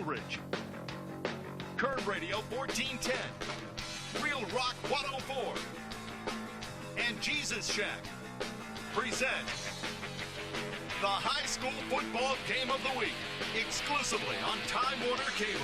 Ridge. Kern Radio 1410. Real Rock 104. And Jesus Shack present the high school football game of the week, exclusively on Time Warner Cable.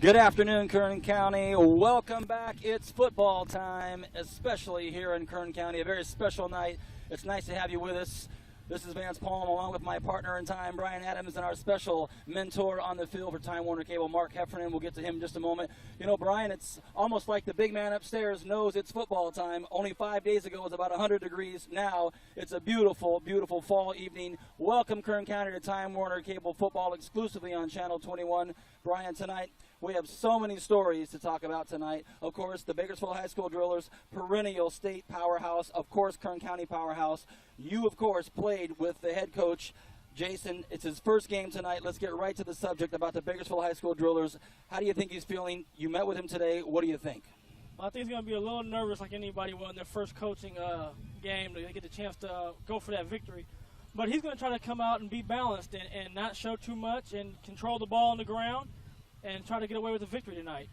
Good afternoon, Kern County. Welcome back. It's football time, especially here in Kern County. A very special night. It's nice to have you with us. This is Vance Palm, along with my partner in time, Brian Adams, and our special mentor on the field for Time Warner Cable, Mark Heffernan. We'll get to him in just a moment. You know, Brian, it's almost like the big man upstairs knows it's football time. Only 5 days ago it was about 100 degrees. Now it's a beautiful, beautiful fall evening. Welcome, Kern County, to Time Warner Cable football exclusively on Channel 21. Brian, tonight we have so many stories to talk about tonight. Of course, the Bakersfield High School Drillers, perennial state powerhouse. Of course, Kern County powerhouse. You, of course, played with the head coach, Jason. It's his first game tonight. Let's get right to the subject about the Bakersfield High School Drillers. How do you think he's feeling? You met with him today. What do you think? Well, I think he's going to be a little nervous like anybody will in their first coaching game to get the chance to go for that victory. But he's going to try to come out and be balanced and not show too much and control the ball on the ground and try to get away with the victory tonight.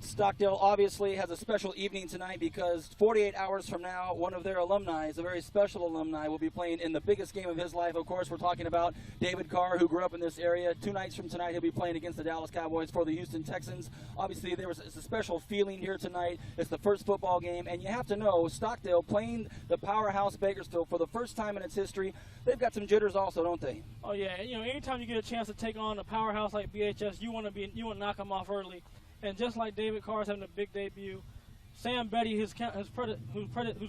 Stockdale obviously has a special evening tonight because 48 hours from now, one of their alumni, a very special alumni, will be playing in the biggest game of his life. Of course, we're talking about David Carr, who grew up in this area. 2 nights from tonight, he'll be playing against the Dallas Cowboys for the Houston Texans. Obviously, it's a special feeling here tonight. It's the first football game, and you have to know, Stockdale playing the powerhouse Bakersfield for the first time in its history, they've got some jitters also, don't they? Oh, yeah. You know, anytime you get a chance to take on a powerhouse like BHS, you want to knock them off early. And just like David Carr's having a big debut, Sam Betty, who's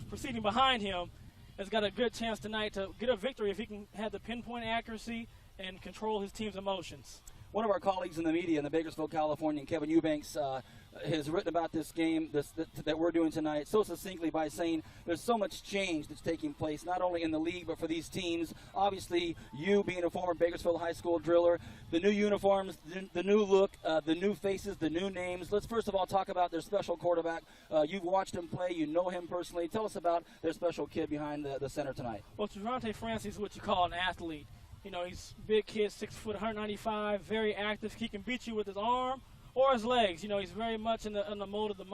proceeding behind him, has got a good chance tonight to get a victory if he can have the pinpoint accuracy and control his team's emotions. One of our colleagues in the media in the Bakersfield, California, Kevin Eubanks, has written about this game that we're doing tonight so succinctly by saying there's so much change that's taking place, not only in the league but for these teams. Obviously, you being a former Bakersfield High School driller, the new uniforms, the new look, the new faces, the new names. Let's first of all talk about their special quarterback. You've watched him play. You know him personally. Tell us about their special kid behind the center tonight. Well, Javante Francis is what you call an athlete. You know, he's a big kid, 6 foot, 195, very active. He can beat you with his arm or his legs. You know, he's very much in the mode of the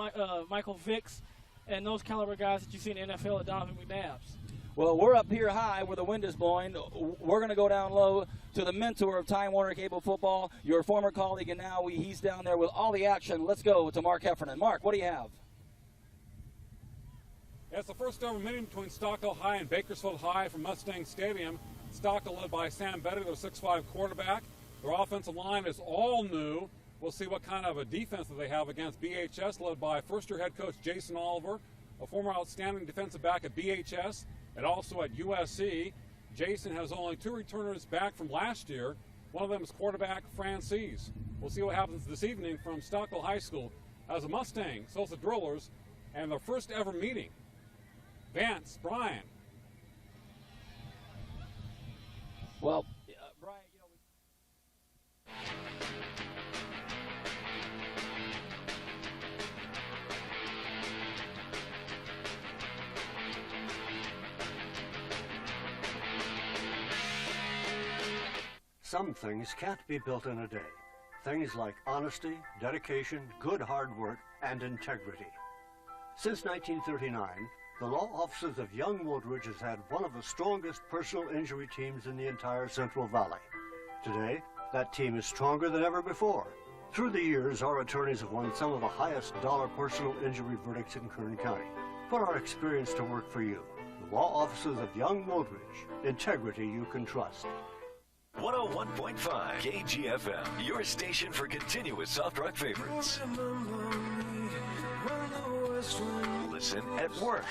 Michael Vicks and those caliber guys that you see in the NFL at Donovan McNabb's. Well, we're up here high where the wind is blowing. We're going to go down low to the mentor of Time Warner Cable Football, your former colleague, and now he's down there with all the action. Let's go to Mark Heffernan. Mark, what do you have? It's the first ever meeting between Stockdale High and Bakersfield High from Mustang Stadium. Stockdale led by Sam Betty, their 6'5" quarterback. Their offensive line is all new. We'll see what kind of a defense that they have against BHS, led by first-year head coach Jason Oliver, a former outstanding defensive back at BHS and also at USC. Jason has only 2 returners back from last year. One of them is quarterback Francis. We'll see what happens this evening from Stockdale High School as a Mustang, so it's the Drillers, and their first ever meeting. Vance, Brian. Well, Brian, you know, some things can't be built in a day. Things like honesty, dedication, good hard work, and integrity. Since 1939, the law offices of Young Woodridge has had one of the strongest personal injury teams in the entire Central Valley. Today, that team is stronger than ever before. Through the years, our attorneys have won some of the highest dollar personal injury verdicts in Kern County. Put our experience to work for you. The law offices of Young Woodridge. Integrity you can trust. 101.5 KGFM, your station for continuous soft rock favorites. Listen at work.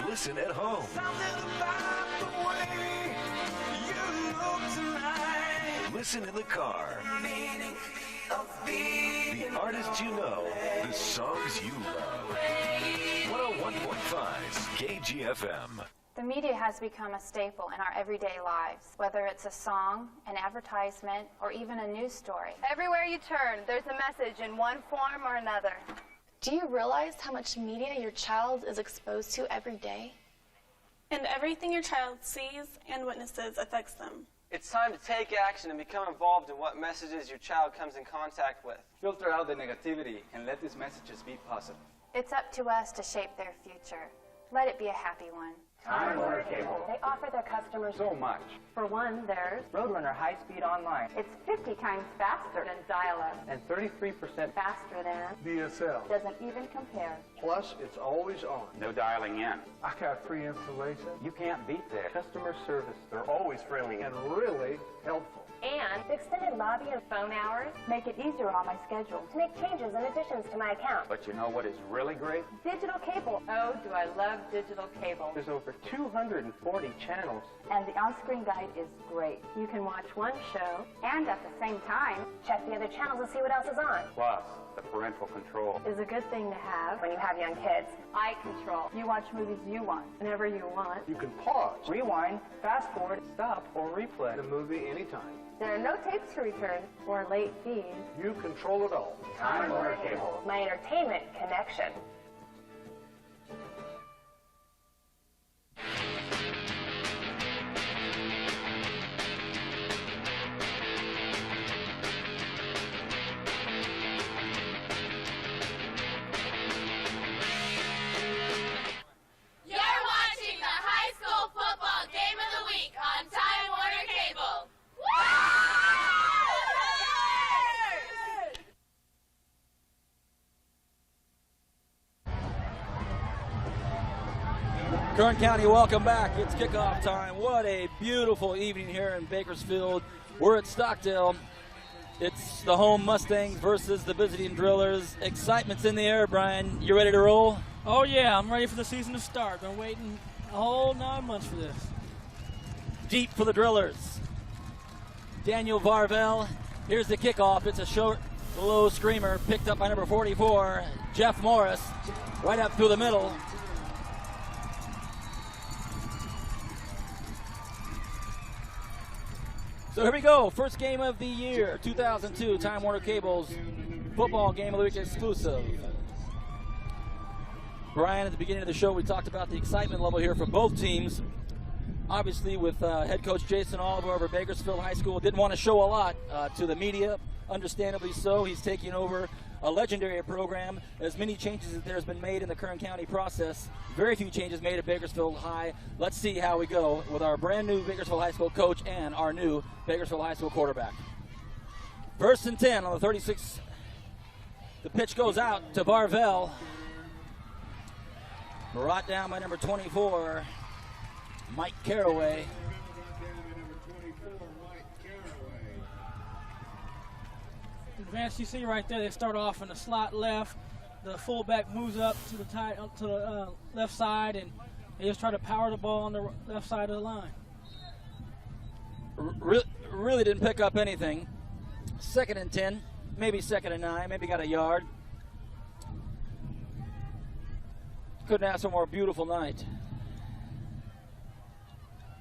Listen at home. Listen in the car. The artists you know, the songs you love. 101.5 KGFM. The media has become a staple in our everyday lives, whether it's a song, an advertisement, or even a news story. Everywhere you turn, there's a message in one form or another. Do you realize how much media your child is exposed to every day? And everything your child sees and witnesses affects them. It's time to take action and become involved in what messages your child comes in contact with. Filter out the negativity and let these messages be positive. It's up to us to shape their future. Let it be a happy one. Time Warner Cable. They offer their customers so much. For one, there's Roadrunner High-Speed Online. It's 50 times faster than dial-up. And 33% faster than DSL. Doesn't even compare. Plus, it's always on. No dialing in. I got free installation. You can't beat their customer service. They're always friendly and really helpful. And the extended lobby and phone hours make it easier on my schedule to make changes and additions to my account. But you know what is really great? Digital cable. Oh, do I love digital cable. There's over 240 channels. And the on-screen guide is great. You can watch one show and at the same time check the other channels and see what else is on. Plus, the parental control is a good thing to have when you have young kids. Eye control. You watch movies you want, whenever you want. You can pause, rewind, fast forward, stop, or replay the movie anytime. There are no tapes to return or late fees. You control it all. Time Warner Cable. My entertainment connection. Kern County, welcome back. It's kickoff time. What a beautiful evening here in Bakersfield. We're at Stockdale. It's the home Mustangs versus the visiting Drillers. Excitement's in the air, Brian. You ready to roll? Oh, yeah. I'm ready for the season to start. Been waiting a whole 9 months for this. Deep for the Drillers. Daniel Varvel. Here's the kickoff. It's a short, low screamer picked up by number 44, Jeff Morris, right up through the middle. So here we go, first game of the year, 2002, Time Warner Cable's football game of the week exclusive. Brian, at the beginning of the show, we talked about the excitement level here from both teams. Obviously, with head coach Jason Oliver over Bakersfield High School, didn't want to show a lot to the media, understandably so. He's taking over a legendary program. As many changes as there's been made in the Kern County process, very few changes made at Bakersfield High. Let's see how we go with our brand new Bakersfield High School coach and our new Bakersfield High School quarterback. 1st and 10 on the 36. The pitch goes out to Varvel. Brought down by number 24, Mike Caraway. Advance, you see right there, they start off in the slot left. The fullback moves up to the left side, and they just try to power the ball on the left side of the line. Really didn't pick up anything. 2nd and 10, maybe 2nd and 9, maybe got a yard. Couldn't ask for a more beautiful night.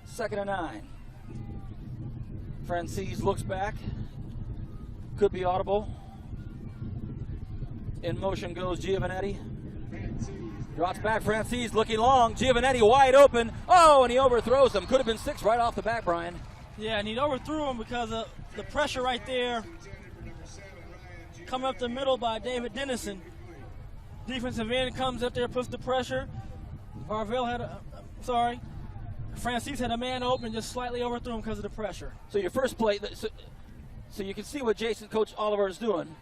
2nd and 9. Francis looks back. Could be audible. In motion goes Giovanetti. Drops back, Francis looking long. Giovanetti wide open. Oh, and he overthrows him. Could have been 6 right off the bat, Brian. Yeah, and he overthrew him because of the pressure right there. Coming up the middle by David Dennison. Defensive end comes up there, puts the pressure. Francis had a man open, just slightly overthrew him because of the pressure. So your first play, so you can see what Coach Oliver is doing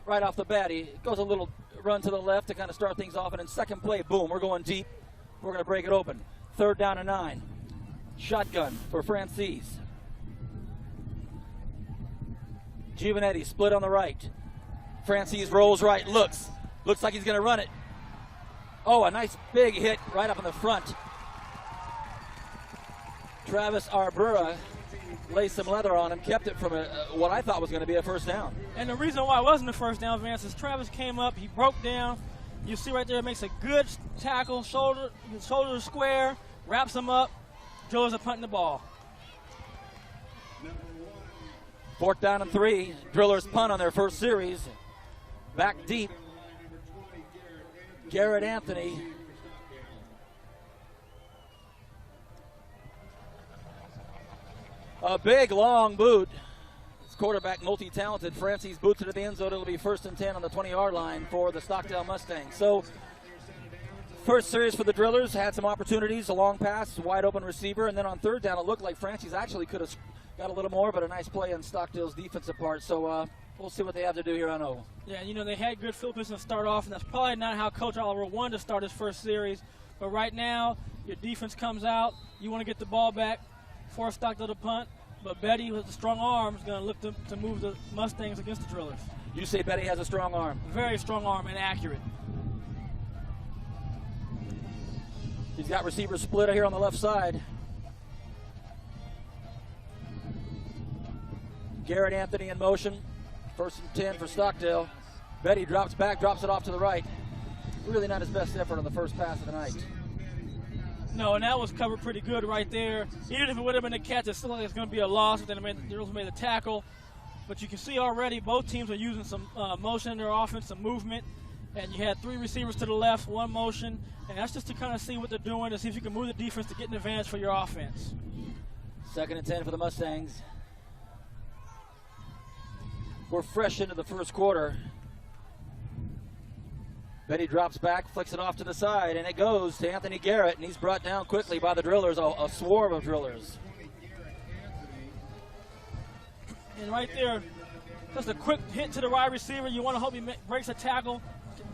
right off the bat. He goes a little run to the left to kind of start things off, and then second play, boom, we're going deep. We're going to break it open. 3rd down and 9. Shotgun for Francis. Giovanetti split on the right. Francis rolls right, looks like he's going to run it. Oh, a nice big hit right up in the front. Travis Arbura laid some leather on him, kept it from what I thought was going to be a first down. And the reason why it wasn't a first down, Vance, is Travis came up, he broke down. You see right there, makes a good tackle, shoulder square, wraps them up. Drillers are punting the ball. 4th down and 3. Drillers punt on their first series. Back deep. Garrett Anthony. A big, long boot. This quarterback, multi-talented. Francis boots it to the end zone. It'll be 1st and 10 on the 20-yard line for the Stockdale Mustangs. So, first series for the Drillers, had some opportunities, a long pass, wide open receiver, and then on 3rd down, it looked like Francis actually could have got a little more, but a nice play on Stockdale's defensive part. So we'll see what they have to do here on Oval. Yeah, you know, they had good field position to start off, and that's probably not how Coach Oliver wanted to start his first series. But right now, your defense comes out. You want to get the ball back, force Stockdale to punt. But Betty, with a strong arm, is going to look to move the Mustangs against the Drillers. You say Betty has a strong arm? Very strong arm and accurate. He's got receivers split here on the left side. Garrett Anthony in motion. 1st and 10 for Stockdale. Betty drops back, drops it off to the right. Really not his best effort on the first pass of the night. No, and that was covered pretty good right there. Even if it would have been a catch, it's still like it's going to be a loss. Then the Drillers made a tackle. But you can see already both teams are using some motion in their offense, some movement. And you had 3 receivers to the left, 1 motion. And that's just to kind of see what they're doing and see if you can move the defense to get an advantage for your offense. 2nd and 10 for the Mustangs. We're fresh into the first quarter. Betty drops back, flicks it off to the side, and it goes to Anthony Garrett, and he's brought down quickly by the Drillers, a swarm of Drillers. And right there, just a quick hit to the wide receiver. You want to hope he breaks a tackle,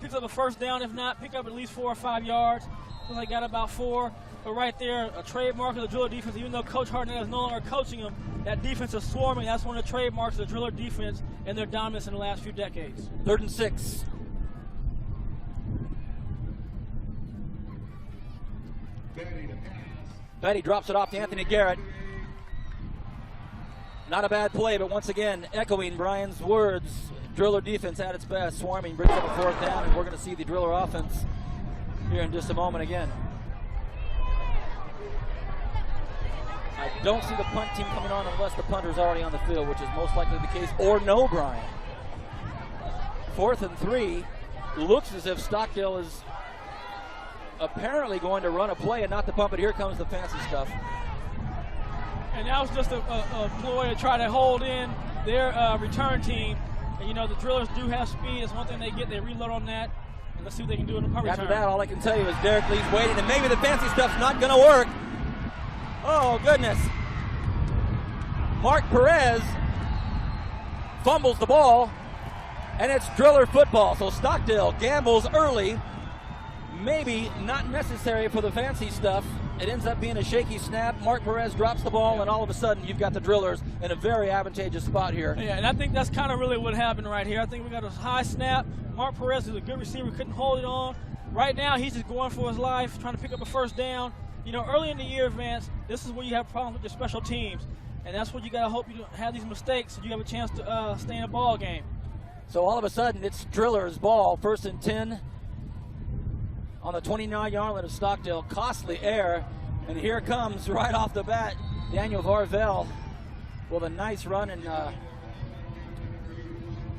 picks up a 1st down. If not, pick up at least 4 or 5 yards. Looks like got about 4. But right there, a trademark of the Driller defense. Even though Coach Hartnett is no longer coaching them, that defense is swarming. That's one of the trademarks of the Driller defense and their dominance in the last few decades. 3rd and 6. Betty drops it off to Anthony Garrett. Not a bad play, but once again, echoing Brian's words, Driller defense at its best, swarming, brings up a 4th down, and we're going to see the Driller offense here in just a moment again. I don't see the punt team coming on unless the punter's already on the field, which is most likely the case, or no, Brian. 4th and 3. Looks as if Stockdale is apparently going to run a play and not the punt, but here comes the fancy stuff. And that was just a ploy to try to hold in their return team. And, you know, the Drillers do have speed. It's one thing they get. They reload on that. And let's see what they can do in the punt return. After that, all I can tell you is Derek Lee's waiting, and maybe the fancy stuff's not going to work. Oh, goodness. Mark Perez fumbles the ball, and it's Driller football. So Stockdale gambles early. Maybe not necessary for the fancy stuff. It ends up being a shaky snap. Mark Perez drops the ball, and all of a sudden you've got the Drillers in a very advantageous spot here. Yeah, and I think that's kind of really what happened right here. I think we got a high snap. Mark Perez is a good receiver, couldn't hold it on. Right now he's just going for his life, trying to pick up a 1st down. You know, early in the year, Vance, this is where you have problems with your special teams. And that's where you got to hope you don't have these mistakes so you have a chance to stay in a ball game. So all of a sudden it's Drillers' ball, 1st and 10. On the 29-yard line of Stockdale, costly error, and here comes right off the bat Daniel Varvel with a nice run. And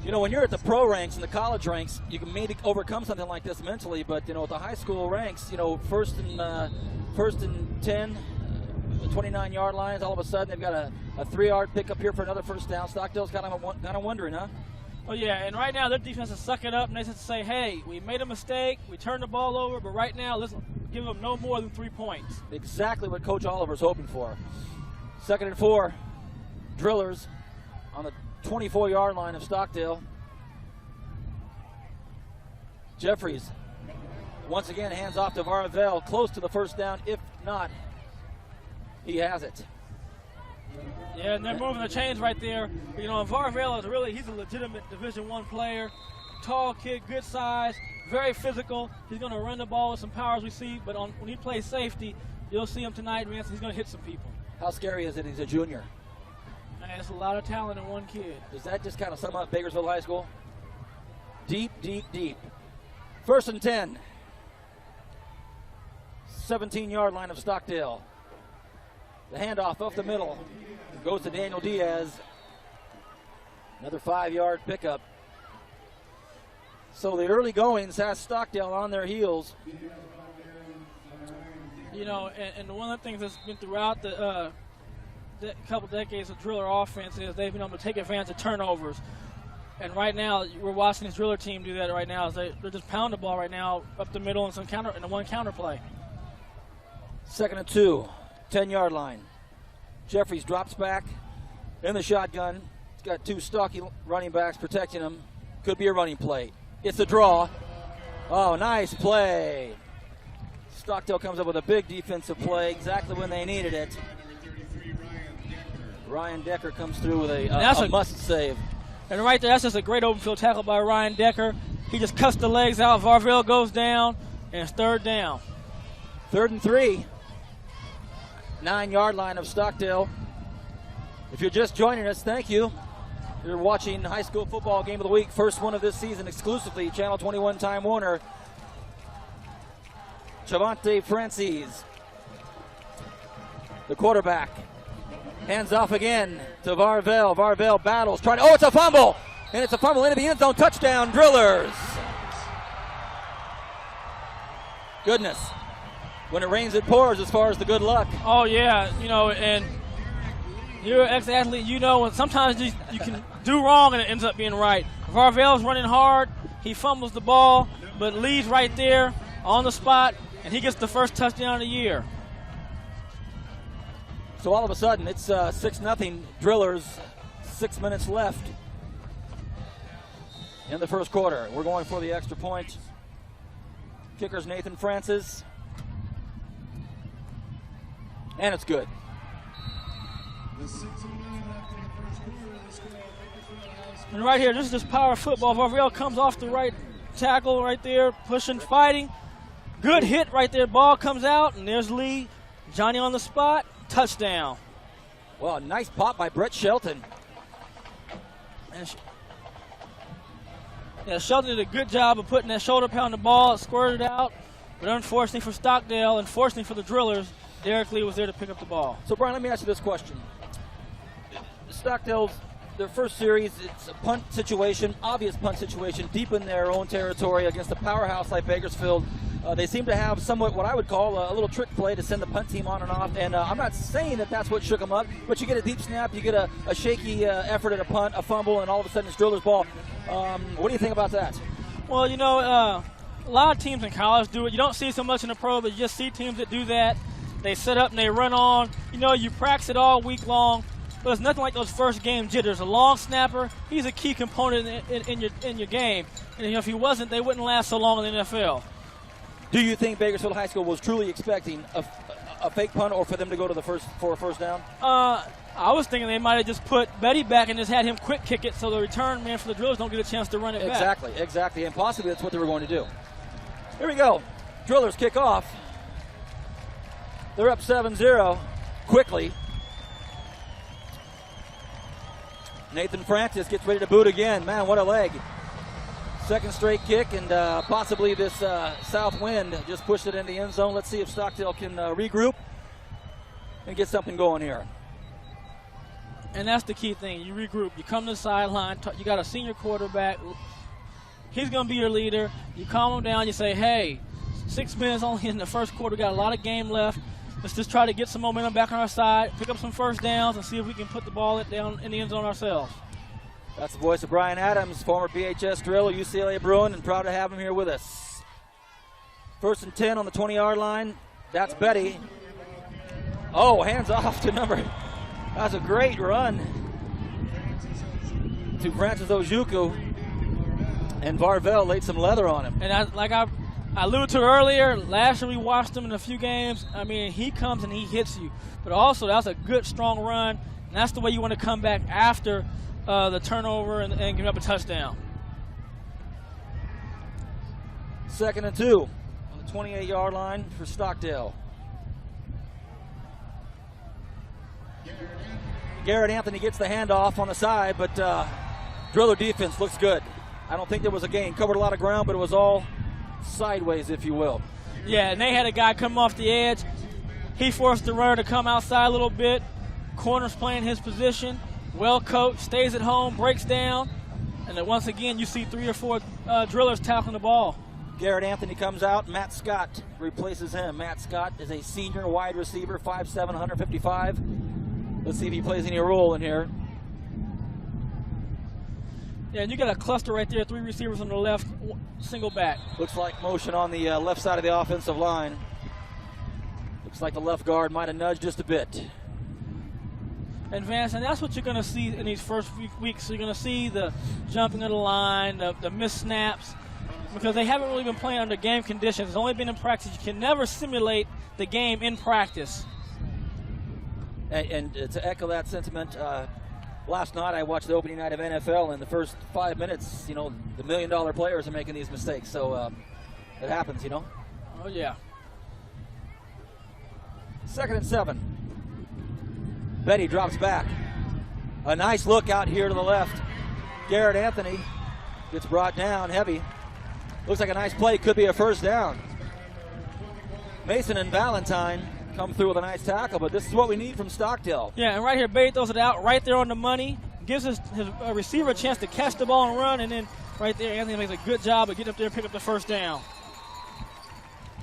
you know, when you're at the pro ranks and the college ranks, you can maybe overcome something like this mentally, but you know, at the high school ranks, you know, 1st and 10, the 29-yard lines, all of a sudden they've got a 3-yard pickup here for another 1st down. Stockdale's kind of wondering, huh? Well, yeah, and right now their defense is sucking up, and they just say, hey, we made a mistake, we turned the ball over, but right now let's give them no more than 3 points. Exactly what Coach Oliver's hoping for. 2nd and 4, Drillers on the 24-yard line of Stockdale. Jeffries once again hands off to Varvel, close to the 1st down. If not, he has it. Yeah, and they're moving the chains right there. You know, and Varvel is he's a legitimate Division I player. Tall kid, good size, very physical. He's going to run the ball with some power as we see, but when he plays safety, you'll see him tonight, man. He's going to hit some people. How scary is it? He's a junior. Man, it's a lot of talent in one kid. Does that just kind of sum up Bakersfield High School? Deep, deep, deep. 1st and 10. 17-yard line of Stockdale. The handoff up the middle goes to Daniel Diaz. Another 5-yard pickup. So the early goings has Stockdale on their heels. You know, and one of the things that's been throughout the couple decades of Driller offense is they've been able to take advantage of turnovers. And right now, we're watching this Driller team do that right now. They're just pounding the ball right now up the middle and the one counter play. 2nd and 2, 10-yard line. Jeffries drops back in the shotgun. He's got two stocky running backs protecting him. Could be a running play. It's a draw. Oh, nice play. Stockdale comes up with a big defensive play exactly when they needed it. Ryan Decker comes through with a must save. And right there, that's just a great open field tackle by Ryan Decker. He just cuts the legs out. Varville goes down, and it's 3rd down. 3rd and 3. 9-yard line of Stockdale. If you're just joining us, thank you. You're watching High School Football Game of the Week, first one of this season exclusively, Channel 21 Time Warner. Chavante Francis, the quarterback. Hands off again to Varville. Varville battles, it's a fumble! And it's a fumble into the end zone. Touchdown, Drillers! Goodness. When it rains, it pours as far as the good luck. Oh, yeah. You know, and you're an ex-athlete. You know, and sometimes you can do wrong and it ends up being right. Varville's running hard. He fumbles the ball, but Lee's right there on the spot, and he gets the first touchdown of the year. So all of a sudden, it's 6-0 Drillers, 6 minutes left in the first quarter. We're going for the extra point. Kicker's Nathan Francis. And it's good. And right here, this is just power football. Varville comes off the right tackle right there, pushing, fighting. Good hit right there. Ball comes out, and there's Lee. Johnny on the spot. Touchdown. Well, nice pop by Brett Shelton. And Shelton did a good job of putting that shoulder pound on the ball. It squirted out. But unfortunately for Stockdale, unfortunately for the Drillers, Derek Lee was there to pick up the ball. So, Brian, let me ask you this question. Stockdale's, their first series, it's a punt situation, obvious punt situation, deep in their own territory against a powerhouse like Bakersfield. They seem to have somewhat what I would call a little trick play to send the punt team on and off. And I'm not saying that that's what shook them up, but you get a deep snap, you get a shaky effort at a punt, a fumble, and all of a sudden it's Driller's ball. What do you think about that? Well, you know, a lot of teams in college do it. You don't see it so much in the pro, but you just see teams that do that. They set up and they run on. You know, you practice it all week long, but it's nothing like those first game jitters. A long snapper, he's a key component in your game. And you know, if he wasn't, they wouldn't last so long in the NFL. Do you think Bakersfield High School was truly expecting a fake punt or for them to go to for a first down? I was thinking they might have just put Betty back and just had him quick kick it so the return man for the Drillers don't get a chance to run it back. Exactly. And possibly that's what they were going to do. Here we go. Drillers kick off. They're up 7-0 quickly. Nathan Francis gets ready to boot again. Man, what a leg. Second straight kick, and possibly this south wind just pushed it in the end zone. Let's see if Stockdale can regroup and get something going here. And that's the key thing. You regroup. You come to the sideline. You got a senior quarterback. He's going to be your leader. You calm him down. You say, hey, 6 minutes only in the first quarter. Got a lot of game left. Let's just try to get some momentum back on our side, pick up some first downs, and see if we can put the ball down in the end zone ourselves. That's the voice of Brian Adams, former BHS Driller, UCLA Bruin, and proud to have him here with us. 1st and 10 on the 20-yard line. That's Betty. Oh, hands off to number. That's a great run to Francis Ojukwu. And Varville laid some leather on him. And I alluded to earlier, last year we watched him in a few games. I mean, he comes and he hits you. But also, that's a good, strong run. And that's the way you want to come back after the turnover and give up a touchdown. 2nd and 2 on the 28-yard line for Stockdale. Garrett Anthony gets the handoff on the side, but Driller defense looks good. I don't think there was a gain. Covered a lot of ground, but it was all sideways, if you will. Yeah, and they had a guy come off the edge. He forced the runner to come outside a little bit. Corner's playing his position. Well coached, stays at home, breaks down. And then once again, you see 3 or 4 drillers tackling the ball. Garrett Anthony comes out. Matt Scott replaces him. Matt Scott is a senior wide receiver, 5'7", 155. Let's see if he plays any role in here. Yeah, and you got a cluster right there, 3 receivers on the left, single back. Looks like motion on the left side of the offensive line. Looks like the left guard might have nudged just a bit. And Vance, and that's what you're going to see in these first few weeks. You're going to see the jumping of the line, the missed snaps, because they haven't really been playing under game conditions. It's only been in practice. You can never simulate the game in practice. And to echo that sentiment, last night I watched the opening night of NFL. In the first 5 minutes, the $1 million players are making these mistakes. So it happens, Oh, yeah. 2nd and 7. Betty drops back. A nice look out here to the left. Garrett Anthony gets brought down heavy. Looks like a nice play. Could be a first down. Mason and Valentine come through with a nice tackle, but this is what we need from Stockdale. Yeah, and right here, Betty throws it out right there on the money. Gives his receiver a chance to catch the ball and run, and then right there, Anthony makes a good job of getting up there and pick up the first down.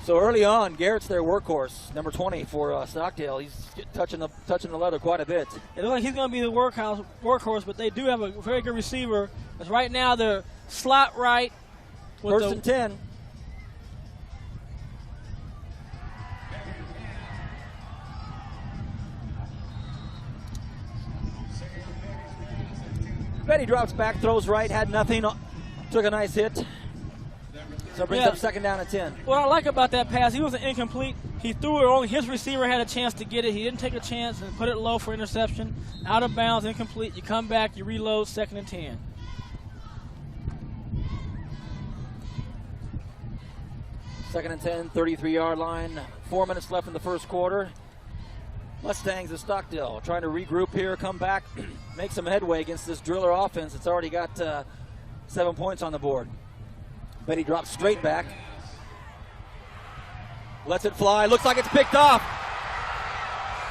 So early on, Garrett's their workhorse, number 20 for Stockdale. He's touching the leather quite a bit. It looks like he's going to be the workhorse, but they do have a very good receiver. Because right now they're slot right. First and 10. Betty drops back, throws right, had nothing, took a nice hit. So it brings up 2nd down and 10. What I like about that pass, he wasn't incomplete. He threw it, only his receiver had a chance to get it. He didn't take a chance and put it low for interception. Out of bounds, incomplete. You come back, you reload, 2nd and 10. Second and 10, 33-yard line. 4 minutes left in the first quarter. Mustangs of Stockdale trying to regroup here, come back, make some headway against this driller offense. It's already got 7 points on the board. Betty drops straight back. Lets it fly. Looks like it's picked off.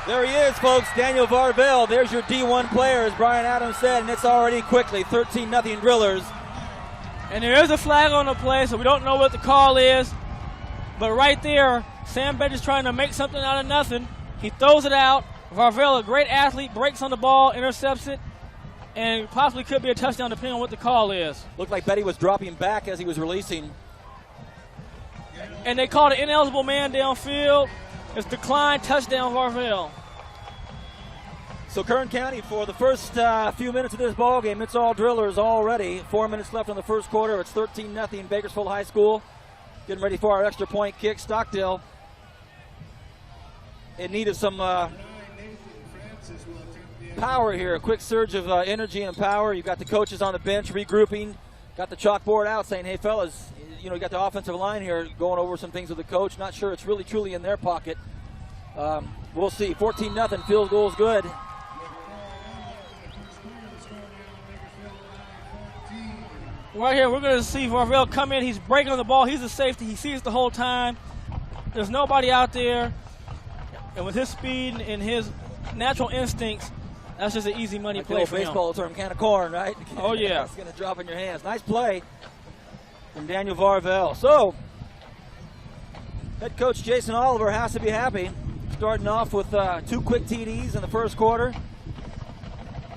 There he is, folks. Daniel Varvell. There's your D1 player, as Brian Adams said, and it's already quickly 13-0 drillers. And there is a flag on the play, so we don't know what the call is. But right there, Sam Betty's trying to make something out of nothing. He throws it out. Varvell, a great athlete, breaks on the ball, intercepts it, and possibly could be a touchdown depending on what the call is. Looked like Betty was dropping back as he was releasing. And they called an ineligible man downfield. It's declined, touchdown Varvell. So Kern County, for the first few minutes of this ball game, it's all drillers already. 4 minutes left in the first quarter. It's 13-0 Bakersfield High School. Getting ready for our extra point kick. Stockdale in need of some power here. A quick surge of energy and power. You've got the coaches on the bench regrouping. Got the chalkboard out saying, hey, fellas, you got the offensive line here going over some things with the coach. Not sure it's really truly in their pocket. We'll see. 14-0. Field goal's good. Right here, we're going to see Varvell come in. He's breaking on the ball. He's a safety. He sees the whole time. There's nobody out there. And with his speed and his natural instincts, that's just an easy money play for him. Baseball term, can of corn, right? Oh, yeah. It's going to drop in your hands. Nice play from Daniel Varvell. So, head coach Jason Oliver has to be happy. Starting off with 2 quick TDs in the first quarter.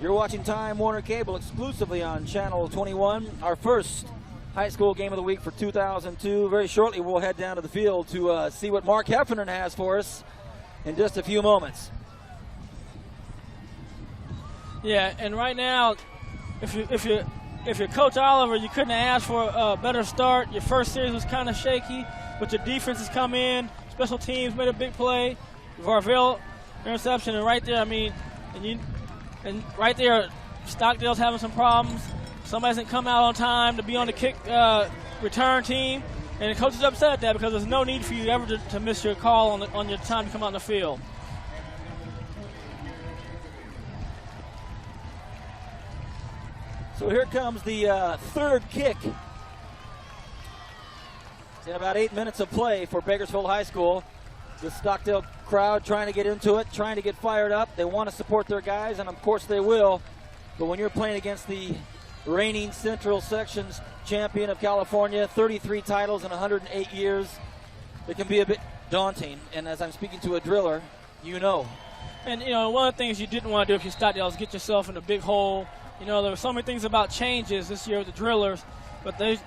You're watching Time Warner Cable exclusively on Channel 21. Our first high school game of the week for 2002. Very shortly, we'll head down to the field to see what Mark Heffernan has for us in just a few moments. Yeah, and right now, if you're Coach Oliver, you couldn't have asked for a better start. Your first series was kind of shaky, but your defense has come in. Special teams made a big play. Varvell interception, and right there, and right there, Stockdale's having some problems. Somebody hasn't come out on time to be on the kick return team, and the coach is upset at that because there's no need for you ever to miss your call on your time to come out on the field. So here comes the third kick. It's in about 8 minutes of play for Bakersfield High School. The Stockdale crowd trying to get into it, trying to get fired up. They want to support their guys, and of course they will. But when you're playing against the reigning Central Sections champion of California, 33 titles in 108 years, it can be a bit daunting. And as I'm speaking to a driller, you know. And, you know, one of the things you didn't want to do if you Stockdale is get yourself in a big hole. You know, there were so many things about changes this year with the drillers, but they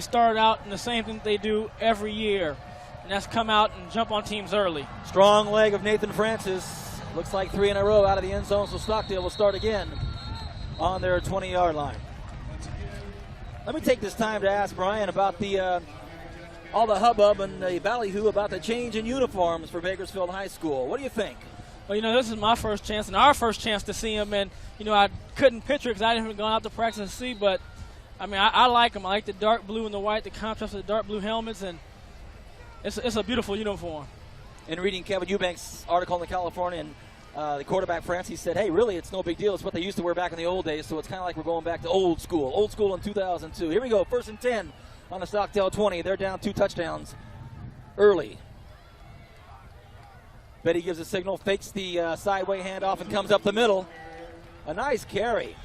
started out in the same thing they do every year, and that's come out and jump on teams early. Strong leg of Nathan Francis. Looks like 3 in a row out of the end zone, so Stockdale will start again on their 20-yard line. Let me take this time to ask Brian about all the hubbub and the ballyhoo about the change in uniforms for Bakersfield High School. What do you think? Well, you know, this is my first chance and our first chance to see them, and, you know, I couldn't picture because I didn't go out to practice and see, but, I mean, I like them. I like the dark blue and the white, the contrast of the dark blue helmets, and it's a beautiful uniform. In reading Kevin Eubanks' article in the Californian, the quarterback Francis said, hey, really, it's no big deal. It's what they used to wear back in the old days, so it's kind of like we're going back to old school in 2002. Here we go, 1st and 10 on the Stockdale 20. They're down 2 touchdowns early. Betty gives a signal, fakes the sideway handoff, and comes up the middle. A nice carry.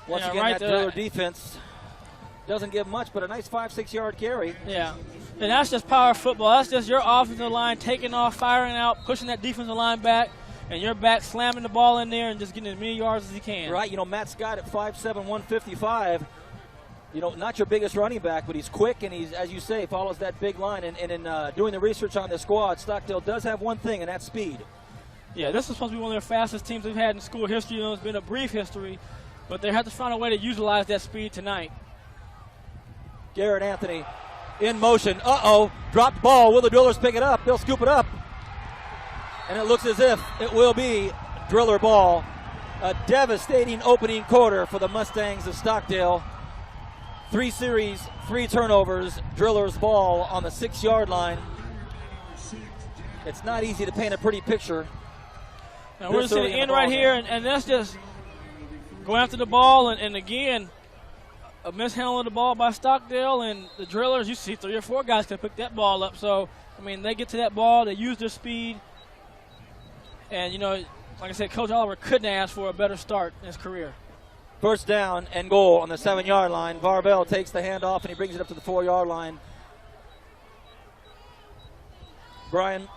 Once again, that driller defense doesn't give much, but a nice 5-6 yard carry. Yeah, and that's just power football. That's just your offensive line taking off, firing out, pushing that defensive line back, and your back slamming the ball in there and just getting as many yards as he can. Right, you know, Matt Scott at 5'7", 155, you know, not your biggest running back, but he's quick and he's, as you say, follows that big line. And in doing the research on the squad, Stockdale does have one thing, and that's speed. Yeah, this is supposed to be one of their fastest teams they've had in school history. You know, it's been a brief history, but they have to find a way to utilize that speed tonight. Garrett Anthony in motion. Dropped ball. Will the Drillers pick it up? They'll scoop it up. And it looks as if it will be Driller ball. A devastating opening quarter for the Mustangs of Stockdale. 3 series, 3 turnovers, Drillers ball on the 6 yard line. It's not easy to paint a pretty picture. Now we're going to see the end right here, and that's just going after the ball, and again, a mishandling of the ball by Stockdale, and the Drillers, you see 3 or 4 guys can pick that ball up. So, I mean, they get to that ball, they use their speed, and, you know, like I said, Coach Oliver couldn't ask for a better start in his career. 1st down and goal on the 7 yard line. Varvel takes the handoff and he brings it up to the 4 yard line. Brian,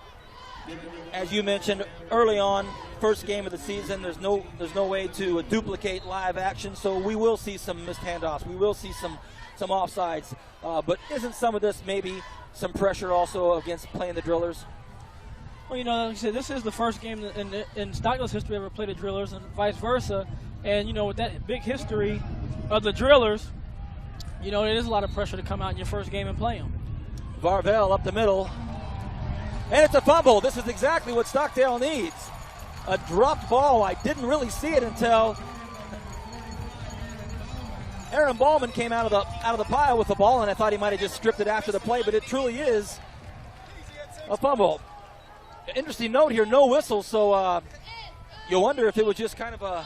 as you mentioned early on, first game of the season, there's no way to duplicate live action, so we will see some missed handoffs. We will see some offsides. But isn't some of this maybe some pressure also against playing the Drillers? Well, you know, like I said, this is the first game in Stockdale's history ever played the Drillers, and vice versa. And, you know, with that big history of the Drillers, you know, it is a lot of pressure to come out in your first game and play them. Varvel up the middle. And it's a fumble. This is exactly what Stockdale needs. A dropped ball. I didn't really see it until Aaron Ballman came out of the pile with the ball, and I thought he might have just stripped it after the play, but it truly is a fumble. Interesting note here, no whistle, so you wonder if it was just kind of a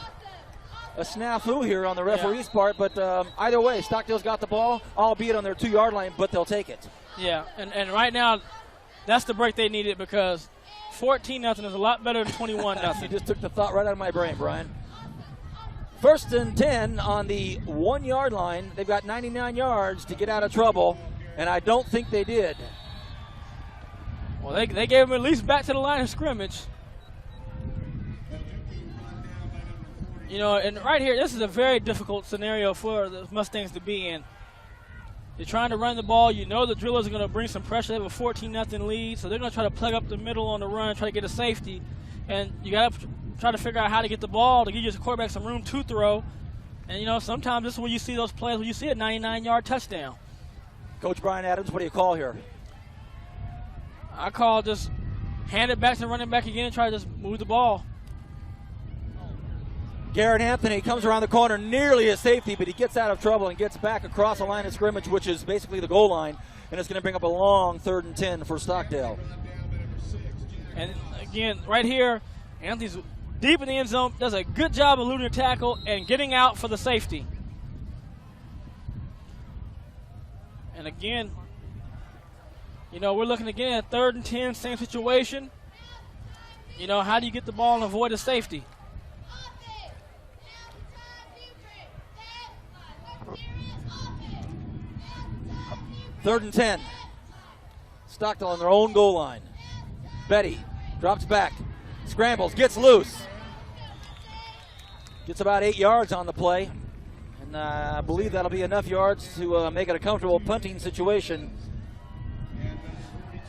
snafu here on the referee's part, but either way, Stockdale's got the ball, albeit on their 2 yard line, but they'll take it. Yeah, and right now, that's the break they needed, because 14-0 is a lot better than 21-0. You just took the thought right out of my brain, Brian. 1st and 10 on the 1 yard line. They've got 99 yards to get out of trouble, and I don't think they did. Well, they gave him at least back to the line of scrimmage. You know, and right here, this is a very difficult scenario for the Mustangs to be in. They're trying to run the ball. You know the Drillers are going to bring some pressure. They have a 14-0 lead, so they're going to try to plug up the middle on the run, try to get a safety. And you got to try to figure out how to get the ball to give your quarterback some room to throw. And, you know, sometimes this is where you see those plays, where you see a 99-yard touchdown. Coach Brian Adams, what do you call here? I call just hand it back to the running back again and try to just move the ball. Garrett Anthony comes around the corner, nearly a safety, but he gets out of trouble and gets back across the line of scrimmage, which is basically the goal line, and it's going to bring up a long 3rd and 10 for Stockdale. And again, right here, Anthony's deep in the end zone, does a good job eluding a tackle and getting out for the safety. And again, we're looking again at 3rd and 10, same situation. How do you get the ball and avoid a safety? Third and 10. Stockdale on their own goal line. Betty drops back, scrambles, gets loose. Gets about 8 yards on the play. And I believe that'll be enough yards to make it a comfortable punting situation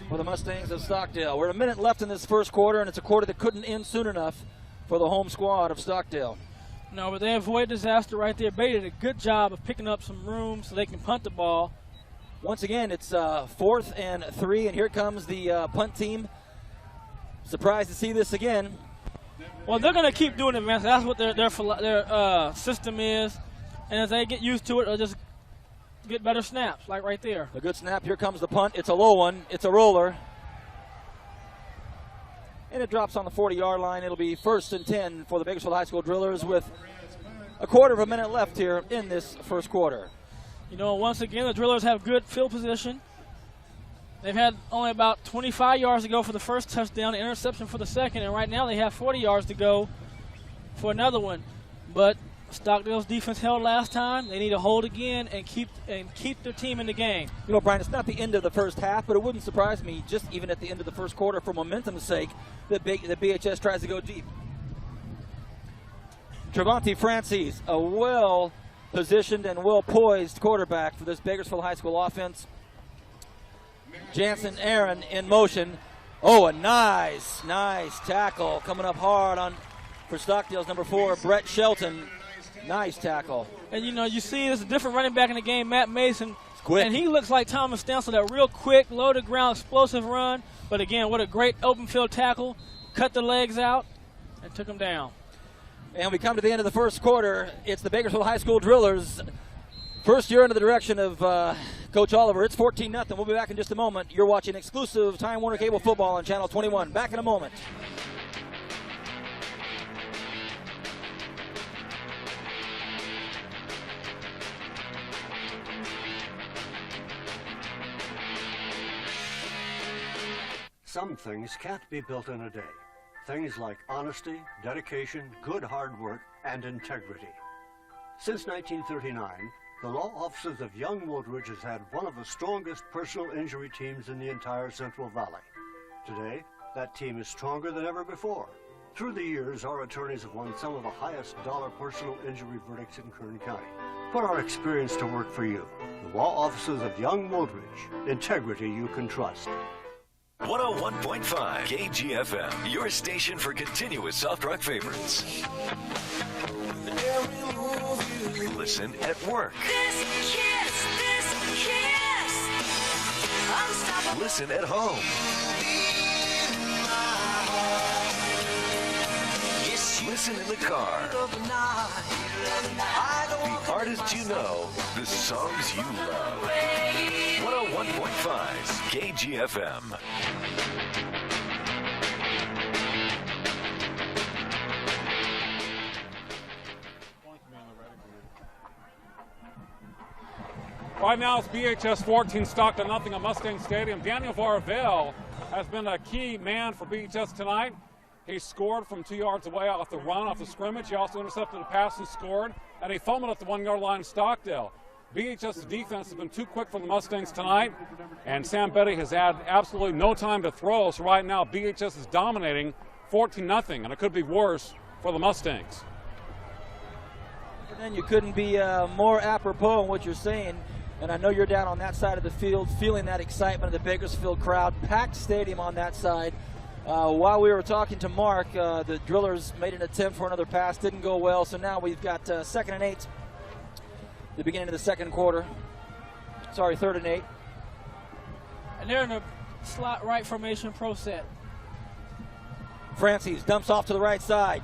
for the Mustangs of Stockdale. We're a minute left in this first quarter, and it's a quarter that couldn't end soon enough for the home squad of Stockdale. No, but they avoid disaster right there. Betty did a good job of picking up some room so they can punt the ball. Once again, it's 4th and 3, and here comes the punt team. Surprised to see this again. Well, they're going to keep doing it, man. That's what their system is. And as they get used to it, they'll just get better snaps, like right there. A good snap. Here comes the punt. It's a low one. It's a roller. And it drops on the 40-yard line. It'll be 1st and 10 for the Bakersfield High School Drillers with a quarter of a minute left here in this first quarter. Once again, the Drillers have good field position. They've had only about 25 yards to go for the first touchdown, interception for the second, and right now they have 40 yards to go for another one. But Stockdale's defense held last time. They need to hold again and keep their team in the game. Brian, it's not the end of the first half, but it wouldn't surprise me, just even at the end of the first quarter, for momentum's sake, that BHS tries to go deep. Trevante Francis, a well-positioned and well-poised quarterback for this Bakersfield High School offense. Jansen Aaron in motion. Oh, a nice tackle coming up hard for Stockdale's number 4, Brett Shelton. Nice tackle. And, you see there's a different running back in the game, Matt Mason. Quick. And he looks like Thomas Stansel, that real quick, low-to-ground, explosive run. But, again, what a great open field tackle. Cut the legs out and took him down. And we come to the end of the first quarter. It's the Bakersfield High School Drillers. First year under the direction of Coach Oliver. It's 14-0. We'll be back in just a moment. You're watching exclusive Time Warner Cable football on Channel 21. Back in a moment. Some things can't be built in a day. Things like honesty, dedication, good hard work, and integrity. Since 1939, the law offices of Young Woodridge has had one of the strongest personal injury teams in the entire Central Valley. Today, that team is stronger than ever before. Through the years, our attorneys have won some of the highest dollar personal injury verdicts in Kern County. Put our experience to work for you. The law offices of Young Woodridge. Integrity you can trust. 101.5 KGFM, your station for continuous soft rock favorites. Listen at work. This kiss. Listen at home. Listen in the car. The artists you know, the songs you love. 101.5 KGFM. Right now it's BHS 14, Stockdale nothing at Mustang Stadium. Daniel Varvel has been a key man for BHS tonight. He scored from 2 yards away off the run, off the scrimmage. He also intercepted a pass and scored. And he fumbled at the 1 yard line in Stockdale. BHS's defense has been too quick for the Mustangs tonight. And Sam Betty has had absolutely no time to throw. So right now BHS is dominating 14-0. And it could be worse for the Mustangs. And then you couldn't be more apropos in what you're saying. And I know you're down on that side of the field feeling that excitement of the Bakersfield crowd. Packed stadium on that side. While we were talking to Mark, the Drillers made an attempt for another pass. Didn't go well. So now we've got 2nd and 8. The beginning of the second quarter. Sorry, 3rd and 8. And they're in a slot right formation pro set. Francis dumps off to the right side.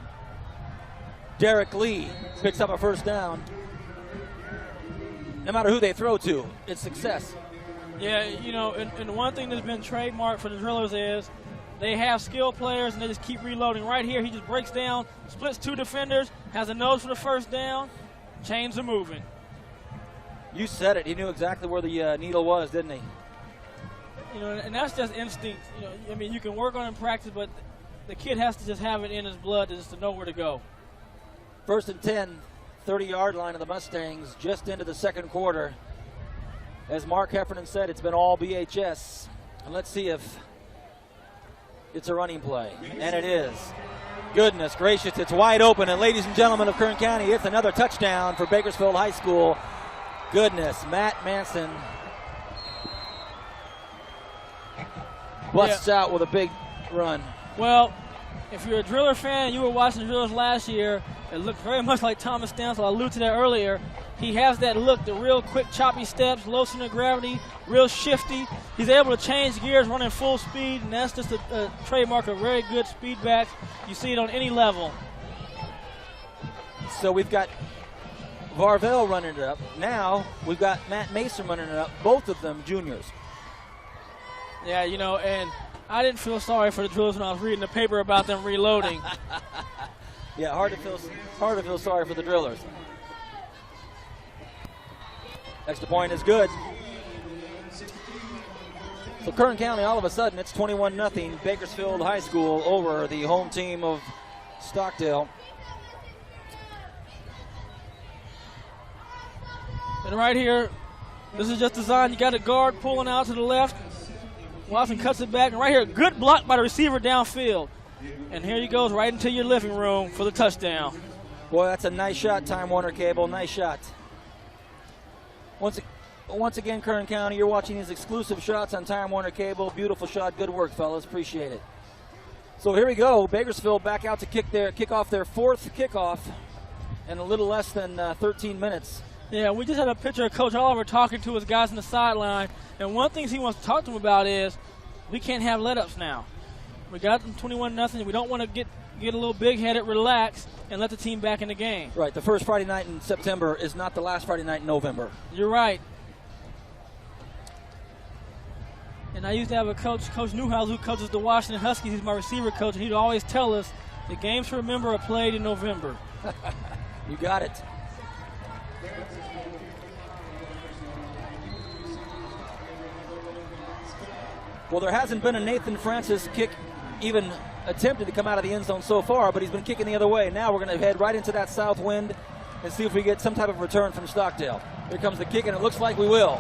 Derek Lee picks up a first down. No matter who they throw to, it's success. Yeah, and one thing that's been trademarked for the Drillers is they have skilled players and they just keep reloading. Right here, he just breaks down, splits 2 defenders, has a nose for the first down, chains are moving. You said it. He knew exactly where the needle was, didn't he? You know, and that's just instinct. You know, I mean, you can work on it in practice, but the kid has to just have it in his blood just to know where to go. 1st and 10, 30-yard line of the Mustangs just into the second quarter. As Mark Heffernan said, it's been all BHS. And let's see if it's a running play. And it is. Goodness gracious, it's wide open. And ladies and gentlemen of Kern County, it's another touchdown for Bakersfield High School. Goodness, Matt Manson busts out with a big run. Well, if you're a Driller fan, you were watching the Drillers last year, it looked very much like Thomas Stansel. I alluded to that earlier. He has that look, the real quick choppy steps, low center of gravity, real shifty. He's able to change gears running full speed, and that's just a trademark of very good speed backs. You see it on any level. So we've got Varvel running it up. Now we've got Matt Mason running it up, both of them juniors. Yeah, you know, and I didn't feel sorry for the Drillers when I was reading the paper about them reloading. Yeah, hard to feel sorry for the Drillers. Extra point is good. So Kern County, all of a sudden, it's 21-0 Bakersfield High School over the home team of Stockdale. And right here, this is just designed. You got a guard pulling out to the left. Watson cuts it back. And right here, good block by the receiver downfield. And here he goes right into your living room for the touchdown. Boy, that's a nice shot, Time Warner Cable. Nice shot. Once again, Kern County, you're watching these exclusive shots on Time Warner Cable. Beautiful shot. Good work, fellas. Appreciate it. So here we go. Bakersfield back out to kick off their fourth kickoff in a little less than 13 minutes. Yeah, we just had a picture of Coach Oliver talking to his guys on the sideline. And one thing he wants to talk to them about is we can't have let-ups now. We got them 21-0. We don't want to get a little big-headed, relax, and let the team back in the game. Right. The first Friday night in September is not the last Friday night in November. You're right. And I used to have a coach, Coach Newhouse, who coaches the Washington Huskies. He's my receiver coach, and he'd always tell us the games to remember are played in November. You got it. Well, there hasn't been a Nathan Francis kick even attempted to come out of the end zone so far, but he's been kicking the other way. Now we're going to head right into that south wind and see if we get some type of return from Stockdale. Here comes the kick, and it looks like we will.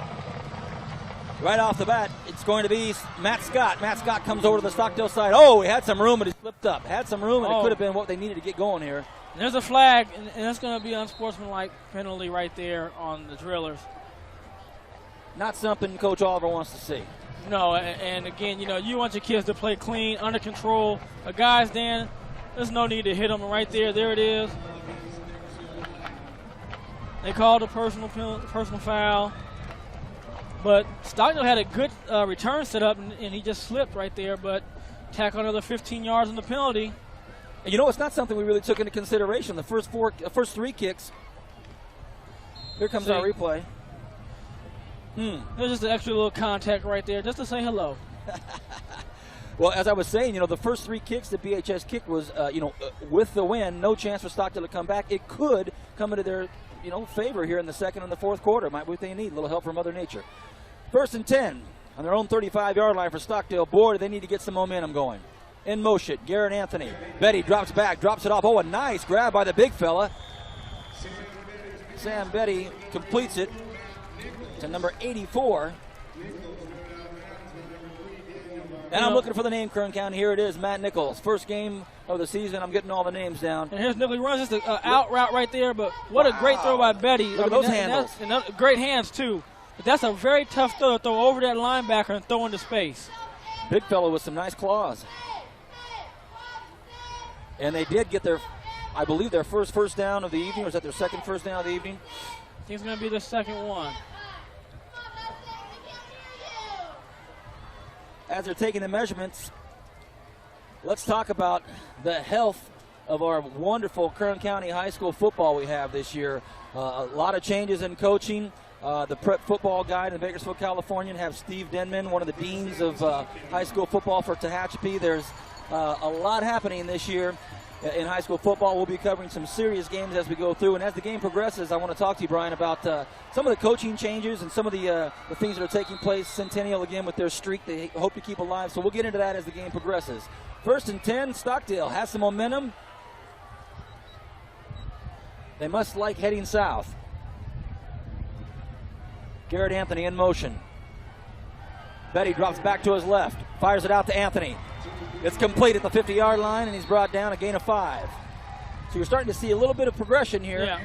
Right off the bat, it's going to be Matt Scott. Matt Scott comes over to the Stockdale side. Oh, he had some room, but he slipped up. Had some room, and it could have been what they needed to get going here. And there's a flag, and that's going to be an unsportsmanlike penalty right there on the Drillers. Not something Coach Oliver wants to see. No, and again, you know, you want your kids to play clean, under control. A guy's Dan, there's no need to hit him right there. There it is. They called a personal foul. But Stockdale had a good return set up, and he just slipped right there, but tackle another 15 yards on the penalty. And you know, it's not something we really took into consideration. The first three kicks. Here comes our replay. There's just an extra little contact right there just to say hello. Well, as I was saying, you know, the first three kicks that BHS kicked was, with the win, no chance for Stockdale to come back. It could come into their, favor here in the second and the fourth quarter. Might be what they need, a little help from Mother Nature. 1st and 10 on their own 35-yard line for Stockdale. Boy, do they need to get some momentum going. In motion, Garrett Anthony. Betty drops back, drops it off. Oh, a nice grab by the big fella. Sam Betty completes it to number 84. And I'm looking for the name, Kern County. Here it is, Matt Nichols. First game of the season. I'm getting all the names down. And here's Nichols. He runs just an out route right there, but what a great throw by Betty. Look at those handles. And great hands, too. But that's a very tough throw to throw over that linebacker and throw into space. Big fellow with some nice claws. And they did get their, I believe, their first down of the evening. Or is that their second first down of the evening? I think it's going to be the second one. As they're taking the measurements, let's talk about the health of our wonderful Kern County High School football we have this year. A lot of changes in coaching. The prep football guide in Bakersfield, California, have Steve Denman, one of the deans of high school football for Tehachapi. There's A lot happening this year in high school football. We'll be covering some serious games as we go through. And as the game progresses, I want to talk to you, Brian, about some of the coaching changes and some of the things that are taking place. Centennial, again, with their streak they hope to keep alive. So we'll get into that as the game progresses. 1st and 10, Stockdale has some momentum. They must like heading south. Garrett Anthony in motion. Betty drops back to his left, fires it out to Anthony. It's complete at the 50-yard line, and he's brought down, a gain of 5. So you're starting to see a little bit of progression here. Yeah.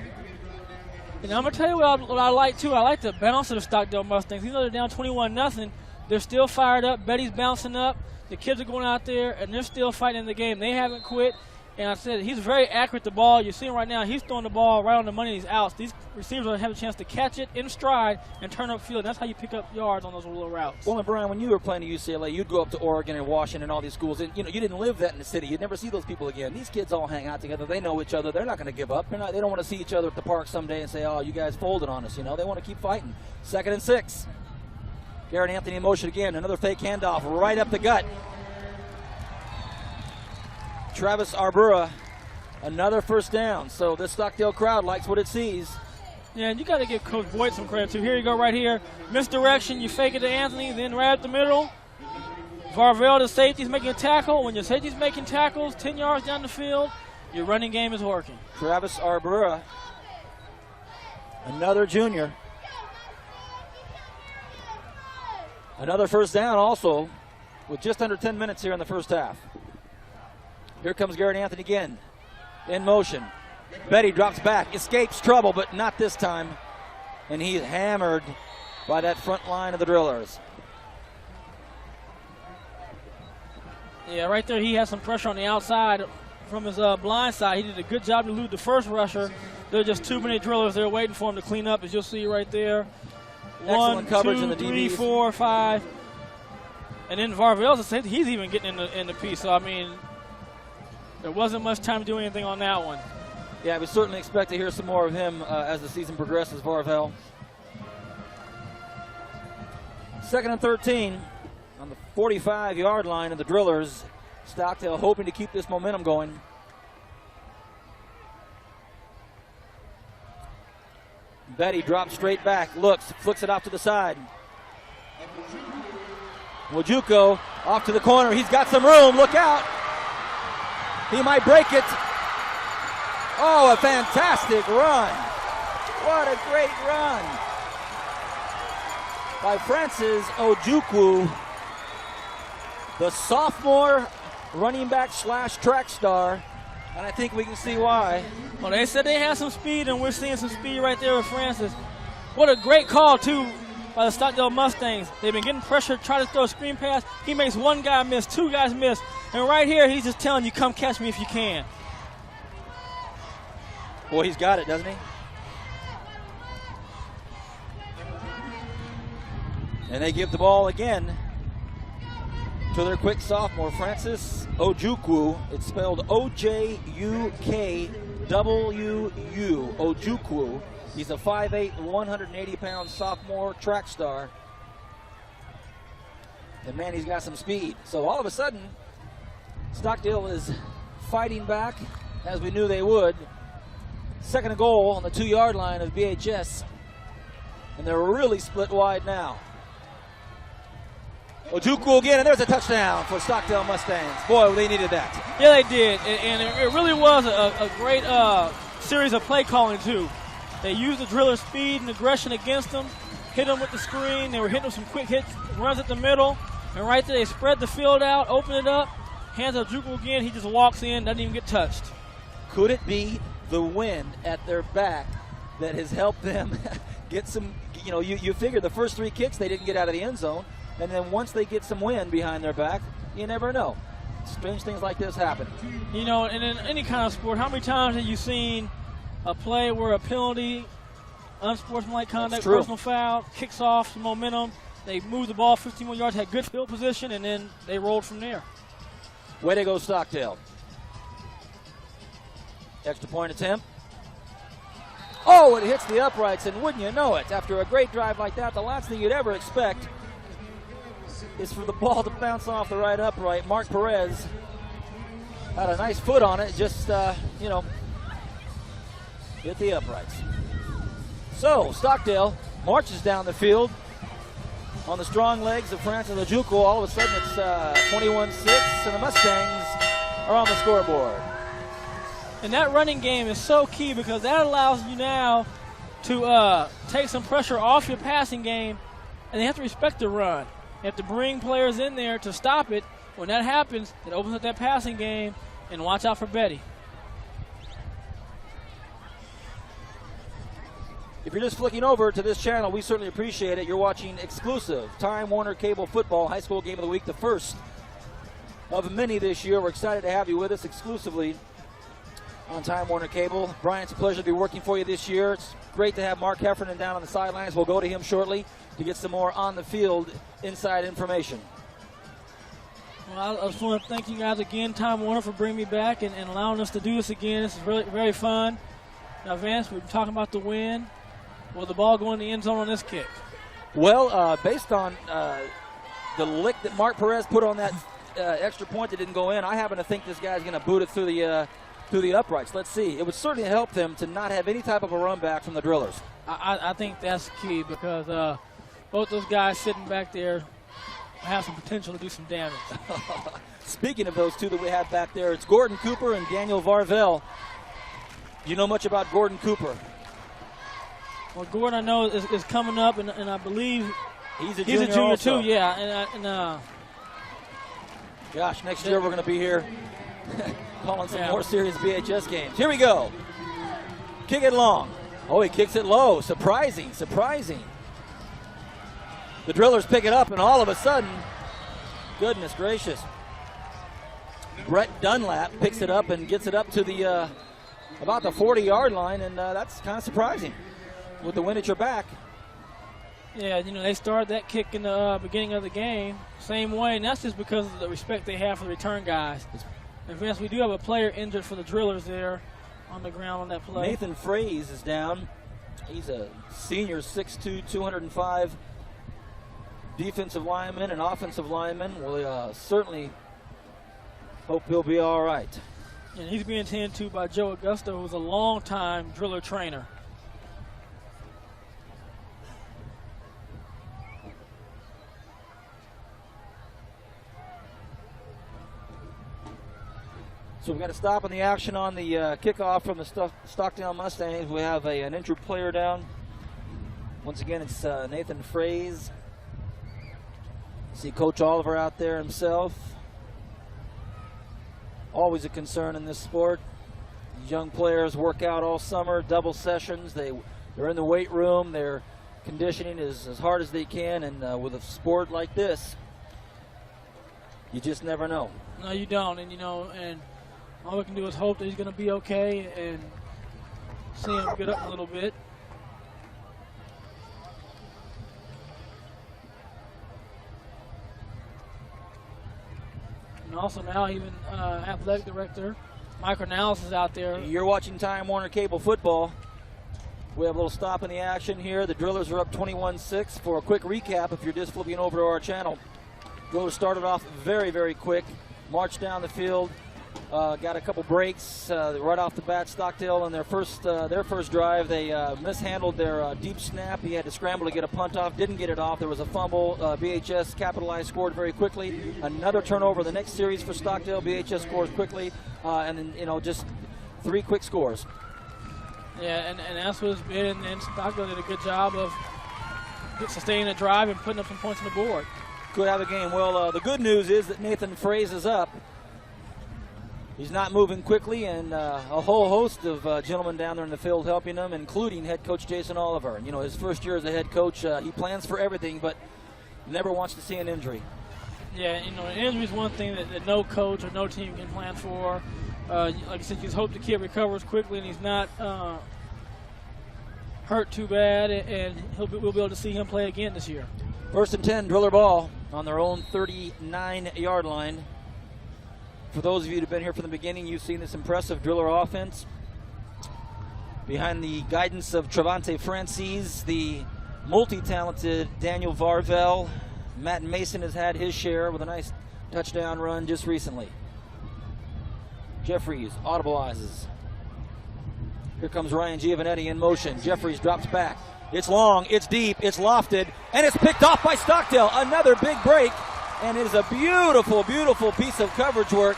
And I'm going to tell you what I like, too. I like the bounce of the Stockdale Mustangs. Even though they're down 21-0, they're still fired up. Betty's bouncing up. The kids are going out there, and they're still fighting in the game. They haven't quit. And I said he's very accurate with the ball. You're seeing right now he's throwing the ball right on the money. He's out. These receivers will have a chance to catch it in stride and turn upfield. That's how you pick up yards on those little routes. Well, and Brian, when you were playing at UCLA, you'd go up to Oregon and Washington and all these schools, and you didn't live that in the city. You'd never see those people again. These kids all hang out together. They know each other. They're not going to give up. They don't want to see each other at the park someday and say, "Oh, you guys folded on us." They want to keep fighting. 2nd and 6. Garrett Anthony in motion again. Another fake handoff right up the gut. Travis Arbura. Another first down. So this Stockdale crowd likes what it sees. Yeah, and you got to give Coach Boyd some credit, too. Here you go right here. Misdirection. You fake it to Anthony, then right up the middle. Varvell, the safety's making a tackle. When your safety's making tackles 10 yards down the field, your running game is working. Travis Arbura, another junior. Another first down also with just under 10 minutes here in the first half. Here comes Garrett Anthony again. In motion. Betty drops back, escapes trouble, but not this time. And he's hammered by that front line of the Drillers. Yeah, right there he has some pressure on the outside from his blind side. He did a good job to elude the first rusher. There are just too many Drillers there waiting for him to clean up, as you'll see right there. Excellent coverage in the 3, DBs. 4, 5. And then Varvell's a safety. He's even getting in the piece. So, I mean, there wasn't much time to do anything on that one. Yeah, we certainly expect to hear some more of him as the season progresses, Varvell. 2nd and 13 on the 45-yard line of the Drillers. Stockdale hoping to keep this momentum going. Betty drops straight back, looks, flicks it off to the side. Wajuko off to the corner. He's got some room. Look out. He might break it. Oh, a fantastic run. What a great run by Francis Ojukwu, the sophomore running back / track star. And I think we can see why. Well, they said they had some speed, and we're seeing some speed right there with Francis. What a great call, too, by the Stockdale Mustangs. They've been getting pressure, trying to throw a screen pass. He makes one guy miss, 2 guys miss. And right here, he's just telling you, come catch me if you can. Boy, he's got it, doesn't he? And they give the ball again to their quick sophomore, Francis Ojukwu. It's spelled O-J-U-K-W-U, Ojukwu. He's a 5'8", 180-pound sophomore track star. And, man, he's got some speed. So all of a sudden, Stockdale is fighting back, as we knew they would. 2nd and goal on the 2-yard line of BHS. And they're really split wide now. Ojukwu again, and there's a touchdown for Stockdale Mustangs. Boy, they needed that. Yeah, they did. And it really was a great series of play calling, too. They used the Driller speed and aggression against them, hit them with the screen. They were hitting them some quick hits, runs at the middle. And right there, they spread the field out, open it up. Hands up Ojukwu again. He just walks in, doesn't even get touched. Could it be the wind at their back that has helped them get some, you figure the first 3 kicks they didn't get out of the end zone. And then once they get some wind behind their back, you never know. Strange things like this happen. And in any kind of sport, how many times have you seen a play where a penalty, unsportsmanlike conduct, personal foul, kicks off some momentum, they moved the ball 15 more yards, had good field position, and then they rolled from there. Way to go, Stockdale. Extra point attempt. Oh, it hits the uprights, and wouldn't you know it, after a great drive like that, the last thing you'd ever expect is for the ball to bounce off the right upright. Mark Perez Had a nice foot on it, just, hit the uprights. So, Stockdale marches down the field on the strong legs of Francis Ojukwu. All of a sudden, it's 21-6, and the Mustangs are on the scoreboard. And that running game is so key because that allows you now to take some pressure off your passing game, and they have to respect the run. You have to bring players in there to stop it. When that happens, it opens up that passing game, and watch out for Betty. If you're just flicking over to this channel, we certainly appreciate it. You're watching exclusive Time Warner Cable Football High School Game of the Week, the first of many this year. We're excited to have you with us exclusively on Time Warner Cable. Brian, it's a pleasure to be working for you this year. It's great to have Mark Heffernan down on the sidelines. We'll go to him shortly to get some more on-the-field inside information. Well, I just want to thank you guys again, Time Warner, for bringing me back and allowing us to do this again. This is really very fun. Now, Vance, we've been talking about the win. Will the ball go in the end zone on this kick? Well, based on the lick that Mark Perez put on that extra point that didn't go in, I happen to think this guy's going to boot it through the uprights. Let's see. It would certainly help them to not have any type of a run back from the drillers. I think that's key because both those guys sitting back there have some potential to do some damage. Speaking of those two that we have back there, it's Gordon Cooper and Daniel Varvel. Do you know much about Gordon Cooper? Well, Gordon, I know, is coming up, and I believe he's a junior also. Too. Yeah, gosh, next year we're going to be here calling some more serious BHS games. Here we go. Kick it long. Oh, he kicks it low. Surprising. The drillers pick it up, and all of a sudden, goodness gracious, Brett Dunlap picks it up and gets it up to the about the 40-yard line, and that's kind of surprising with the wind at your back. Yeah, they started that kick in the beginning of the game same way, and that's just because of the respect they have for the return guys. And Vince, we do have a player injured for the drillers there on the ground on that play. Nathan Fraze is down. He's a senior, 6'2", 205 defensive lineman and offensive lineman. We'll certainly hope he'll be all right. And he's being tended to by Joe Augusto, who's a long-time driller trainer. So we've got to stop on the action on the kickoff from the Stockdale Mustangs. We have an injured player down. Once again, it's Nathan Fraze. See Coach Oliver out there himself. Always a concern in this sport. These young players work out all summer, double sessions. They're in the weight room. They're conditioning as hard as they can. And with a sport like this, you just never know. No, you don't. And all we can do is hope that he's going to be okay and see him get up a little bit. And also now even athletic director Mike Ornalis is out there. You're watching Time Warner Cable Football. We have a little stop in the action here. The drillers are up 21-6. For a quick recap, if you're just flipping over to our channel, drillers started off very, very quick, marched down the field. Got a couple breaks right off the bat. Stockdale on their first drive, they mishandled their deep snap. He had to scramble to get a punt off, didn't get it off. There was a fumble. BHS capitalized, scored very quickly. Another turnover the next series for Stockdale. BHS scores quickly, and then just 3 quick scores. Yeah, and that's what it's been. And Stockdale did a good job of sustaining the drive and putting up some points on the board. Could have a game. Well, the good news is that Nathan Fraze is up. He's not moving quickly, and a whole host of gentlemen down there in the field helping him, including head coach Jason Oliver. And, his first year as a head coach, he plans for everything, but never wants to see an injury. Yeah, an injury is one thing that no coach or no team can plan for. Like I said, you just hope the kid recovers quickly and he's not hurt too bad, and we'll be able to see him play again this year. 1st and 10, driller ball on their own 39-yard line. For those of you who have been here from the beginning, you've seen this impressive driller offense. Behind the guidance of Travante Francis, the multi-talented Daniel Varvel. Matt Mason has had his share with a nice touchdown run just recently. Jeffries audibilizes. Here comes Ryan Giovanetti in motion. Jeffries drops back. It's long, it's deep, it's lofted, and it's picked off by Stockdale. Another big break, and it is a beautiful, beautiful piece of coverage work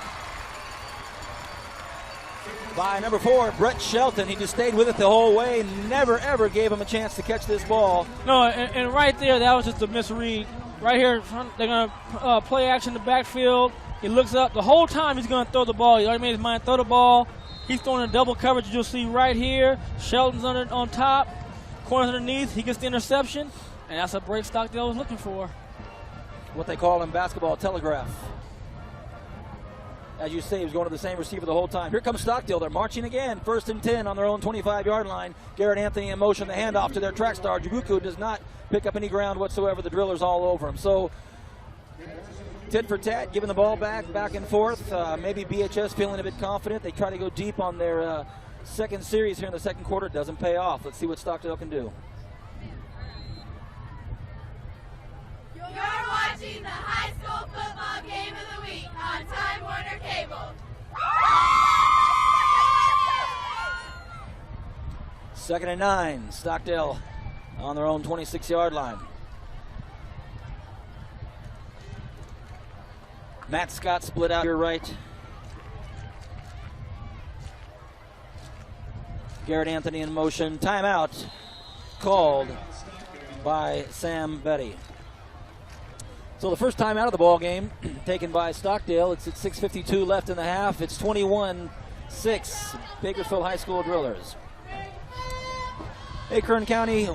by number 4, Brett Shelton. He just stayed with it the whole way, never ever gave him a chance to catch this ball. No, and right there, that was just a misread. Right here, they're going to play action in the backfield. He looks up. The whole time he's going to throw the ball. He already made his mind throw the ball. He's throwing a double coverage. You'll see right here. Shelton's on top. Corners underneath. He gets the interception, and that's a break Stockdale was looking for. What they call in basketball, telegraph. As you say, he was going to the same receiver the whole time. Here comes Stockdale. They're marching again. 1st and 10 on their own 25-yard line. Garrett Anthony in motion. The handoff to their track star. Jabuku does not pick up any ground whatsoever. The driller's all over him. So, tit for tat, giving the ball back and forth. Maybe BHS feeling a bit confident. They try to go deep on their second series here in the second quarter. Doesn't pay off. Let's see what Stockdale can do. You're watching the high school football game of the week on Time Warner Cable. 2nd and 9. Stockdale on their own 26-yard line. Matt Scott split out here right. Garrett Anthony in motion. Timeout called by Sam Betty. So the first time out of the ball game taken by Stockdale. It's at 6:52 left in the half. It's 21-6 Bakersfield High School Drillers. Hey, Kern County,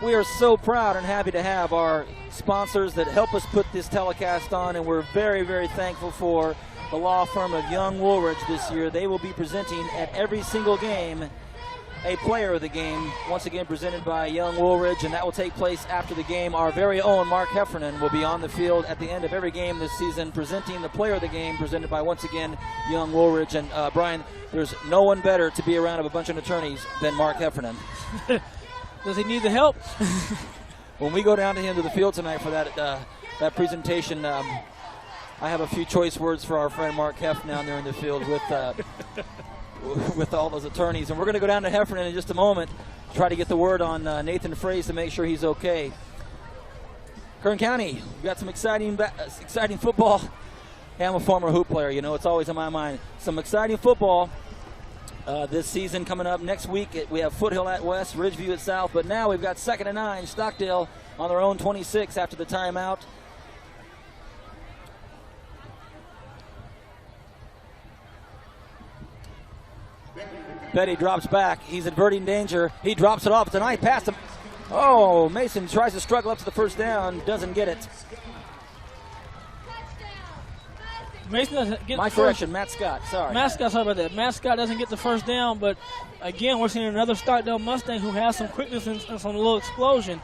we are so proud and happy to have our sponsors that help us put this telecast on, and we're very, very thankful for the law firm of Young Woolridge this year. They will be presenting at every single game a player of the game, once again presented by Young Woolridge, and that will take place after the game. Our very own Mark Heffernan will be on the field at the end of every game this season presenting the player of the game, presented by, once again, Young Woolridge. And Brian, there's no one better to be around of a bunch of attorneys than Mark Heffernan. Does he need the help? When we go down to him to the field tonight for that presentation, I have a few choice words for our friend Mark Heff down there in the field with all those attorneys. And we're going to go down to Heffernan in just a moment, try to get the word on Nathan Fraze to make sure he's okay. Kern County, we've got some exciting football. Hey, I'm a former hoop player, you know, it's always on my mind. Some exciting football this season coming up. Next week, we have Foothill at West, Ridgeview at South, but now we've got 2nd and 9, Stockdale on their own 26 after the timeout. Betty drops back. He's averting danger. He drops it off. It's a nice pass to... Oh, Mason tries to struggle up to the first down. Doesn't get it. Mason doesn't get My correction, Matt Scott. Sorry. Matt Scott, sorry about that. Matt Scott doesn't get the first down, but again, we're seeing another Stockdale Mustang who has some quickness and some little explosion.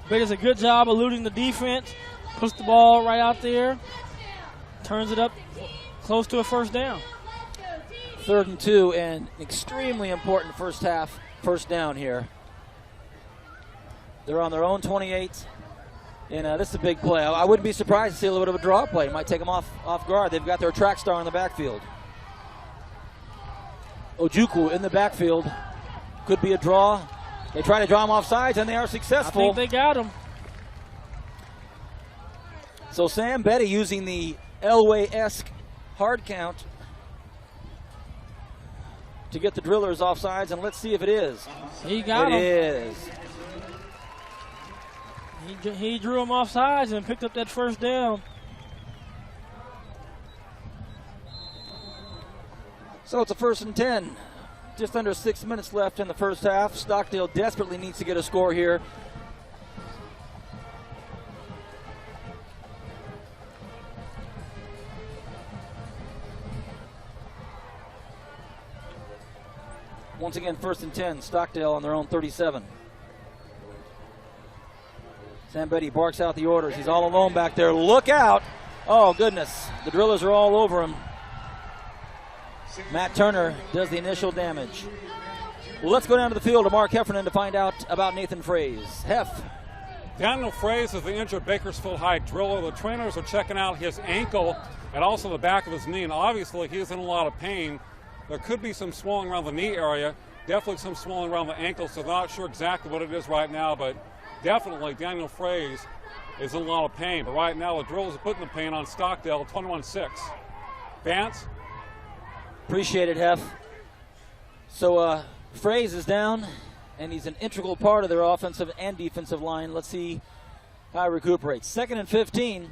But does a good job eluding the defense. Puts the ball right out there. Turns it up close to a first down. 3rd and 2, and extremely important first down here. They're on their own 28, and this is a big play. I wouldn't be surprised to see a little bit of a draw play. It might take them off guard. They've got their track star in the backfield. Ojukwu in the backfield. Could be a draw. They try to draw him off sides, and they are successful. I think they got him. So Sam Betty using the Elway-esque hard count to get the drillers off sides, and let's see if it is. He got him. It is. He drew him off sides and picked up that first down. So it's a 1st and 10. Just under 6 minutes left in the first half. Stockdale desperately needs to get a score here. Once again, 1st and 10. Stockdale on their own 37. Sam Betty barks out the orders. He's all alone back there. Look out! Oh, goodness. The drillers are all over him. Matt Turner does the initial damage. Well, let's go down to the field to Mark Heffernan to find out about Nathan Fraze. Heff. Daniel Fraze is the injured Bakersfield High driller. The trainers are checking out his ankle and also the back of his knee, and obviously he is in a lot of pain. There could be some swelling around the knee area, definitely some swelling around the ankle, so not sure exactly what it is right now, but definitely Daniel Fraze is in a lot of pain. But right now the drills are putting the pain on Stockdale, 21-6. Vance? Appreciate it, Hef. So Fraze is down, and he's an integral part of their offensive and defensive line. Let's see how he recuperates. 2nd and 15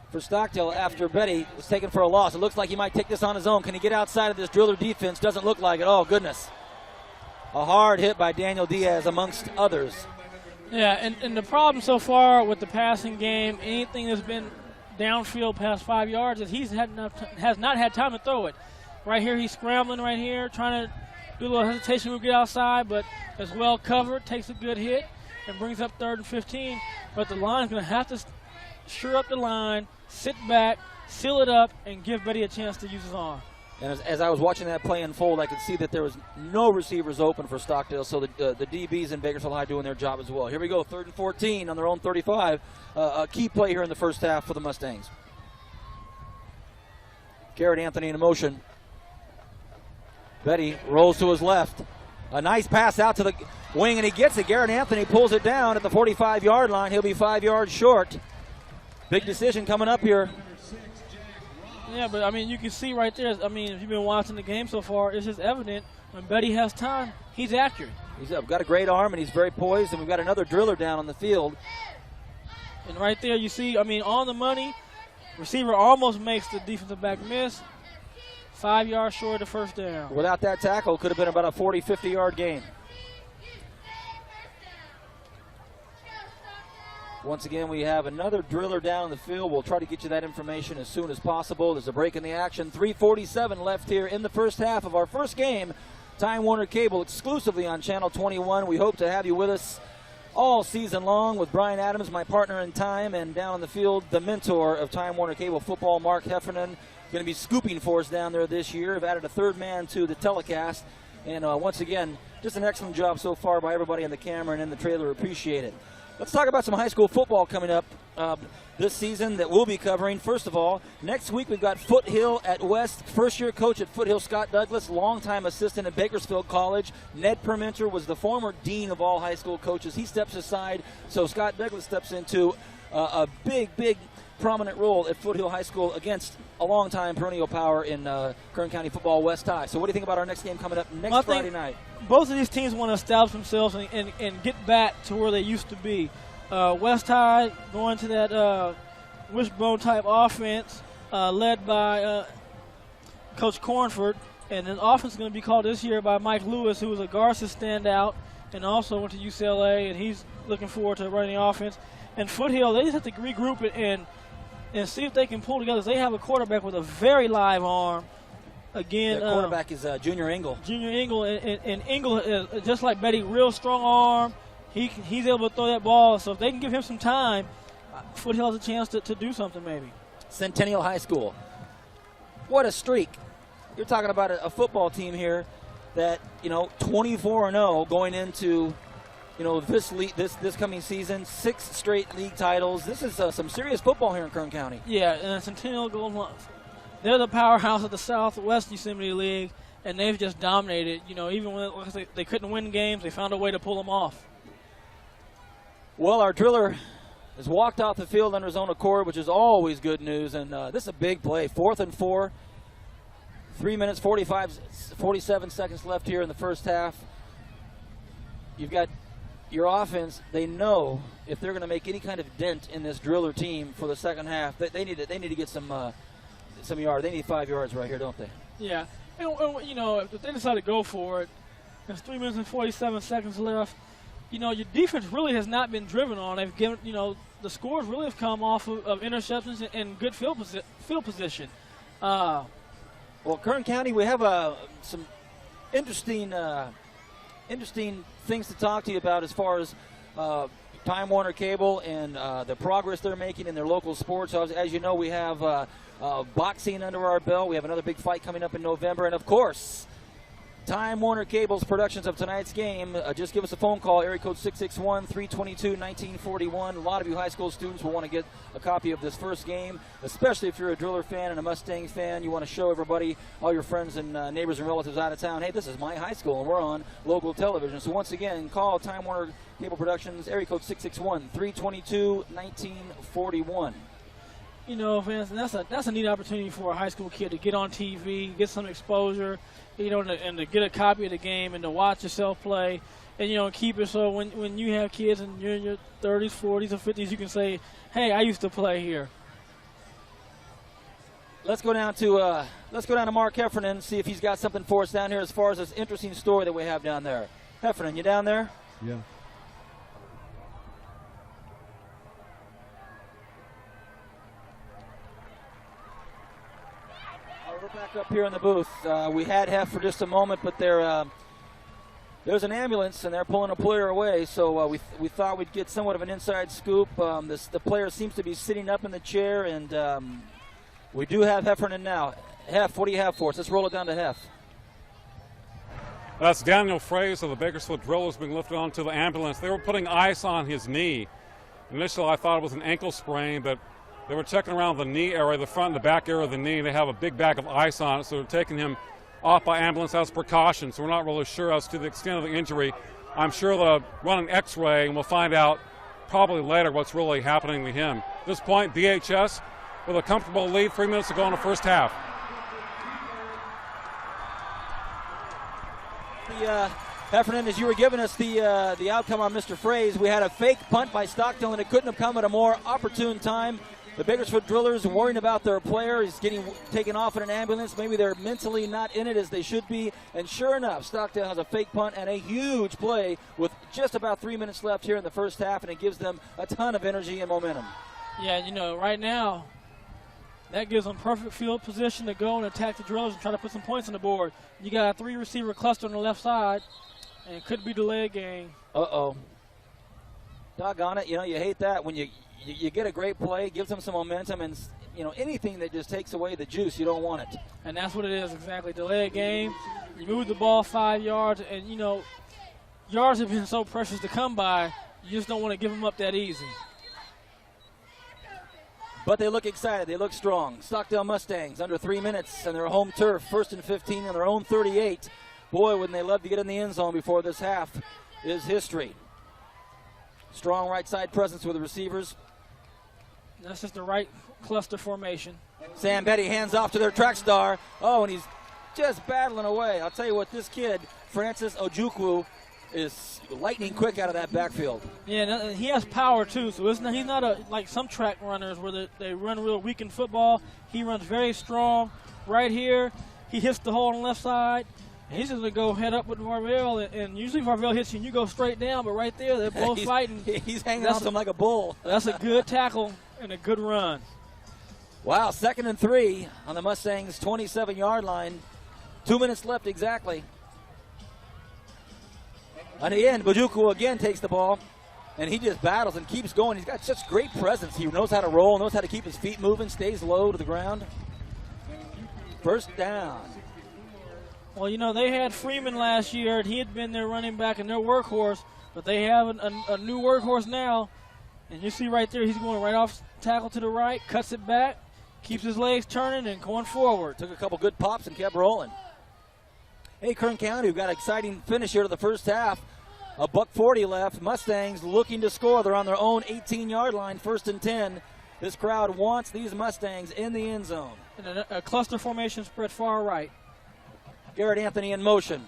for Stockdale after Betty was taken for a loss. It looks like he might take this on his own. Can he get outside of this driller defense? Doesn't look like it. Oh, goodness. A hard hit by Daniel Diaz amongst others. Yeah, and the problem so far with the passing game, anything that's been downfield past 5 yards, is he's has not had time to throw it. Right here, he's scrambling right here, trying to do a little hesitation to get outside, but is well covered, takes a good hit, and brings up 3rd and 15. But the line's going to have to sure up the line, sit back, seal it up, and give Betty a chance to use his arm. And as I was watching that play unfold, I could see that there was no receivers open for Stockdale, so the DBs in Bakersfield High doing their job as well. Here we go, 3rd and 14 on their own 35. A key play here in the first half for the Mustangs. Garrett Anthony in motion. Betty rolls to his left. A nice pass out to the wing, and he gets it. Garrett Anthony pulls it down at the 45-yard line. He'll be 5 yards short. Big decision coming up here. Yeah, but, I mean, you can see right there, I mean, if you've been watching the game so far, it's just evident when Betty has time, he's accurate. He's got a great arm, and he's very poised, and we've got another driller down on the field. And right there you see, I mean, on the money, receiver almost makes the defensive back miss. 5 yards short of first down. Without that tackle, it could have been about a 40, 50-yard gain. Once again, we have another driller down in the field. We'll try to get you that information as soon as possible. There's a break in the action. 3:47 left here in the first half of our first game. Time Warner Cable exclusively on Channel 21. We hope to have you with us all season long with Brian Adams, my partner in time, and down on the field, the mentor of Time Warner Cable football, Mark Heffernan, going to be scooping for us down there this year. Have added a third man to the telecast. And once again, just an excellent job so far by everybody on the camera and in the trailer. Appreciate it. Let's talk about some high school football coming up this season that we'll be covering. First of all, next week we've got Foothill at West. First-year coach at Foothill, Scott Douglas, longtime assistant at Bakersfield College. Ned Permenter was the former dean of all high school coaches. He steps aside, so Scott Douglas steps into a big prominent role at Foothill High School against a longtime perennial power in Kern County football, West High. So what do you think about our next game coming up next Friday night? Both of these teams want to establish themselves and get back to where they used to be. West High going to that wishbone-type offense led by Coach Cornford. And then offense is going to be called this year by Mike Lewis, who was a Garza standout and also went to UCLA, and he's looking forward to running the offense. And Foothill, they just have to regroup it and see if they can pull together. They have a quarterback with a very live arm. Again, the quarterback is Junior Engel. Junior Engel, and Engel is just like Betty, real strong arm. He's able to throw that ball. So if they can give him some time, Foothill has a chance to do something maybe. Centennial High School. What a streak. You're talking about a football team here that, 24-0 going into, this coming season, 6 straight league titles. This is some serious football here in Kern County. Yeah, and Centennial Golden, they're the powerhouse of the Southwest Yosemite League, and they've just dominated. Even when they couldn't win games, they found a way to pull them off. Well, our driller has walked off the field under his own accord, which is always good news, and this is a big play. 4th and 4, 3 minutes, 47 seconds left here in the first half. You've got your offense. They know if they're going to make any kind of dent in this driller team for the second half, they need to get some yards. They need 5 yards right here, don't they? Yeah. And if they decide to go for it, there's 3 minutes and 47 seconds left. Your defense really has not been driven on. They've given, the scores really have come off of interceptions and good field position. Well, Kern County, we have some interesting things to talk to you about as far as Time Warner Cable and the progress they're making in their local sports. As you know, we have boxing under our belt. We have another big fight coming up in November. And, of course, Time Warner Cable's productions of tonight's game. Just give us a phone call, area code 661-322-1941. A lot of you high school students will want to get a copy of this first game, especially if you're a Driller fan and a Mustangs fan. You want to show everybody, all your friends and neighbors and relatives out of town, hey, this is my high school, and we're on local television. So once again, call Time Warner Cable Productions, area code 661-322-1941. You know, fans, that's a neat opportunity for a high school kid to get on TV, get some exposure, you know, and to get a copy of the game and to watch yourself play, and, you know, keep it so when you have kids and you're in your 30s, 40s, or 50s, you can say, hey, I used to play here. Let's go down to Mark Heffernan and see if he's got something for us down here as far as this interesting story that we have down there. Heffernan, you down there? Yeah. We're back up here in the booth. We had Hef for just a moment, but there's an ambulance and they're pulling a player away. So we thought we'd get somewhat of an inside scoop. The player seems to be sitting up in the chair, and we do have Heffernan now. Hef, what do you have for us? Let's roll it down to Hef. That's Daniel Fraze of the Bakersfield Drillers being lifted onto the ambulance. They were putting ice on his knee. Initially, I thought it was an ankle sprain, but they were checking around the knee area, the front and the back area of the knee. They have a big bag of ice on it, so they're taking him off by ambulance as precaution. So we're not really sure as to the extent of the injury. I'm sure they'll run an x-ray, and we'll find out probably later what's really happening to him. At this point, BHS with a comfortable lead, 3 minutes to go in the first half. Heffernan, as you were giving us the outcome on Mr. Fraze, we had a fake punt by Stockdale, and it couldn't have come at a more opportune time. The Bakersfield Drillers worrying about their player. He's getting taken off in an ambulance. Maybe they're mentally not in it as they should be. And sure enough, Stockdale has a fake punt and a huge play with just about 3 minutes left here in the first half, and it gives them a ton of energy and momentum. Yeah, you know, right now, that gives them perfect field position to go and attack the Drillers and try to put some points on the board. You got a three-receiver cluster on the left side, and it could be delayed game. Uh-oh. Doggone it. You know, you hate that when you get a great play, gives them some momentum, and, you know, anything that just takes away the juice, you don't want it. And that's what it is, exactly. Delayed game. You move the ball 5 yards, and, you know, yards have been so precious to come by, you just don't want to give them up that easy. But they look excited. They look strong. Stockdale Mustangs under 3 minutes on their home turf. 1st and 15 on their own 38. Boy, wouldn't they love to get in the end zone before this half is history. Strong right side presence with the receivers. That's just the right cluster formation. Sam Betty hands off to their track star. Oh, and he's just battling away. I'll tell you what, this kid, Francis Ojukwu, is lightning quick out of that backfield. Yeah, he has power too, so he's not like some track runners where they run real weak in football. He runs very strong. Right here, he hits the hole on the left side. He's just going to go head up with Varvell, and usually Varvell hits you and you go straight down, but right there, they're both fighting. He's hanging on to him like a bull. That's a good tackle and a good run. Wow, 2nd and 3 on the Mustangs' 27-yard line. 2 minutes left exactly. On the end, Bajuku again takes the ball, and he just battles and keeps going. He's got such great presence. He knows how to roll, knows how to keep his feet moving, stays low to the ground. First down. Well, you know, they had Freeman last year, and he had been their running back and their workhorse, but they have a new workhorse now. And you see right there, he's going right off tackle to the right, cuts it back, keeps his legs turning and going forward. Took a couple good pops and kept rolling. Hey, Kern County, we've got an exciting finish here to the first half. $1:40 left. Mustangs looking to score. They're on their own 18-yard line, 1st and 10. This crowd wants these Mustangs in the end zone. And a cluster formation spread far right. Garrett Anthony in motion.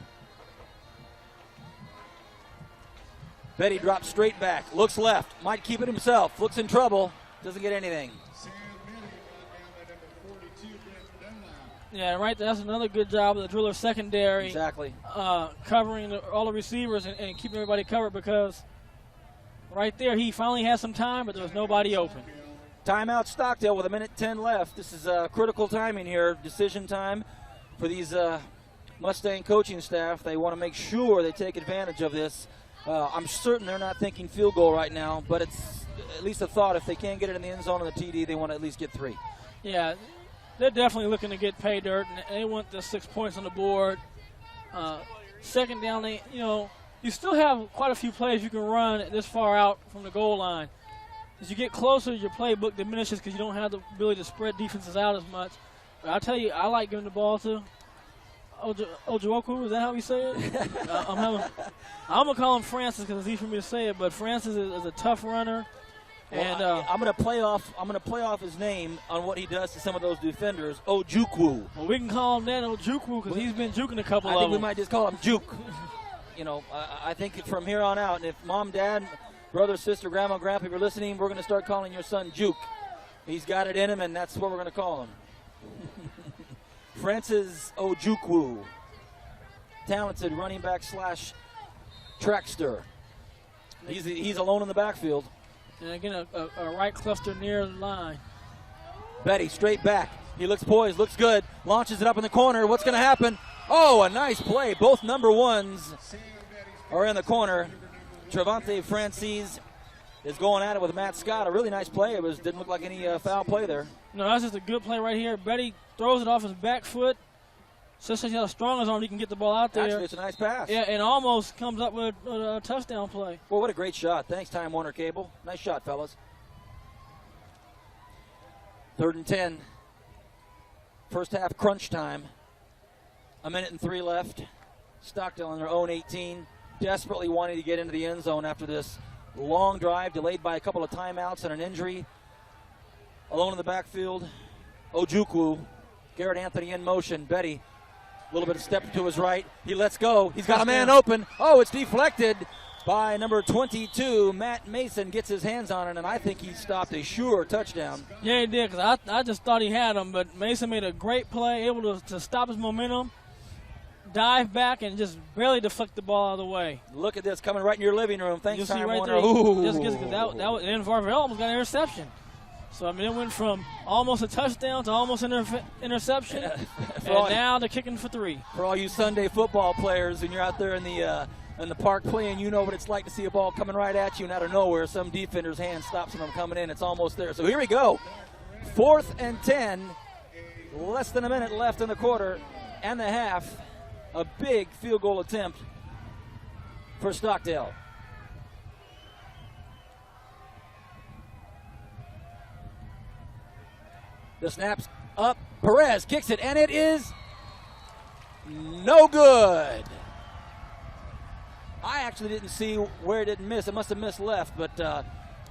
Betty drops straight back, looks left, might keep it himself, looks in trouble, doesn't get anything. Yeah, right. That's another good job of the Driller secondary. Exactly. Covering all the receivers and keeping everybody covered, because right there he finally had some time, but there was nobody open. Timeout Stockdale with 1:10 left. This is critical timing here, decision time for these Mustang coaching staff. They want to make sure they take advantage of this. I'm certain they're not thinking field goal right now, but it's at least a thought. If they can't get it in the end zone on the TD, they want to at least get 3. Yeah, they're definitely looking to get pay dirt, and they want the 6 points on the board. second down, you still have quite a few plays you can run this far out from the goal line. As you get closer, your playbook diminishes because you don't have the ability to spread defenses out as much. But I tell you, I like giving the ball to Ojuokwu. Is that how we say it? I'm gonna call him Francis because it's easy for me to say it. But Francis is a tough runner. Well, and I'm gonna play off his name on what he does to some of those defenders. Ojukwu. Well, we can call him that Ojukwu because he's been juking a couple of them. I think we might just call him Juke. I think from here on out, and if mom, dad, brother, sister, grandma, grandpa, if you're listening, we're going to start calling your son Juke. He's got it in him, and that's what we're going to call him. Francis Ojukwu, talented running back / trackster. He's alone in the backfield. And again, a right cluster near the line. Betty straight back. He looks poised, looks good, launches it up in the corner. What's going to happen? Oh, a nice play. Both number ones are in the corner. Trevante Francis is going at it with Matt Scott. A really nice play. It didn't look like any foul play there. No, that's just a good play right here. Betty throws it off his back foot. Since he's how strong his arm, he can get the ball out there. Actually, it's a nice pass. Yeah, and almost comes up with a touchdown play. Well, what a great shot. Thanks, Time Warner Cable. Nice shot, fellas. 3rd and 10. First half crunch time. 1:03 left. Stockdale on their own 18. Desperately wanting to get into the end zone after this long drive, delayed by a couple of timeouts and an injury. Alone in the backfield, Ojukwu. Garrett Anthony in motion. Betty, a little bit of step to his right. He lets go. He's got a man open. Oh, it's deflected by number 22. Matt Mason gets his hands on it, and I think he stopped a sure touchdown. Yeah, he did, because I just thought he had him, but Mason made a great play, able to stop his momentum, dive back, and just barely deflect the ball out of the way. Look at this coming right in your living room. Thanks, Time Warner. That was, and Varvel almost got an interception. So, I mean, it went from almost a touchdown to almost an interception, and now they're kicking for 3. For all you Sunday football players, and you're out there in the park playing, you know what it's like to see a ball coming right at you, and out of nowhere, some defender's hand stops him from coming in. It's almost there. So here we go. 4th and 10. Less than a minute left in the quarter and the half. A big field goal attempt for Stockdale. The snap's up. Perez kicks it, and it is no good. I actually didn't see where it didn't miss. It must have missed left, but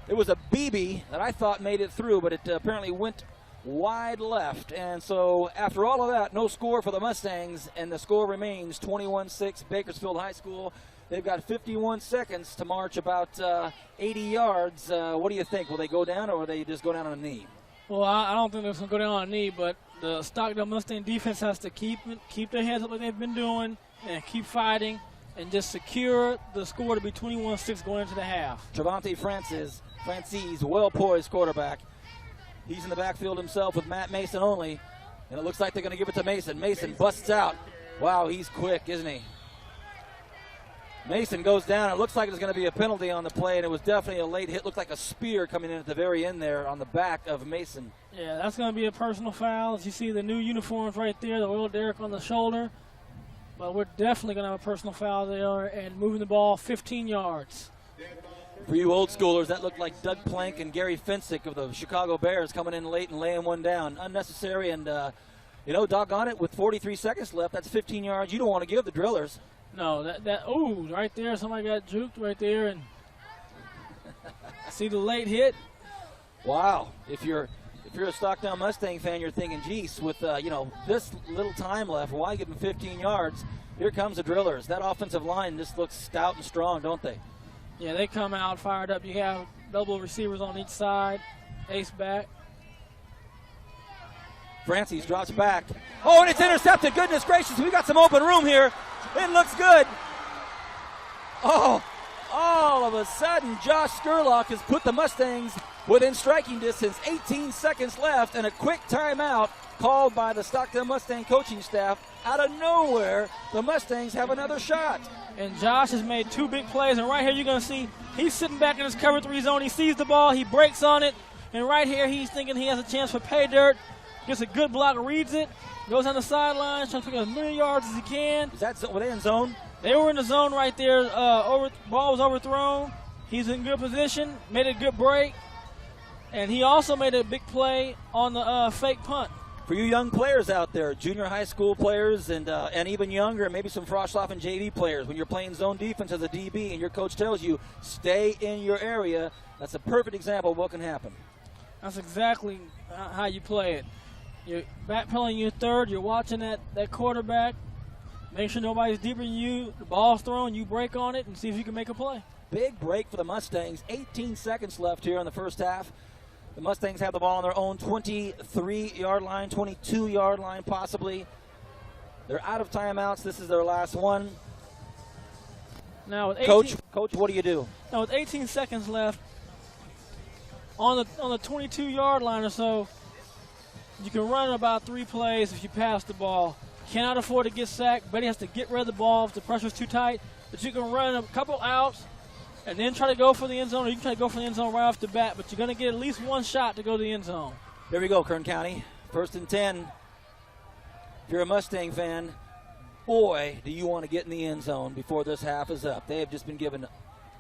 it was a BB that I thought made it through, but it apparently went wide left. And so after all of that, no score for the Mustangs, and the score remains 21-6 Bakersfield High School. They've got 51 seconds to march about 80 yards. What do you think? Will they go down, or will they just go down on a knee? Well, I don't think they're going to go down on a knee, but the Stockdale Mustang defense has to keep their heads up like they've been doing and keep fighting and just secure the score to be 21-6 going into the half. Trevante Francis, well-poised quarterback. He's in the backfield himself with Matt Mason only, and it looks like they're going to give it to Mason. Mason busts out. Wow, he's quick, isn't he? Mason goes down. It looks like there's going to be a penalty on the play, and it was definitely a late hit. Looked like a spear coming in at the very end there on the back of Mason. Yeah, that's going to be a personal foul. As you see the new uniforms right there, the oil derrick on the shoulder. But we're definitely going to have a personal foul there and moving the ball 15 yards. For you old schoolers, that looked like Doug Plank and Gary Finsick of the Chicago Bears coming in late and laying one down. Unnecessary, and, doggone it, with 43 seconds left, that's 15 yards you don't want to give the Drillers. No, right there, somebody got juked right there, and see the late hit. Wow, if you're a Stockdale Mustang fan, you're thinking, geez, with this little time left, why give them 15 yards? Here comes the Drillers. That offensive line just looks stout and strong, don't they? Yeah, they come out fired up. You have double receivers on each side, ace back. Francis drops back. Oh, and it's intercepted. Goodness gracious, we got some open room here. It looks good. Oh, all of a sudden, Josh Skurlock has put the Mustangs within striking distance. 18 seconds left, and a quick timeout called by the Stockdale Mustang coaching staff. Out of nowhere, the Mustangs have another shot. And Josh has made 2 big plays, and right here you're going to see he's sitting back in his cover 3 zone. He sees the ball, he breaks on it, and right here he's thinking he has a chance for pay dirt. gets a good block, reads it, goes on the sidelines, trying to pick up as many yards as he can. Were they in zone? They were in the zone right there. Ball was overthrown. He's in good position, made a good break, and he also made a big play on the fake punt. For you young players out there, junior high school players and even younger, maybe some Froshloff and JV players, when you're playing zone defense as a DB and your coach tells you, stay in your area, that's a perfect example of what can happen. That's exactly how you play it. You're backpedaling your third, you're watching that quarterback, make sure nobody's deeper than you, the ball's thrown, you break on it, and see if you can make a play. Big break for the Mustangs, 18 seconds left here in the first half. The Mustangs have the ball on their own 23-yard line, 22-yard line possibly. They're out of timeouts. This is their last one. Now with Coach, what do you do? Now with 18 seconds left, on the 22-yard line or so, you can run about 3 plays if you pass the ball. Cannot afford to get sacked. Betty has to get rid of the ball if the pressure's too tight. But you can run a couple outs and then try to go for the end zone, or you can try to go for the end zone right off the bat, but you're going to get at least one shot to go to the end zone. Here we go, Kern County. 1st and 10. If you're a Mustang fan, boy, do you want to get in the end zone before this half is up. They have just been given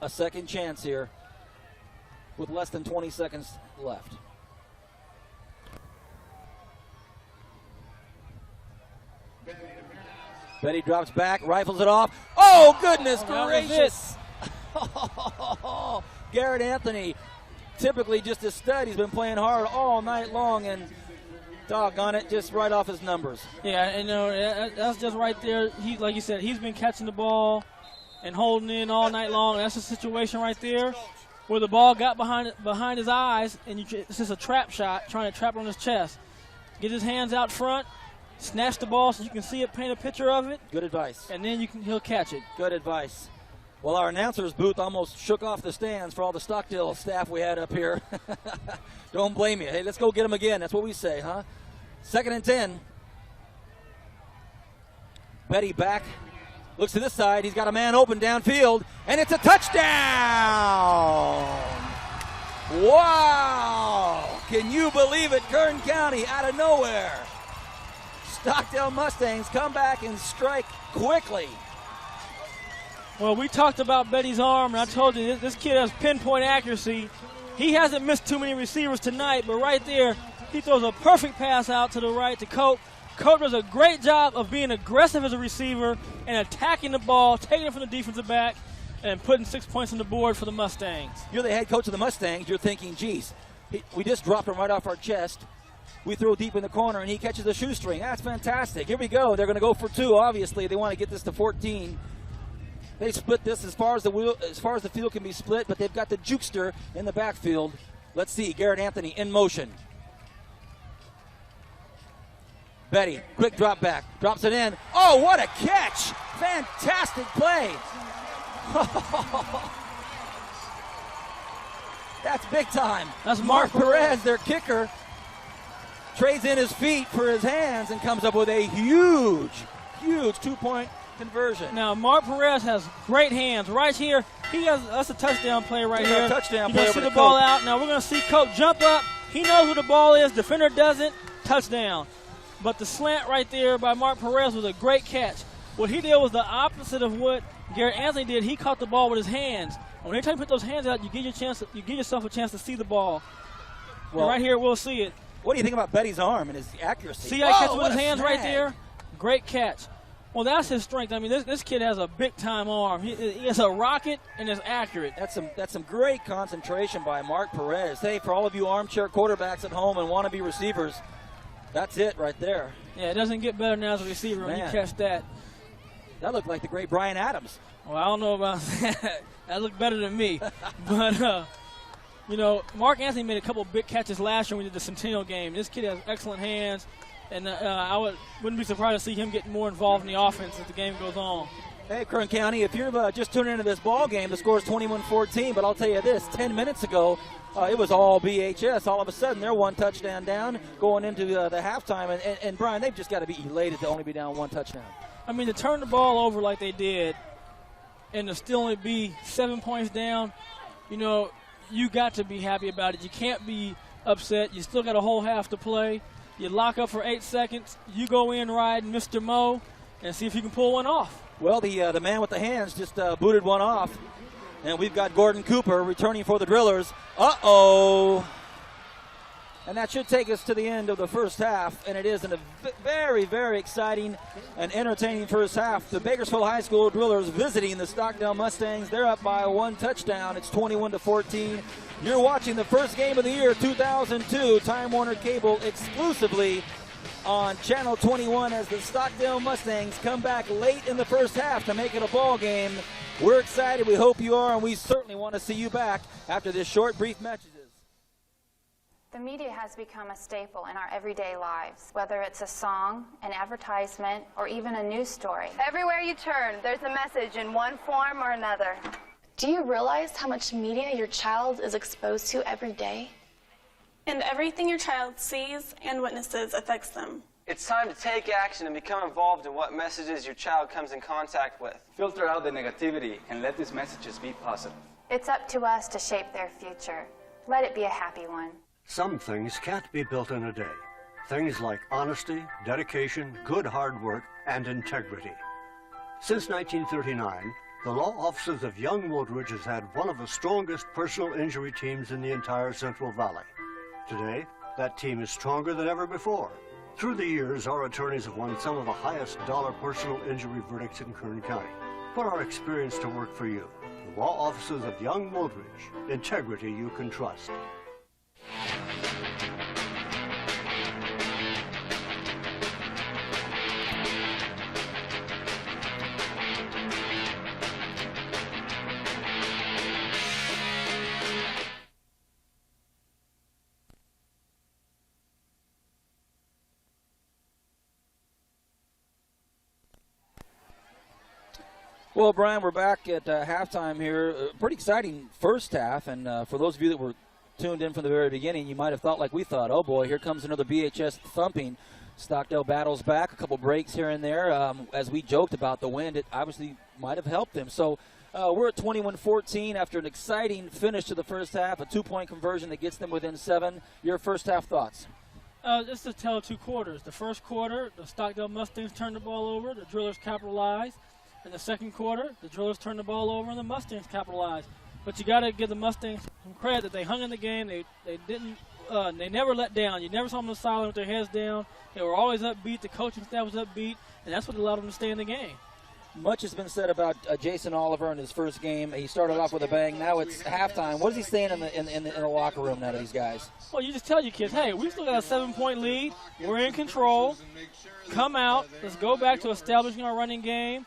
a second chance here with less than 20 seconds left. Betty drops back, rifles it off. Oh, goodness gracious! Garrett Anthony, typically just a stud. He's been playing hard all night long, and doggone it, just right off his numbers. Yeah, and that's just right there. Like you said, he's been catching the ball and holding in all night long. That's a situation right there where the ball got behind his eyes, and it's just a trap shot, trying to trap on his chest. Get his hands out front, snatch the ball so you can see it, paint a picture of it. Good advice. And then he'll catch it. Good advice. Well, our announcer's booth almost shook off the stands for all the Stockdale staff we had up here. Don't blame you. Hey, let's go get him again. That's what we say, huh? 2nd and 10. Betty back. Looks to this side. He's got a man open downfield, and it's a touchdown! Wow! Can you believe it? Kern County out of nowhere. Stockdale Mustangs come back and strike quickly. Well, we talked about Betty's arm, and I told you this kid has pinpoint accuracy. He hasn't missed too many receivers tonight, but right there, he throws a perfect pass out to the right to Cope. Cope does a great job of being aggressive as a receiver and attacking the ball, taking it from the defensive back, and putting 6 points on the board for the Mustangs. You're the head coach of the Mustangs. You're thinking, geez, we just dropped him right off our chest. We throw deep in the corner, and he catches the shoestring. That's fantastic. Here we go. They're going to go for 2. Obviously, they want to get this to 14. They split this as far as the field can be split, but they've got the jukester in the backfield. Let's see. Garrett Anthony in motion. Betty, quick drop back, drops it in. Oh, what a catch! Fantastic play. That's big time. That's Mark Perez, their kicker, trades in his feet for his hands and comes up with a huge 2-point conversion. Now, Mark Perez has great hands. Right here, that's a touchdown play right here. A touchdown play. You see the ball out. Now, we're going to see Cope jump up. He knows who the ball is. Defender doesn't. Touchdown. But the slant right there by Mark Perez was a great catch. What he did was the opposite of what Garrett Anthony did. He caught the ball with his hands. When they try to put those hands out, you give yourself a chance to see the ball. Well, and right here, we'll see it. What do you think about Betty's arm and his accuracy? See how he catches with his hands right there? Great catch. Well, that's his strength. I mean, this kid has a big-time arm. He has a rocket and is accurate. That's some great concentration by Mark Perez. Hey, for all of you armchair quarterbacks at home and wannabe receivers, that's it right there. Yeah, it doesn't get better now as a receiver when you catch that. That looked like the great Brian Adams. Well, I don't know about that. That looked better than me. But, Mark Anthony made a couple big catches last year when we did the Centennial game. This kid has excellent hands. And I wouldn't be surprised to see him get more involved in the offense as the game goes on. Hey, Kern County, if you're just tuning into this ball game, the score is 21-14. But I'll tell you this, 10 minutes ago, it was all BHS. All of a sudden, they're 1 touchdown down going into the halftime. And Brian, they've just got to be elated to only be down 1 touchdown. I mean, to turn the ball over like they did and to still only be 7 points down, you got to be happy about it. You can't be upset. You still got a whole half to play. You lock up for 8 seconds. You go in riding Mr. Mo and see if you can pull one off. Well, the man with the hands just booted one off. And we've got Gordon Cooper returning for the Drillers. Uh-oh. And that should take us to the end of the first half, and it is a very, very exciting and entertaining first half. The Bakersfield High School Drillers visiting the Stockdale Mustangs. They're up by 1 touchdown. It's 21-14. You're watching the first game of the year, 2002, Time Warner Cable exclusively on Channel 21 as the Stockdale Mustangs come back late in the first half to make it a ball game. We're excited. We hope you are, and we certainly want to see you back after this short, brief messages. The media has become a staple in our everyday lives, whether it's a song, an advertisement, or even a news story. Everywhere you turn, there's a message in one form or another. Do you realize how much media your child is exposed to every day? And everything your child sees and witnesses affects them. It's time to take action and become involved in what messages your child comes in contact with. Filter out the negativity and let these messages be positive. It's up to us to shape their future. Let it be a happy one. Some things can't be built in a day. Things like honesty, dedication, good hard work, and integrity. Since 1939, the law offices of Young Woolridge has had one of the strongest personal injury teams in the entire Central Valley. Today, that team is stronger than ever before. Through the years, our attorneys have won some of the highest dollar personal injury verdicts in Kern County. Put our experience to work for you. The law offices of Young Woolridge. Integrity you can trust. Well, Brian, we're back at halftime here. Pretty exciting first half, and for those of you that were tuned in from the very beginning, you might have thought like we thought, oh boy, here comes another BHS thumping. Stockdale battles back, a couple breaks here and there. As we joked about the wind, it obviously might have helped them. So we're at 21-14 after an exciting finish to the first half, a 2-point conversion that gets them within 7. Your first half thoughts? Just to tell 2 quarters. The first quarter, the Stockdale Mustangs turned the ball over. The Drillers capitalized. In the second quarter, the Drillers turned the ball over and the Mustangs capitalized. But you got to give the Mustangs some credit that they hung in the game. They they never let down. You never saw them on the sideline with their heads down. They were always upbeat. The coaching staff was upbeat, and that's what allowed them to stay in the game. Much has been said about Jason Oliver in his first game. He started off with a bang. Now it's halftime. What is he saying in the locker room now to these guys? Well, you just tell your kids, hey, we still got a 7-point lead. We're in control. Come out. Let's go back to establishing our running game.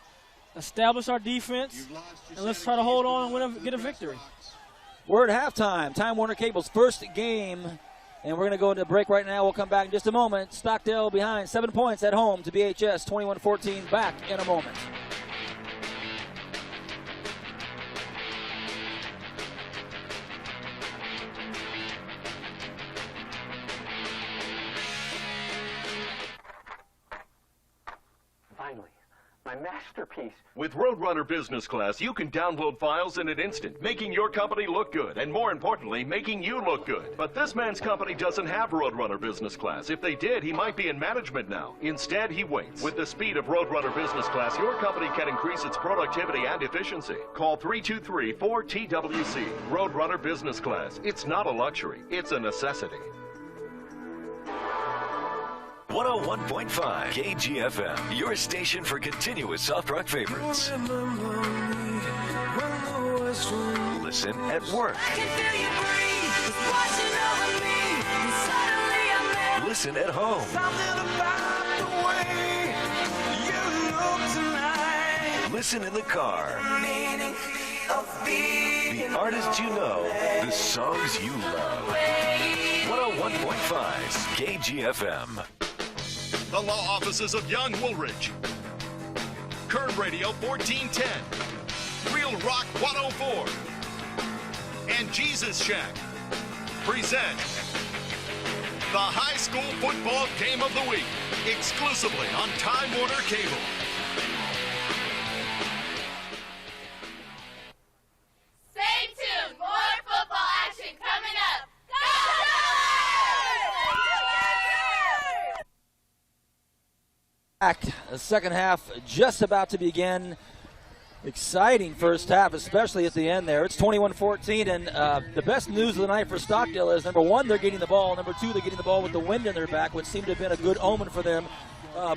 Establish our defense, and let's try to hold on and get a victory. We're at halftime. Time Warner Cable's first game, and we're going to go into break right now. We'll come back in just a moment. Stockdale behind 7 points at home to BHS, 21-14. Back in a moment. Finally, my masterpiece. With Roadrunner Business Class, you can download files in an instant, making your company look good, and more importantly, making you look good. But this man's company doesn't have Roadrunner Business Class. If they did, he might be in management now. Instead, he waits. With the speed of Roadrunner Business Class, your company can increase its productivity and efficiency. Call 323-4TWC. Roadrunner Business Class. It's not a luxury. It's a necessity. 101.5 KGFM, your station for continuous soft rock favorites. Listen at work. Listen at home. Listen in the car. The artists you know, the songs you love. 101.5 KGFM. The law offices of Young Woolridge. Kern Radio 1410. Real Rock 104. And Jesus Shack present the High School Football Game of the Week, exclusively on Time Warner Cable. Stay tuned. More football action coming up. Go The second half just about to begin. Exciting first half, especially at the end there. It's 21-14, and the best news of the night for Stockdale is, number one, they're getting the ball. Number two, they're getting the ball with the wind in their back, which seemed to have been a good omen for them.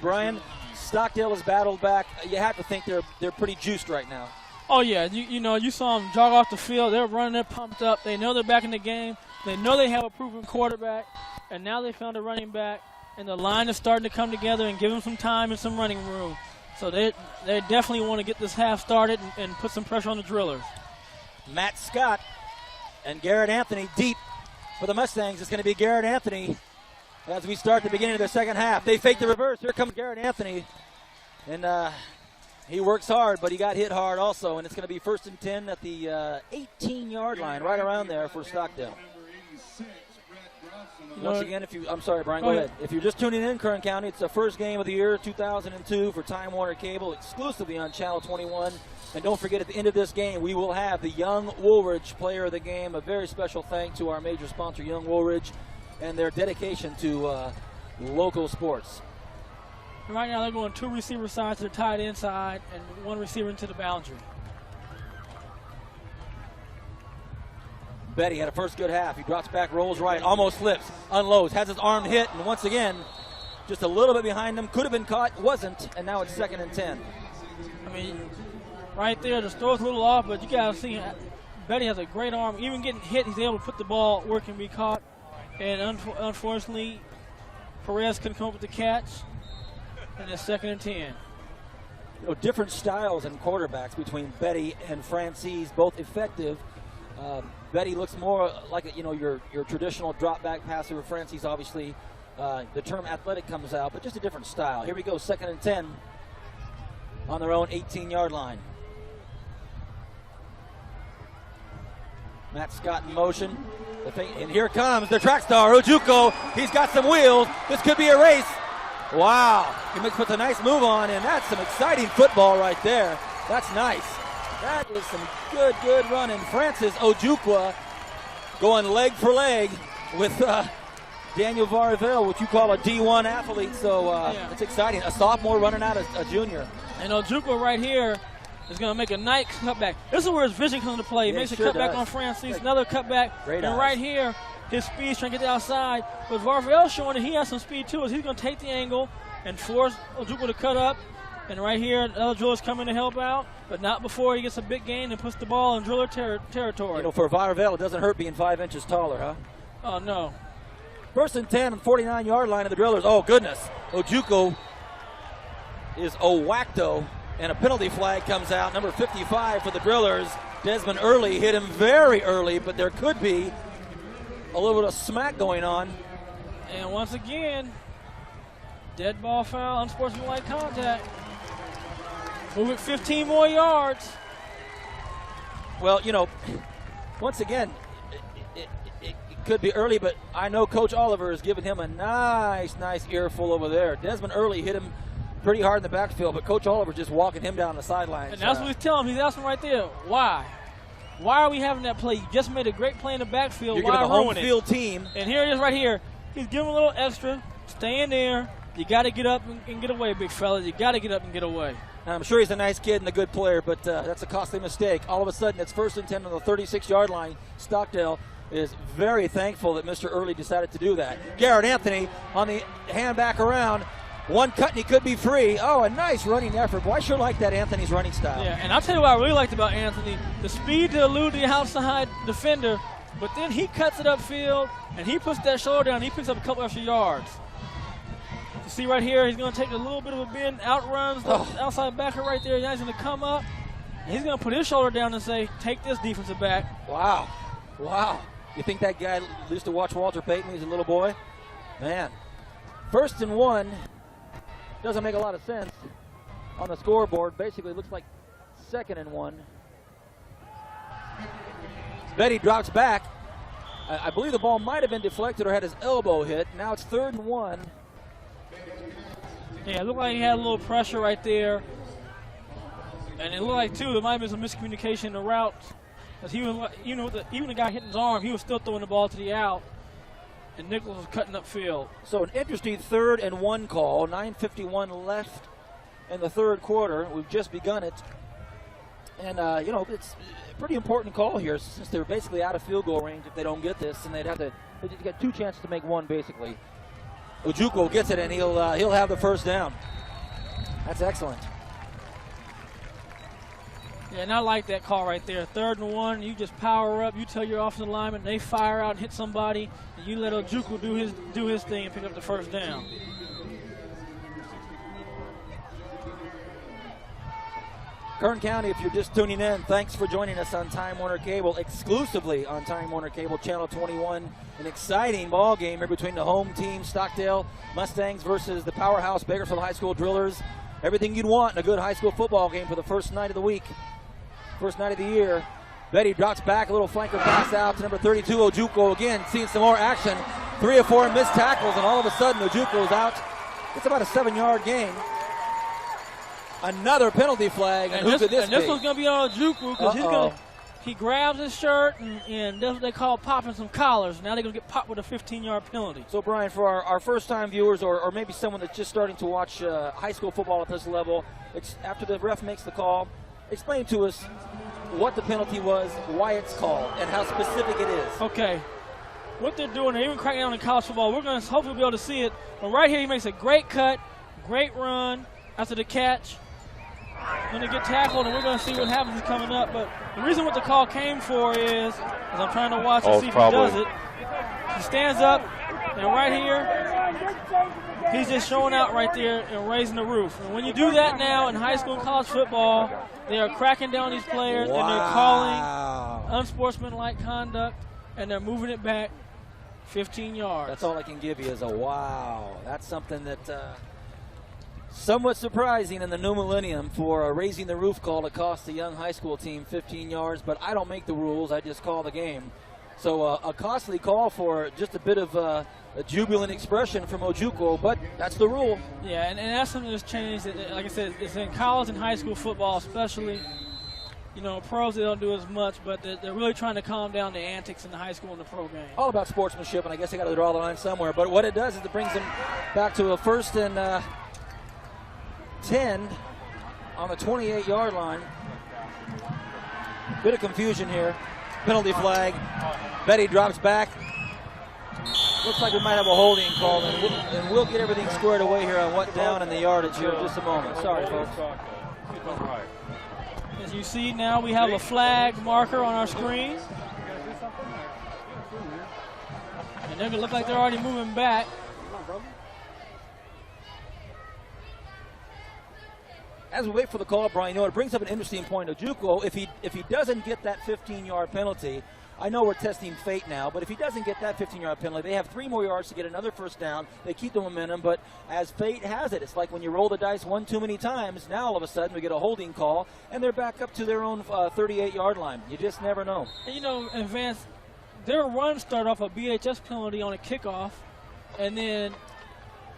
Brian, Stockdale has battled back. You have to think they're pretty juiced right now. Oh, yeah. You saw them jog off the field. They're running, they're pumped up. They know they're back in the game. They know they have a proven quarterback, and now they found a running back, and the line is starting to come together and give them some time and some running room. So they definitely want to get this half started and put some pressure on the drillers. Matt Scott and Garrett Anthony deep for the Mustangs. It's going to be Garrett Anthony as we start the beginning of the second half. They fake the reverse. Here comes Garrett Anthony. And he works hard, but he got hit hard also. And it's going to be 1st and 10 at the 18-yard line, right around there for Stockdale. Once again, I'm sorry, Brian, go ahead. If you're just tuning in, Kern County, it's the first game of the year, 2002, for Time Warner Cable, exclusively on Channel 21. And don't forget, at the end of this game, we will have the Young Woolridge player of the game. A very special thanks to our major sponsor, Young Woolridge, and their dedication to local sports. Right now, they're going 2 receiver sides to the tight end side and 1 receiver into the boundary. Betty had a first good half. He drops back, rolls right, almost flips, unloads, has his arm hit, and once again, just a little bit behind him. Could have been caught, wasn't, and now it's 2nd and 10. I mean, right there, the throw's a little off, but you got to see Betty has a great arm. Even getting hit, he's able to put the ball where it can be caught. And unfortunately, Perez couldn't come up with the catch, and it's 2nd and 10. Different styles in quarterbacks between Betty and Francis, both effective. Betty looks more like your traditional drop back passer. Francis, obviously, the term athletic comes out, but just a different style. Here we go, 2nd and 10 on their own 18-yard line. Matt Scott in motion, and here comes the track star Ojukwu. He's got some wheels. This could be a race. Wow, he puts a nice move on, and that's some exciting football right there. That's nice. That is some good running. Francis Ojukwu going leg for leg with Daniel Varvel, which you call a D1 athlete. So It's exciting. A sophomore running out as a junior. And Ojukwu right here is going to make a nice cutback. This is where his vision comes into play. He makes a cutback on Francis, another cutback. Great and eyes. Right here, his speed's trying to get to the outside. But Varvel showing that he has some speed too, as he's going to take the angle and force Ojukwu to cut up. And right here, the other driller's coming to help out, but not before he gets a big gain and puts the ball in driller territory. For Varvel, it doesn't hurt being 5 inches taller, huh? Oh, no. 1st and 10 on the 49-yard line of the drillers. Oh, goodness. Ojukwu is Owacto, and a penalty flag comes out. Number 55 for the drillers. Desmond Early hit him very early, but there could be a little bit of smack going on. And once again, dead ball foul, unsportsmanlike contact. Move it 15 more yards. Well, once again, it could be early, but I know Coach Oliver has given him a nice earful over there. Desmond Early hit him pretty hard in the backfield, but Coach Oliver just walking him down the sidelines. And that's what he's telling him. He's asking right there, why? Why are we having that play? You just made a great play in the backfield. You're why giving a home ruin field team. And here it is right here. He's giving a little extra. Stay in there. You got to get up and get away, big fella. You got to get up and get away. I'm sure he's a nice kid and a good player, but that's a costly mistake. All of a sudden, it's 1st and 10 on the 36-yard line. Stockdale is very thankful that Mr. Early decided to do that. Garrett Anthony on the hand back around. One cut and he could be free. Oh, a nice running effort. Boy, I sure like that Anthony's running style. Yeah, and I'll tell you what I really liked about Anthony, the speed to elude the outside defender, but then he cuts it upfield and he puts that shoulder down. He picks up a couple extra yards. You see right here, he's going to take a little bit of a bend, outruns the outside backer right there. Now he's going to come up, and he's going to put his shoulder down and say, take this defensive back. Wow. You think that guy used to watch Walter Payton when he was a little boy? Man. 1st and 1 doesn't make a lot of sense on the scoreboard. Basically, it looks like 2nd and 1. Betty drops back. I believe the ball might have been deflected or had his elbow hit. Now it's 3rd and 1. Yeah, it looked like he had a little pressure right there. And it looked like, too, there might have been some miscommunication in the route. Because he was, even the guy hitting his arm, he was still throwing the ball to the out. and Nichols is cutting up field. So an interesting 3rd and 1 call. 9:51 left in the third quarter. We've just begun it. And, it's a pretty important call here since they're basically out of field goal range if they don't get this, and they'd get 2 chances to make one, basically. Ojukwu gets it, and he'll have the first down. That's excellent. Yeah, and I like that call right there. 3rd and 1, you just power up. You tell your offensive lineman, they fire out and hit somebody, and you let Ojukwu do his thing and pick up the first down. Kern County, if you're just tuning in, thanks for joining us on Time Warner Cable, exclusively on Time Warner Cable, Channel 21. An exciting ball game here between the home team, Stockdale Mustangs versus the powerhouse Bakersfield High School Drillers. Everything you'd want in a good high school football game for the first night of the week, first night of the year. Betty drops back, a little flanker pass out to number 32, Ojukwu again, seeing some more action. 3 or 4 missed tackles, and all of a sudden Ojukwu is out. It's about a 7-yard gain. Another penalty flag, and who could this be? And this one's going to be on Ojukwu because he grabs his shirt and does what they call popping some collars. Now they're going to get popped with a 15-yard penalty. So, Brian, for our first-time viewers or maybe someone that's just starting to watch high school football at this level, after the ref makes the call, explain to us what the penalty was, why it's called, and how specific it is. Okay. What they're doing, they're even cracking down in college football. We're going to hopefully be able to see it. But right here, he makes a great cut, great run after the catch. Going to get tackled, and we're going to see what happens coming up. But the reason what the call came for is, as I'm trying to watch and see if he does it, he stands up, and right here, he's just showing out right there and raising the roof. And when you do that now in high school and college football, they are cracking down these players, and they're calling unsportsmanlike conduct, and they're moving it back 15 yards. That's all I can give you is a wow. That's something that somewhat surprising in the new millennium for a raising the roof call to cost the young high school team 15 yards, but I don't make the rules, I just call the game. So a costly call for just a bit of a jubilant expression from Ojukwu, but that's the rule. Yeah, and that's something that's changed. Like I said, it's in college and high school football especially. You know, pros, they don't do as much, but they're really trying to calm down the antics in the high school and the pro game. All about sportsmanship, and I guess they got to draw the line somewhere. But what it does is it brings them back to a 1st and 10 on the 28-yard line. Bit of confusion here. Penalty flag. Betty drops back. Looks like we might have a holding call, and we'll get everything squared away here on what down in the yardage here in just a moment. Sorry, folks. As you see now, we have a flag marker on our screen. And they're going to look like they're already moving back. As we wait for the call, Brian, it brings up an interesting point. Ojukwu, if he doesn't get that 15-yard penalty, I know we're testing fate now, but if he doesn't get that 15-yard penalty, they have 3 more yards to get another first down. They keep the momentum, but as fate has it, it's like when you roll the dice one too many times, now all of a sudden we get a holding call, and they're back up to their own 38-yard line. You just never know. And, you know, in Vance, their run started off a BHS penalty on a kickoff, and then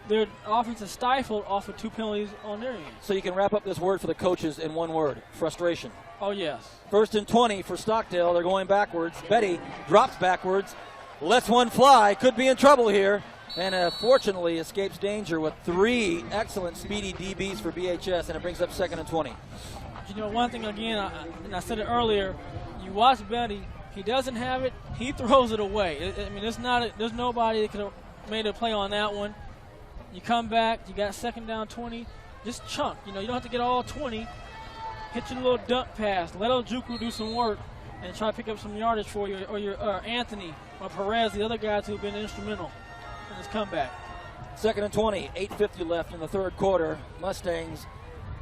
their offense is stifled off of 2 penalties on their end. So you can wrap up this word for the coaches in one word: frustration. Oh, yes. 1st and 20 for Stockdale. They're going backwards. Betty drops backwards, lets one fly, could be in trouble here, and fortunately escapes danger with 3 excellent speedy DBs for BHS, and it brings up 2nd and 20. You know, one thing again, and I said it earlier, you watch Betty, he doesn't have it, he throws it away. I mean, there's nobody that could have made a play on that one. You come back, you got 2nd down 20, just chunk. You know, you don't have to get all 20. Hit your little dump pass. Let Ojukwu do some work and try to pick up some yardage for you, or Anthony or Perez, the other guys who have been instrumental in this comeback. 2nd and 20, 8:50 left in the third quarter. Mustangs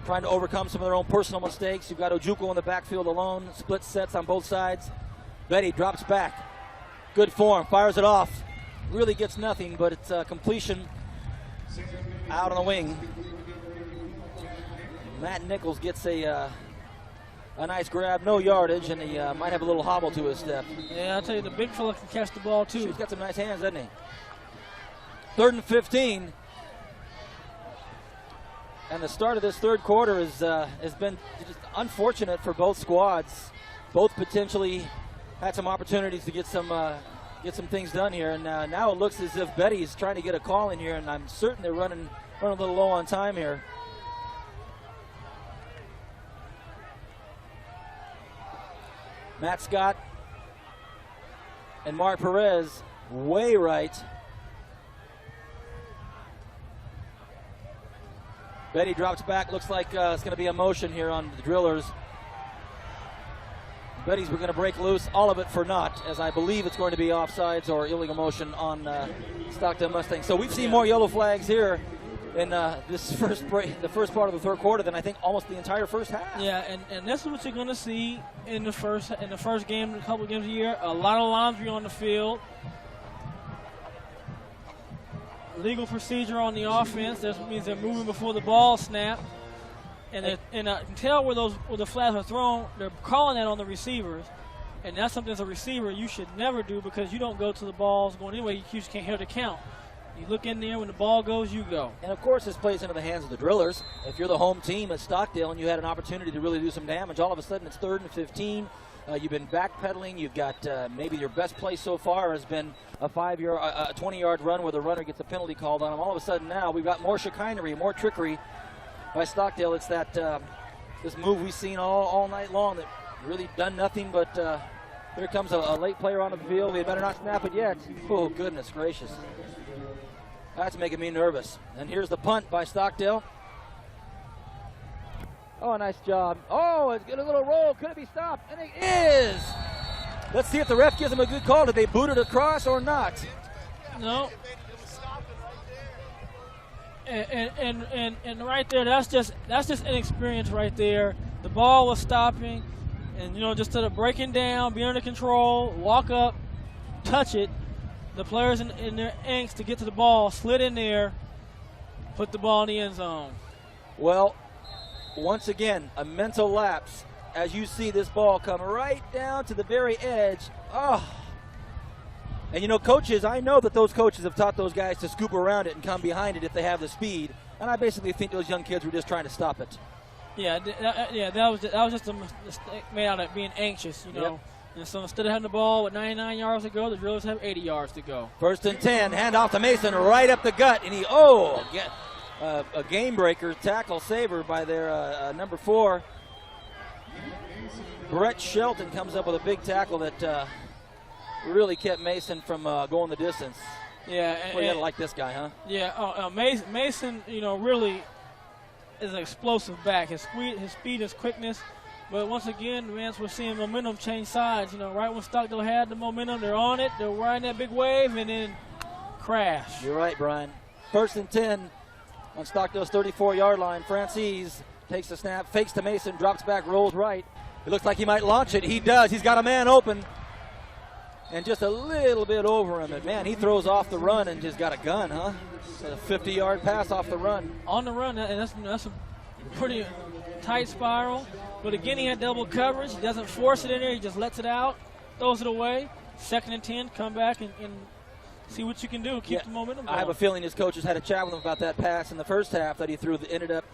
trying to overcome some of their own personal mistakes. You've got Ojukwu in the backfield alone, split sets on both sides. Betty drops back. Good form, fires it off. Really gets nothing, but it's a completion out on the wing. Matt Nichols gets a nice grab, no yardage, and he might have a little hobble to his step. Yeah, I'll tell you, the big fella can catch the ball, too. He's got some nice hands, doesn't he? 3rd and 15. And the start of this third quarter has been just unfortunate for both squads. Both potentially had some opportunities to get some get some things done here. And now it looks as if Betty's trying to get a call in here, and I'm certain they're running a little low on time here. Matt Scott and Mark Perez way right. Betty drops back. Looks like it's going to be a motion here on the Drillers. Betty's we're going to break loose. All of it for naught, as I believe it's going to be offsides or illegal motion on Stockdale Mustang. So we've seen more yellow flags here in this first break, the first part of the third quarter, than I think almost the entire first half. Yeah, and that's what you're going to see in the first game, a couple of games a year. A lot of laundry on the field. Legal procedure on the offense. That means they're moving before the ball snap. And I can tell where the flags are thrown. They're calling that on the receivers. And that's something as a receiver you should never do, because you don't go to the balls going anyway. You just can't hear the count. You look in there, when the ball goes, you go. And, of course, this plays into the hands of the Drillers. If you're the home team at Stockdale and you had an opportunity to really do some damage, all of a sudden it's 3rd and 15. You've been backpedaling. You've got maybe your best play so far has been a 20-yard run where the runner gets a penalty called on him. All of a sudden now we've got more chicanery, more trickery by Stockdale. It's that this move we've seen all night long that really done nothing but here comes a late player onto the field. We had better not snap it yet. Oh, goodness gracious. That's making me nervous. And here's the punt by Stockdale. Oh, nice job. Oh, it's got a little roll. Could it be stopped? And it is. Let's see if the ref gives him a good call. Did they boot it across or not? No. And right there, that's just inexperience right there. The ball was stopping, and just instead of breaking down, being under control, walk up, touch it. The players in their angst to get to the ball slid in there, put the ball in the end zone. Well, once again, a mental lapse as you see this ball come right down to the very edge. Oh. And coaches, I know that those coaches have taught those guys to scoop around it and come behind it if they have the speed. And I basically think those young kids were just trying to stop it. Yeah, that was just a mistake made out of being anxious, Yep. And so instead of having the ball with 99 yards to go, the Drillers have 80 yards to go. 1st and 10, hand off to Mason right up the gut, and a game breaker tackle saver by their number 4. Brett Shelton comes up with a big tackle that really kept Mason from going the distance. Yeah, you gotta like this guy, huh? Yeah, Mason, really is an explosive back. His speed, his quickness. But once again, Vance, we're seeing momentum change sides. Right when Stockdale had the momentum, they're on it, they're riding that big wave, and then crash. You're right, Brian. 1st and 10 on Stockdale's 34-yard line. Francis takes the snap, fakes to Mason, drops back, rolls right. It looks like he might launch it. He does. He's got a man open. And just a little bit over him. And, man, he throws off the run and just got a gun, huh? A 50-yard pass off the run. On the run, and that's a pretty tight spiral. But, again, he had double coverage. He doesn't force it in there. He just lets it out, throws it away. 2nd and 10, come back and see what you can do. Keep the momentum going. I have a feeling his coaches had a chat with him about that pass in the first half that he threw that ended up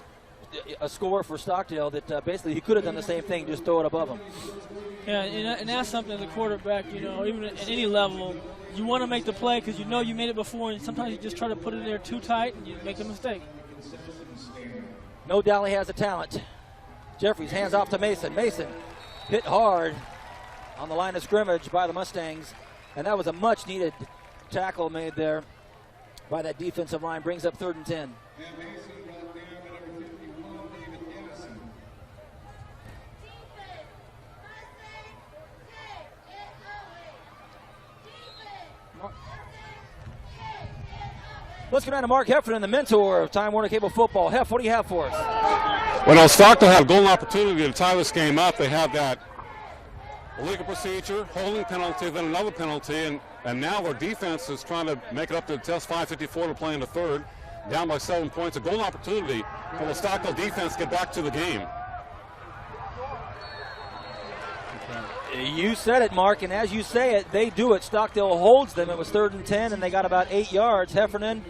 a score for Stockdale that basically he could have done the same thing, just throw it above him. Yeah, and that's something as a quarterback, even at any level, you want to make the play because you made it before, and sometimes you just try to put it in there too tight and you make a mistake. No doubt he has the talent. Jeffries hands off to Mason. Mason hit hard on the line of scrimmage by the Mustangs, and that was a much-needed tackle made there by that defensive line. Brings up 3rd and 10. Let's go down to Mark Heffernan, the mentor of Time Warner Cable Football. Hef, what do you have for us? Well, Stockdale had a golden opportunity to tie this game up. They had that illegal procedure, holding penalty, then another penalty, and now their defense is trying to make it up to test 5:54 to play in the third, down by 7 points. A golden opportunity for the Stockdale defense to get back to the game. You said it, Mark, and as you say it, they do it. Stockdale holds them. It was 3rd and 10, and they got about 8 yards. Heffernan,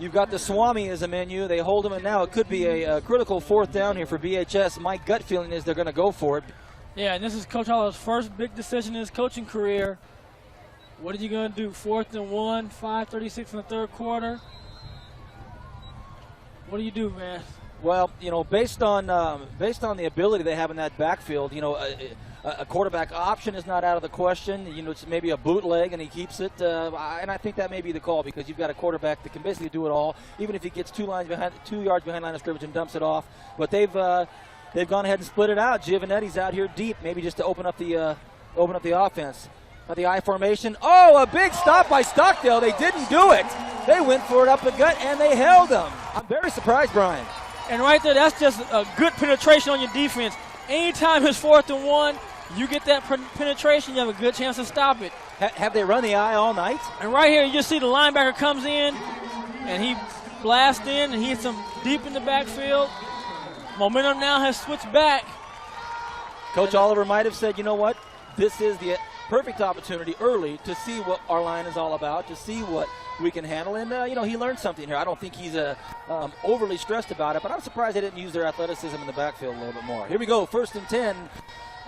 you've got the Swamiism in you. They hold them, and now it could be a critical 4th down here for BHS. My gut feeling is they're going to go for it. Yeah, and this is Coach Hollow's first big decision in his coaching career. What are you going to do? 4th and 1, 5:36 in the third quarter. What do you do, man? Well, you know, based on the ability they have in that backfield, you know, a quarterback option is not out of the question. You know, it's maybe a bootleg and he keeps it, and I think that may be the call because you've got a quarterback that can basically do it all, even if he gets 2 yards behind line of scrimmage and dumps it off. But they've gone ahead and split it out. Giovanetti's out here deep, maybe just to open up the offense. The I formation. Oh, a big stop by Stockdale. They didn't do it. They went for it up the gut and they held him. I'm very surprised, Brian. And right there, that's just a good penetration on your defense. Anytime it's 4th and 1, you get that penetration, you have a good chance to stop it. Have they run the I all night? And right here, you just see the linebacker comes in, and he blasts in, and he hits him deep in the backfield. Momentum now has switched back. Coach Oliver might have said, you know what, this is the perfect opportunity early to see what our line is all about, to see what we can handle. And, you know, he learned something here. I don't think he's overly stressed about it, but I'm surprised they didn't use their athleticism in the backfield a little bit more. Here we go, 1st and 10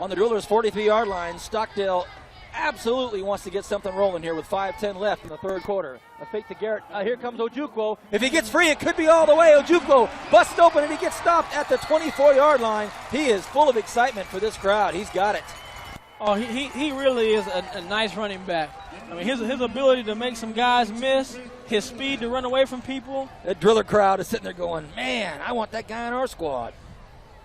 on the Drillers' 43-yard line. Stockdale absolutely wants to get something rolling here with 5:10 left in the third quarter. A fake to Garrett. Here comes Ojukwu. If he gets free, it could be all the way. Ojukwu busts open and he gets stopped at the 24-yard line. He is full of excitement for this crowd. He's got it. Oh, he really is a nice running back. I mean, his ability to make some guys miss, his speed to run away from people. That Driller crowd is sitting there going, man, I want that guy in our squad.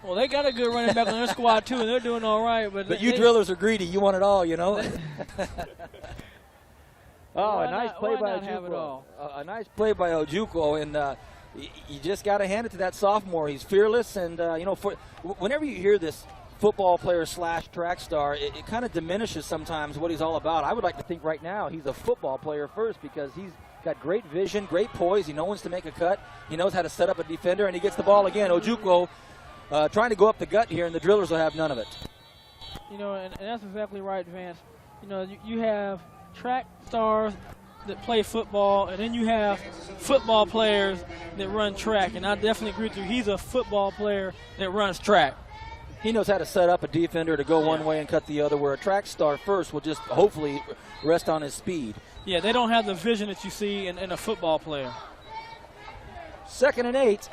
Well, they got a good running back on their squad, too, and they're doing all right. But you Drillers are greedy. You want it all, you know. A nice play by Ojukwu. A nice play by Ojukwu, and you just got to hand it to that sophomore. He's fearless, and, you know, whenever you hear this football player / track star, it kind of diminishes sometimes what he's all about. I would like to think right now he's a football player first because he's got great vision, great poise. He knows when to make a cut. He knows how to set up a defender, and he gets the ball again. Ojukwu trying to go up the gut here, and the Drillers will have none of it. You know, and that's exactly right, Vance. You know, you have track stars that play football, and then you have football players that run track. And I definitely agree with you. He's a football player that runs track. He knows how to set up a defender to go one way and cut the other, where a track star first will just hopefully rest on his speed. Yeah, they don't have the vision that you see in a football player. 2nd and 8.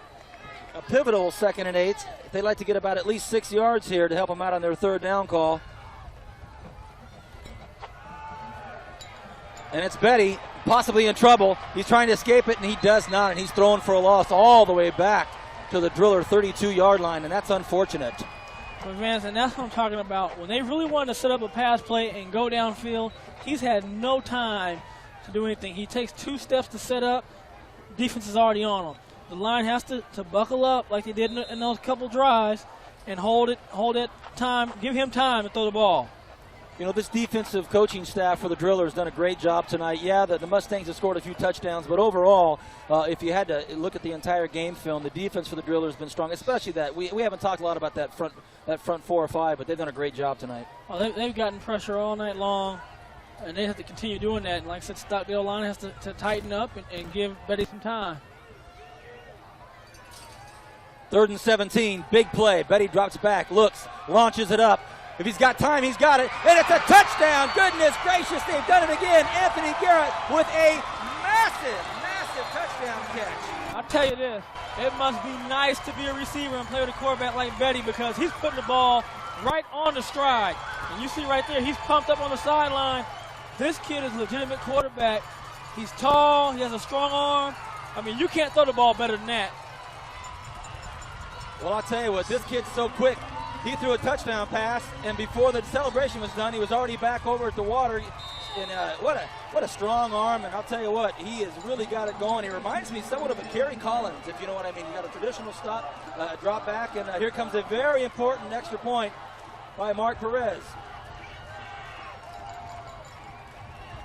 A pivotal 2nd and 8. They'd like to get about at least 6 yards here to help them out on their 3rd down call. And it's Betty, possibly in trouble. He's trying to escape it, and he does not, and he's throwing for a loss all the way back to the Driller 32-yard line, and that's unfortunate. But Vance, and that's what I'm talking about. When they really wanted to set up a pass play and go downfield, he's had no time to do anything. He takes 2 steps to set up. Defense is already on him. The line has to buckle up like they did in those couple drives and hold it time, give him time to throw the ball. You know, this defensive coaching staff for the Drillers has done a great job tonight. Yeah, the Mustangs have scored a few touchdowns, but overall, if you had to look at the entire game film, the defense for the Drillers has been strong, especially that. We haven't talked a lot about that front 4 or 5, but they've done a great job tonight. Well, they've gotten pressure all night long, and they have to continue doing that. And like I said, Stockdale line has to tighten up and give Betty some time. 3rd and 17, big play. Betty drops back, looks, launches it up. If he's got time, he's got it, and it's a touchdown. Goodness gracious, they've done it again. Anthony Garrett with a massive touchdown catch. I'll tell you this, it must be nice to be a receiver and play with a quarterback like Betty because he's putting the ball right on the stride. And you see right there, he's pumped up on the sideline. This kid is a legitimate quarterback. He's tall, he has a strong arm. I mean, you can't throw the ball better than that. Well, I'll tell you what, this kid's so quick. He threw a touchdown pass, and before the celebration was done, he was already back over at the water. And what a strong arm, and I'll tell you what, he has really got it going. He reminds me somewhat of a Kerry Collins, if you know what I mean. You got a traditional stop, drop back, and here comes a very important extra point by Mark Perez.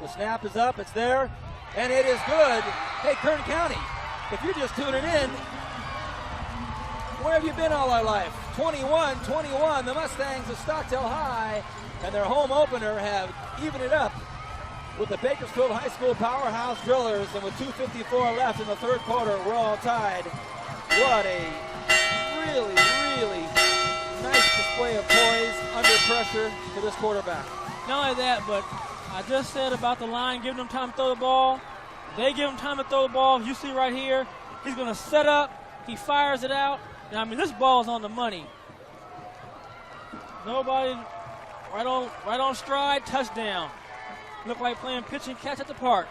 The snap is up, it's there, and it is good. Hey, Kern County, if you're just tuning in, where have you been all our life? 21-21, the Mustangs of Stockdale High, and their home opener have evened it up with the Bakersfield High School powerhouse Drillers, and with 2:54 left in the third quarter, we're all tied. What a really, really nice display of poise under pressure for this quarterback. Not only that, but I just said about the line giving them time to throw the ball. They give him time to throw the ball. You see right here, he's going to set up. He fires it out. And, I mean, this ball is on the money. Nobody right on stride, touchdown. Look like playing pitch and catch at the park.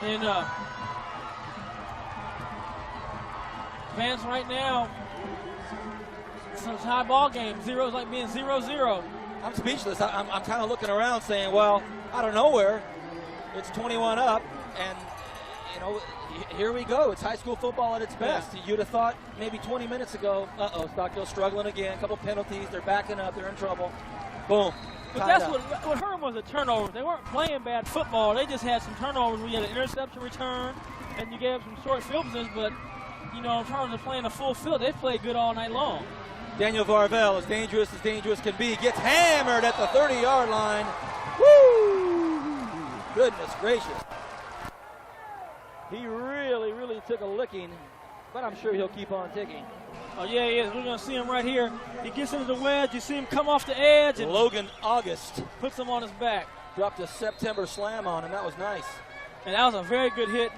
And Vance right now, it's a tie ball game. Zero's like being 0-0. I'm speechless. I'm kind of looking around saying, well, out of nowhere, it's 21 up, and, you know, here we go. It's high school football at its best. Yeah. You'd have thought maybe 20 minutes ago, Stockdale struggling again, a couple penalties, they're backing up, they're in trouble. Boom. But that's what hurt them was the turnovers. They weren't playing bad football. They just had some turnovers. We had an interception return, and you gave them some short field positions. But, you know, in terms of playing a full field, they played good all night long. Daniel Varvel, as dangerous can be, gets hammered at the 30-yard line. Woo! Goodness gracious. He really, really took a licking, but I'm sure he'll keep on ticking. Oh, yeah, he is. We're going to see him right here. He gets into the wedge. You see him come off the edge. And Logan August puts him on his back. Dropped a September slam on him. That was nice. And that was a very good hit.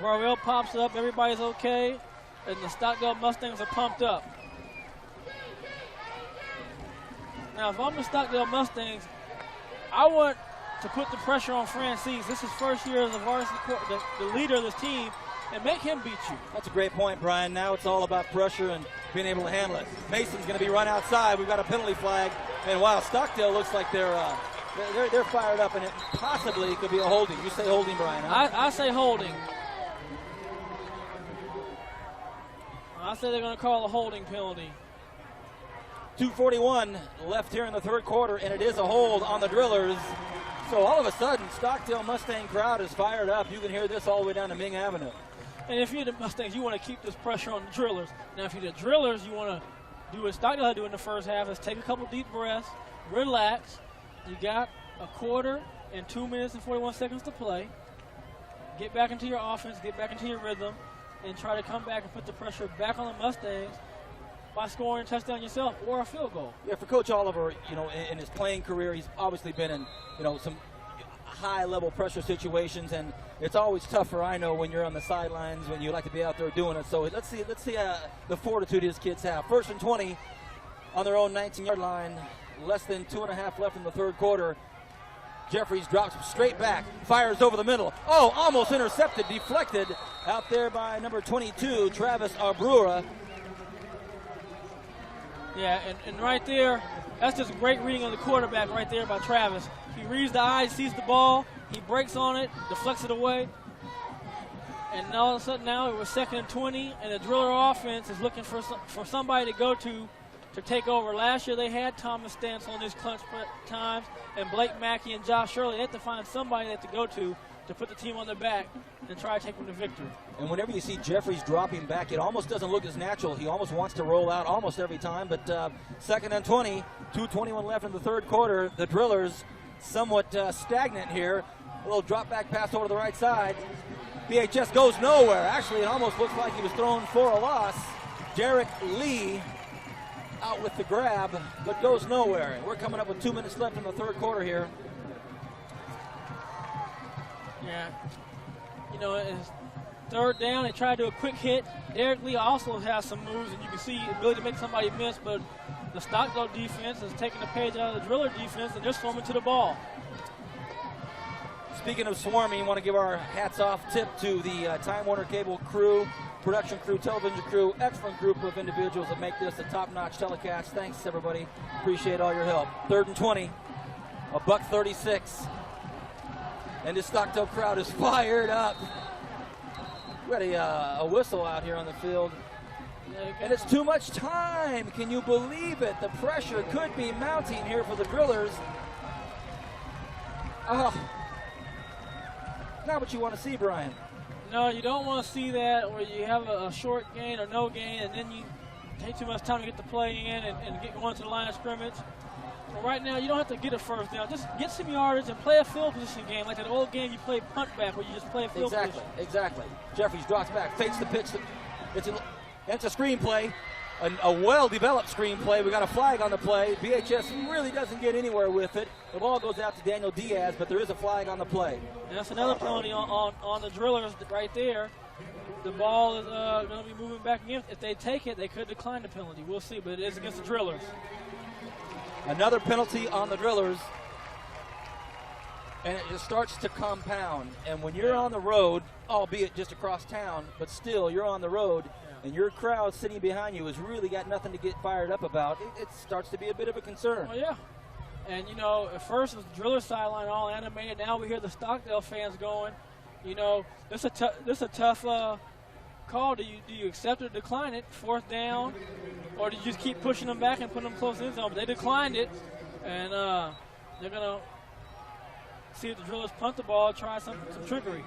Varvel pops up. Everybody's okay. And the Stockdale Mustangs are pumped up. Now, if I'm the Stockdale Mustangs, I want to put the pressure on Francis. This is first year as a varsity, the leader of this team, and make him beat you. That's a great point, Brian. Now it's all about pressure and being able to handle it. Mason's going to be run outside. We've got a penalty flag. And wow, Stockdale looks like they're fired up, and it possibly could be a holding. You say holding, Brian? Huh? I say holding. I say they're going to call a holding penalty. 2:41 left here in the third quarter, and it is a hold on the Drillers. So all of a sudden, Stockdale Mustang crowd is fired up. You can hear this all the way down to Ming Avenue. And if you're the Mustangs, you want to keep this pressure on the Drillers. Now, if you're the Drillers, you want to do what Stockdale had to do in the first half, is take a couple deep breaths, relax. You got a quarter and 2 minutes and 41 seconds to play. Get back into your offense, get back into your rhythm, and try to come back and put the pressure back on the Mustangs by scoring a touchdown yourself or a field goal. Yeah, for Coach Oliver, you know, in his playing career, he's obviously been in, you know, some high-level pressure situations, and it's always tougher, I know, when you're on the sidelines, when you like to be out there doing it. So let's see the fortitude his kids have. 1st and 20 on their own 19-yard line. Less than 2.5 left in the third quarter. Jeffries drops straight back, fires over the middle. Oh, almost intercepted, deflected out there by number 22, Travis Arbrura. Yeah, and right there, that's just a great reading of the quarterback right there by Travis. He reads the eyes, sees the ball, he breaks on it, deflects it away. And all of a sudden now it was 2nd and 20, and the Driller offense is looking for somebody to go to take over. Last year they had Thomas Stantz on his clutch times, and Blake Mackey and Josh Shirley. They had to find somebody to go to put the team on their back and try to take them to victory. And whenever you see Jeffries dropping back, it almost doesn't look as natural. He almost wants to roll out almost every time, but 2nd and 20, 2:21 left in the third quarter. The Drillers somewhat stagnant here. A little drop back pass over to the right side. BHS goes nowhere. Actually, it almost looks like he was thrown for a loss. Derek Lee out with the grab, but goes nowhere. We're coming up with 2 minutes left in the third quarter here. Yeah. You know, it's third down. They try to do a quick hit. Derek Lee also has some moves, and you can see ability to make somebody miss, but the Stockdale defense is taking the page out of the Driller defense, and they're swarming to the ball. Speaking of swarming, I want to give our hats off tip to the Time Warner Cable crew, production crew, television crew, excellent group of individuals that make this a top-notch telecast. Thanks, everybody. Appreciate all your help. 3rd and 20, $1:36. And this Stockdale crowd is fired up. We got a whistle out here on the field. And it's too much time. Can you believe it? The pressure could be mounting here for the Drillers. Not what you want to see, Brian. No, you don't want to see that where you have a short gain or no gain, and then you take too much time to get the play in and get going to the line of scrimmage. right now, you don't have to get a first down. Just get some yardage and play a field position game, like that old game you played punt back where you just play a field position. Exactly. Jeffries drops back, fakes the pitch. It's a screenplay, a well-developed screenplay. We got a flag on the play. BHS really doesn't get anywhere with it. The ball goes out to Daniel Diaz, but there is a flag on the play. And that's another penalty on the Drillers right there. The ball is going to be moving back again. If they take it, they could decline the penalty. We'll see, but it is against the Drillers. Another penalty on the Drillers, and it starts to compound. And when you're on the road, albeit just across town, but still you're on the road, and your crowd sitting behind you has really got nothing to get fired up about, it starts to be a bit of a concern. Oh, yeah. And, you know, at first it was the Driller sideline all animated. Now we hear the Stockdale fans going, you know, this is a tough call. Do you accept it or decline it? Fourth down, or do you just keep pushing them back and putting them close to the end zone? But they declined it, and they're going to see if the Drillers punt the ball, try some trickery.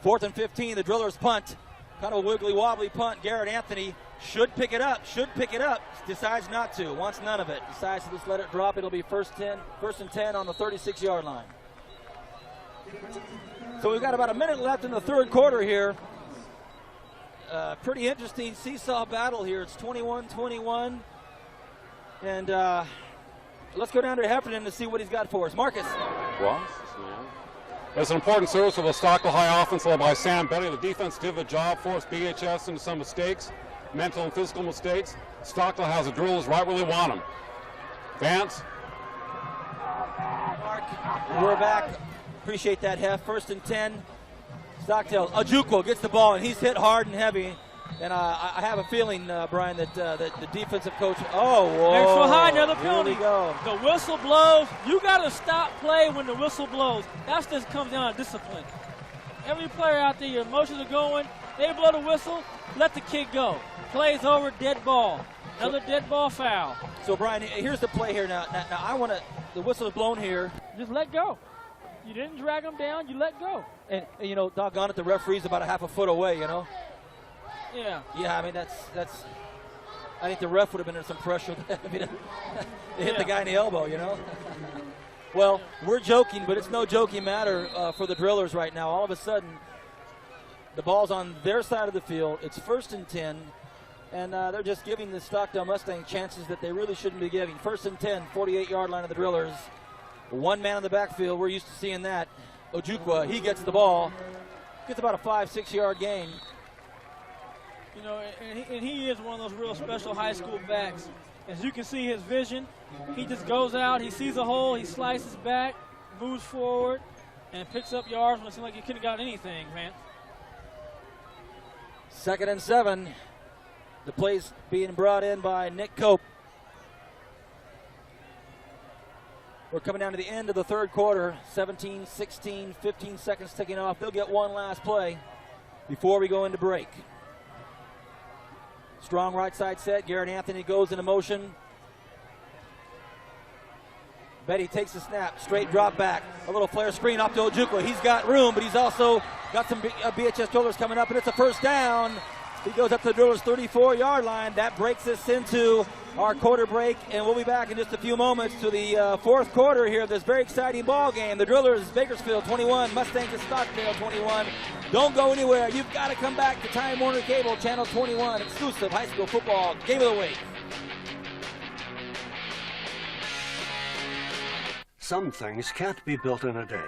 Fourth and 15, the Drillers punt. Kind of a wiggly wobbly punt. Garrett Anthony should pick it up, decides not to, wants none of it, decides to just let it drop. It'll be first and 10 on the 36-yard line. So we've got about a minute left in the third quarter here. Pretty interesting seesaw battle here. It's 21-21. And let's go down to Heffernan to see what he's got for us. Marcus. It's an important service for the Stockdale High offense led by Sam Betty. The defense did the job, forced BHS into some mistakes, mental and physical mistakes. Stockdale has the Drillers right where they want them. Vance. Mark, we're back. Appreciate that, Hef. First and 10. Stockdale. Ojukwu gets the ball, and he's hit hard and heavy. And I have a feeling, Brian, that the defensive coach. Oh, whoa. Extra high, another penalty. Here we go. The whistle blows. You got to stop play when the whistle blows. That just comes down to discipline. Every player out there, your emotions are going. They blow the whistle, let the kid go. Play's over, dead ball. Another dead ball foul. So, Brian, here's the play here now. Now I want to. The whistle is blown here. Just let go. You didn't drag them down. You let go. And you know, doggone it, the referee's about a half a foot away. You know. Yeah. Yeah, I mean, that's. I think the ref would have been under some pressure. I mean, they hit the guy in the elbow, you know. Well, we're joking, but it's no joking matter for the Drillers right now. All of a sudden, the ball's on their side of the field. It's first and 10, and they're just giving the Stockdale Mustang chances that they really shouldn't be giving. First and 10, 48-yard line of the Drillers. One man in the backfield. We're used to seeing that. Ojukwu, he gets the ball. Gets about a 5-6 yard gain. You know, and he is one of those real special high school backs. As you can see his vision, he just goes out, he sees a hole, he slices back, moves forward, and picks up yards when it seemed like he couldn't have got anything, man. 2nd and 7. The play's being brought in by Nick Cope. We're coming down to the end of the third quarter. 17, 16, 15 seconds ticking off. They'll get one last play before we go into break. Strong right side set. Garrett Anthony goes into motion. Betty takes the snap. Straight drop back. A little flare screen off to Ojukwu. He's got room, but he's also got some BHS Drillers coming up, and it's a first down. He goes up to the Drillers' 34-yard line. That breaks us into our quarter break, and we'll be back in just a few moments to the fourth quarter here of this very exciting ball game. The Drillers, Bakersfield 21, Mustangs of Stockdale 21. Don't go anywhere. You've got to come back to Time Warner Cable, Channel 21, exclusive high school football game of the week. Some things can't be built in a day.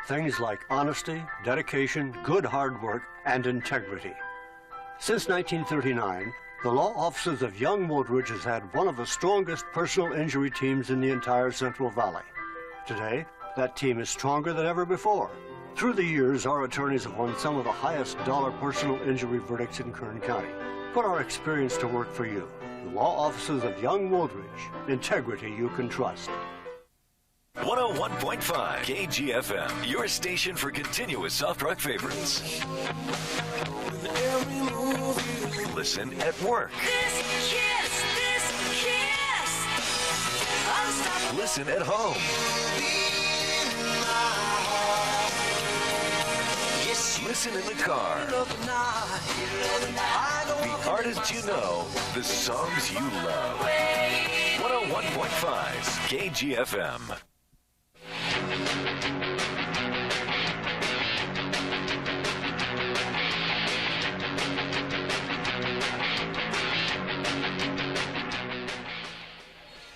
Things like honesty, dedication, good hard work, and integrity. Since 1939, the law offices of Young Woodridge has had one of the strongest personal injury teams in the entire Central Valley. Today, that team is stronger than ever before. Through the years, our attorneys have won some of the highest dollar personal injury verdicts in Kern County. Put our experience to work for you. The law offices of Young Woodridge. Integrity you can trust. 101.5 KGFM, your station for continuous soft rock favorites. Listen at work. Listen at home. Listen in the car. The artists you know, the songs you love. 101.5 KGFM.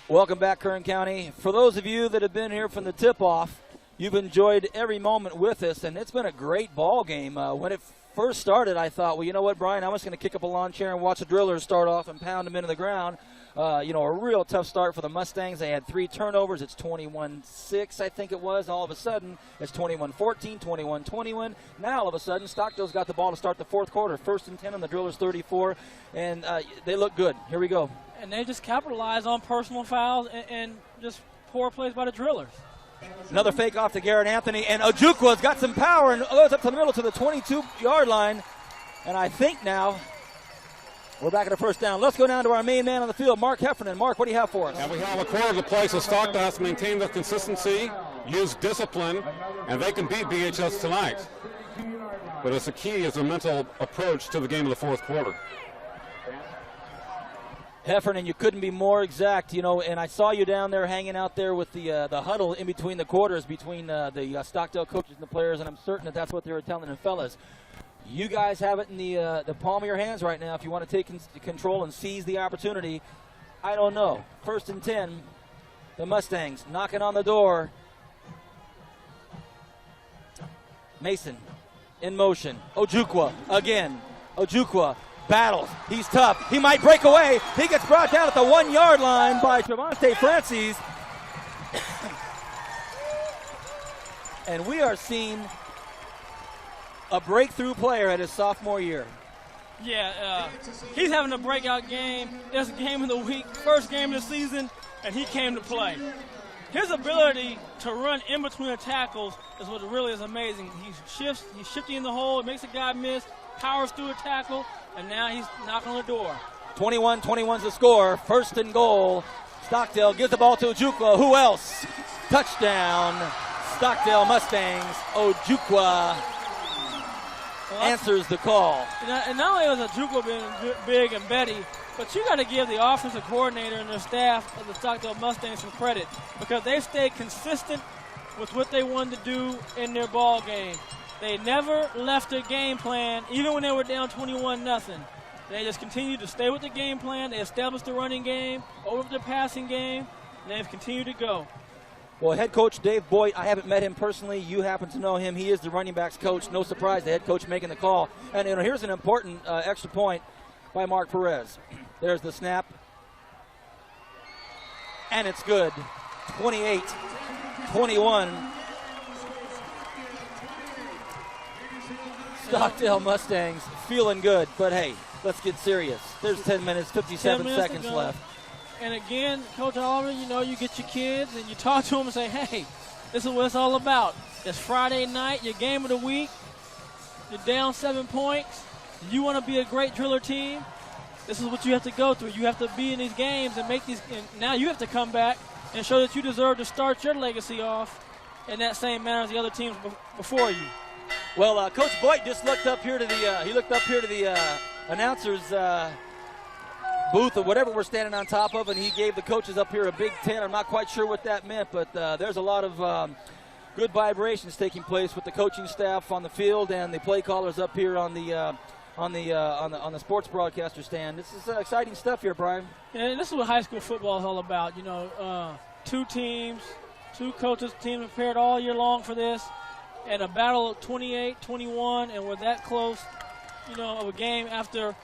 Welcome back, Kern County. For those of you that have been here from the tip-off, you've enjoyed every moment with us, and it's been a great ball game. When it first started, I thought, well, you know what, Brian, I'm just going to kick up a lawn chair and watch the Drillers start off and pound them into the ground. A real tough start for the Mustangs. They had 3 turnovers. It's 21-6, I think it was. All of a sudden, it's 21-14, 21-21. Now, all of a sudden, Stockdale's got the ball to start the fourth quarter. 1st and 10 on the Drillers' 34, and they look good. Here we go. And they just capitalize on personal fouls and just poor plays by the Drillers. Another fake off to Garrett Anthony, and Ojukwa's got some power and goes up to the middle to the 22-yard line. And I think now we're back at a first down. Let's go down to our main man on the field, Mark Heffernan. Mark, what do you have for us? And we have a quarter to play, so Stockdale has to maintain their consistency, use discipline, and they can beat BHS tonight. But it's the key is a mental approach to the game of the fourth quarter. Heffernan, you couldn't be more exact, and I saw you down there hanging out there with the huddle in between the quarters between the Stockdale coaches and the players, and I'm certain that that's what they were telling them. Fellas, you guys have it in the palm of your hands right now if you want to take control and seize the opportunity. I don't know. 1st and 10, the Mustangs knocking on the door. Mason in motion. Ojukwa again. Ojukwa battles. He's tough. He might break away. He gets brought down at the 1-yard line by Trevante Francis. And we are seeing a breakthrough player at his sophomore year. Yeah, he's having a breakout game. It's game of the week, first game of the season, and he came to play. His ability to run in between the tackles is what really is amazing. He's shifting in the hole, it makes a guy miss, powers through a tackle, and now he's knocking on the door. 21-21's the score. 1st and goal. Stockdale gives the ball to Ojukwa. Who else? Touchdown. Stockdale Mustangs. Ojukwa answers the call. And not only was Ojukwa being big and Betty, but you got to give the offensive coordinator and their staff of the Stockdale Mustangs some credit because they've stayed consistent with what they wanted to do in their ball game. They never left their game plan, even when they were down 21-0. They just continued to stay with the game plan. They established the running game over the passing game, and they've continued to go. Well, head coach Dave Boyd, I haven't met him personally. You happen to know him. He is the running backs coach. No surprise, the head coach making the call. And here's an important extra point by Mark Perez. There's the snap. And it's good. 28-21. Stockdale Mustangs feeling good, but hey, let's get serious. There's 10 minutes, 57 seconds left. And again, Coach Oliver, you get your kids and you talk to them and say, hey, this is what it's all about. It's Friday night, your game of the week. You're down 7 points. You want to be a great Driller team. This is what you have to go through. You have to be in these games and make these. And now you have to come back and show that you deserve to start your legacy off in that same manner as the other teams before you. Well, Coach Boyd just looked up here to the announcers booth or whatever we're standing on top of, and he gave the coaches up here a Big 10. I'm not quite sure what that meant, but there's a lot of good vibrations taking place with the coaching staff on the field and the play callers up here on the sports broadcaster stand. This is exciting stuff here, Brian. And this is what high school football is all about. 2 teams, 2 coaches, teams prepared all year long for this. And a battle of 28-21, and we're that close, of a game after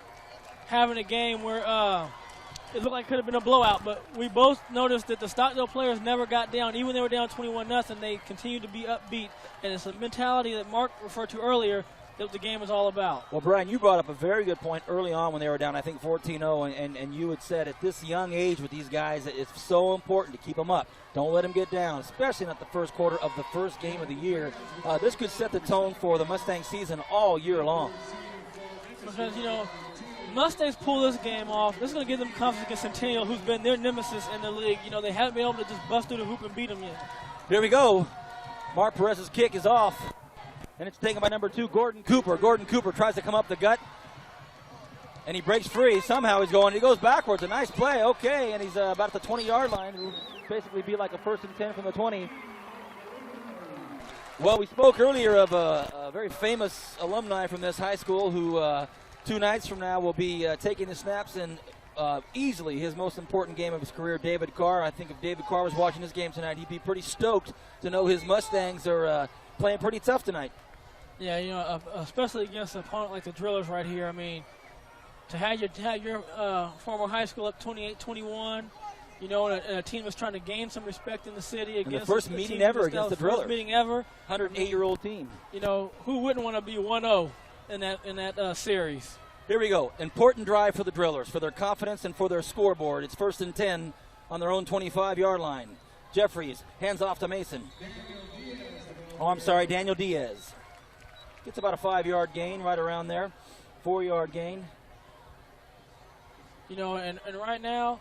having a game where it looked like it could have been a blowout. But we both noticed that the Stockdale players never got down. Even when they were down 21-0, they continued to be upbeat. And it's a mentality that Mark referred to earlier that the game is all about. Well, Brian, you brought up a very good point early on when they were down, I think, 14-0, and you had said at this young age with these guys, it's so important to keep them up. Don't let them get down, especially not the first quarter of the first game of the year. This could set the tone for the Mustang season all year long. Because, Mustangs pull this game off, this is going to give them confidence against Centennial, who's been their nemesis in the league. You know, they haven't been able to just bust through the hoop and beat them yet. Here we go. Mark Perez's kick is off, and it's taken by number 2, Gordon Cooper. Gordon Cooper tries to come up the gut, and he breaks free. Somehow he goes backwards. A nice play. Okay, and he's about at the 20-yard line. It will basically be like a 1st and 10 from the 20. Well, we spoke earlier of a very famous alumni from this high school who 2 nights from now will be taking the snaps in easily his most important game of his career, David Carr. I think if David Carr was watching this game tonight, he'd be pretty stoked to know his Mustangs are playing pretty tough tonight. Yeah, you know, especially against an opponent like the Drillers right here. I mean, to have your former high school up 28-21, you know, and a team that's trying to gain some respect in the city. Against the first meeting ever against the Drillers. First meeting ever. 108-year-old team. You know, who wouldn't want to be 1-0 in that series? Here we go. Important drive for the Drillers, for their confidence and for their scoreboard. It's 1st and 10 on their own 25-yard line. Jeffries hands off to Mason. Oh, I'm sorry, Daniel Diaz. Gets about a 5-yard gain right around there. 4-yard gain. You know, and right now,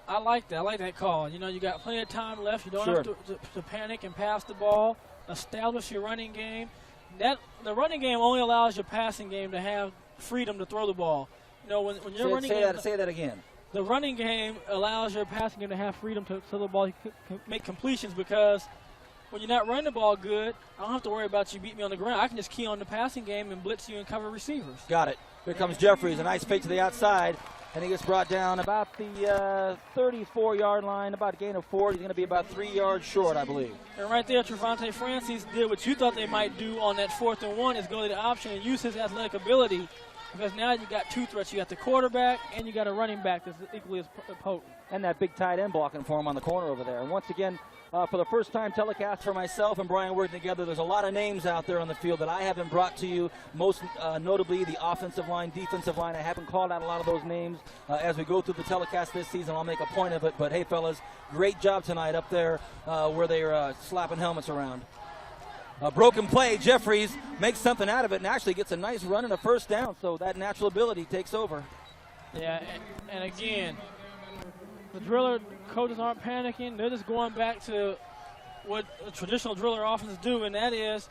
I like that. I like that call. You know, you got plenty of time left. You don't have to panic and pass the ball. Establish your running game. The running game only allows your passing game to have freedom to throw the ball. You know, when you're running game, say that again. The running game allows your passing game to have freedom to throw the ball. You can make completions because when you're not running the ball good, I don't have to worry about you beating me on the ground. I can just key on the passing game and blitz you and cover receivers. Got it. Here comes Jeffries. A nice fake to the outside. And he gets brought down about the 34-yard line, about a gain of 4. He's going to be about 3 yards short, I believe. And right there, Trevante Francis did what you thought they might do on that 4th and 1 is go to the option and use his athletic ability, because now you got 2 threats. You got the quarterback and you got a running back that's equally as potent. And that big tight end blocking for him on the corner over there. And once again, for the first time telecast for myself and Brian working together, there's a lot of names out there on the field that I haven't brought to you, most notably the offensive line, defensive line. I haven't called out a lot of those names as we go through the telecast this season. I'll make a point of it. But, hey, fellas, great job tonight up there where they're slapping helmets around. A broken play, Jeffries makes something out of it and actually gets a nice run and a 1st down, so that natural ability takes over. Yeah, and again, the Driller coaches aren't panicking. They're just going back to what traditional Driller offenses do, and that is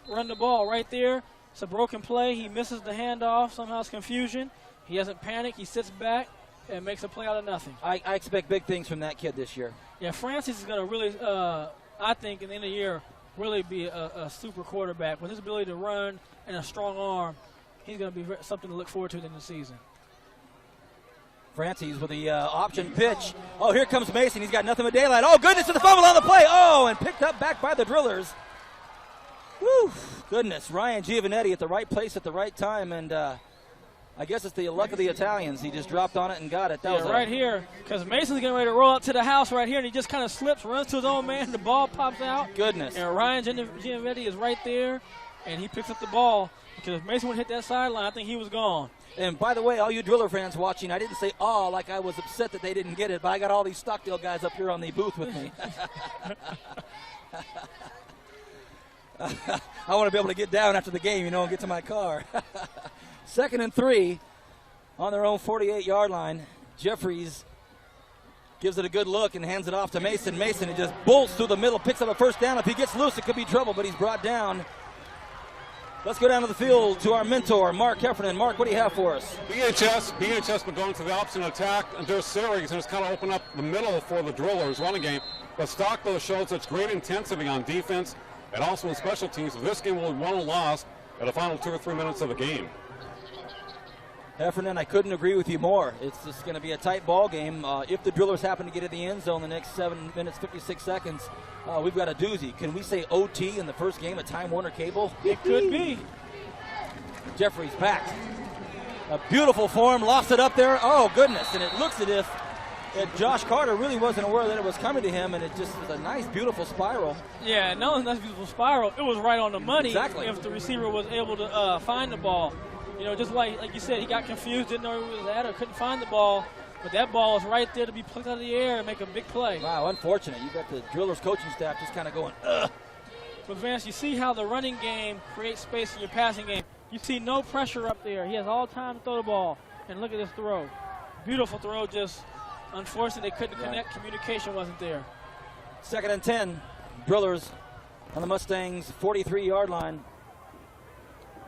run the ball right there. It's a broken play. He misses the handoff. Somehow it's confusion. He doesn't panic. He sits back and makes a play out of nothing. I expect big things from that kid this year. Yeah, Francis is going to really, I think, in the end of the year, really be a super quarterback. With his ability to run and a strong arm, he's going to be something to look forward to in the season. Francis with the option pitch. Oh, here comes Mason. He's got nothing but daylight. Oh, goodness, and the fumble on the play. Oh, and picked up back by the Drillers. Whew, goodness. Ryan Giovanetti at the right place at the right time, and I guess it's the luck of the Italians. He just dropped on it and got it. That was right here, because Mason's getting ready to roll up to the house right here, and he just kind of slips, runs to his own man, the ball pops out. Goodness. And Ryan Giovanetti is right there, and he picks up the ball, because if Mason would hit that sideline, I think he was gone. And by the way, all you Driller fans watching, I didn't say "oh" like I was upset that they didn't get it, but I got all these Stockdale guys up here on the booth with me. I want to be able to get down after the game, and get to my car. 2nd and 3 on their own 48-yard line. Jeffries gives it a good look and hands it off to Mason. Mason, he just bolts through the middle, picks up a 1st down. If he gets loose, it could be trouble, but he's brought down. Let's go down to the field to our mentor, Mark Heffernan. Mark, what do you have for us? BHS been going to the opposite attack and their series, and it's kind of opened up the middle for the Drillers running game. But Stockdale shows its great intensity on defense and also in special teams. So this game will be won or lost at the final 2 or 3 minutes of the game. Heffernan, I couldn't agree with you more. It's just going to be a tight ball game. If the Drillers happen to get in the end zone the next 7 minutes, 56 seconds, we've got a doozy. Can we say OT in the first game at Time Warner Cable? It could be. Jeffries back. A beautiful form, lost it up there. Oh, goodness, and it looks as if Josh Carter really wasn't aware that it was coming to him, and it just was a nice, beautiful spiral. Yeah, no, nice, beautiful spiral. It was right on the money. Exactly. If the receiver was able to find the ball. Just like you said, he got confused, didn't know where he was at, or couldn't find the ball. But that ball was right there to be plucked out of the air and make a big play. Wow, unfortunate. You got the Drillers coaching staff just kind of going, ugh. But Vance, you see how the running game creates space in your passing game. You see no pressure up there. He has all time to throw the ball. And look at this throw. Beautiful throw, just unfortunately they couldn't connect. Communication wasn't there. 2nd and 10. Drillers on the Mustangs' 43-yard line.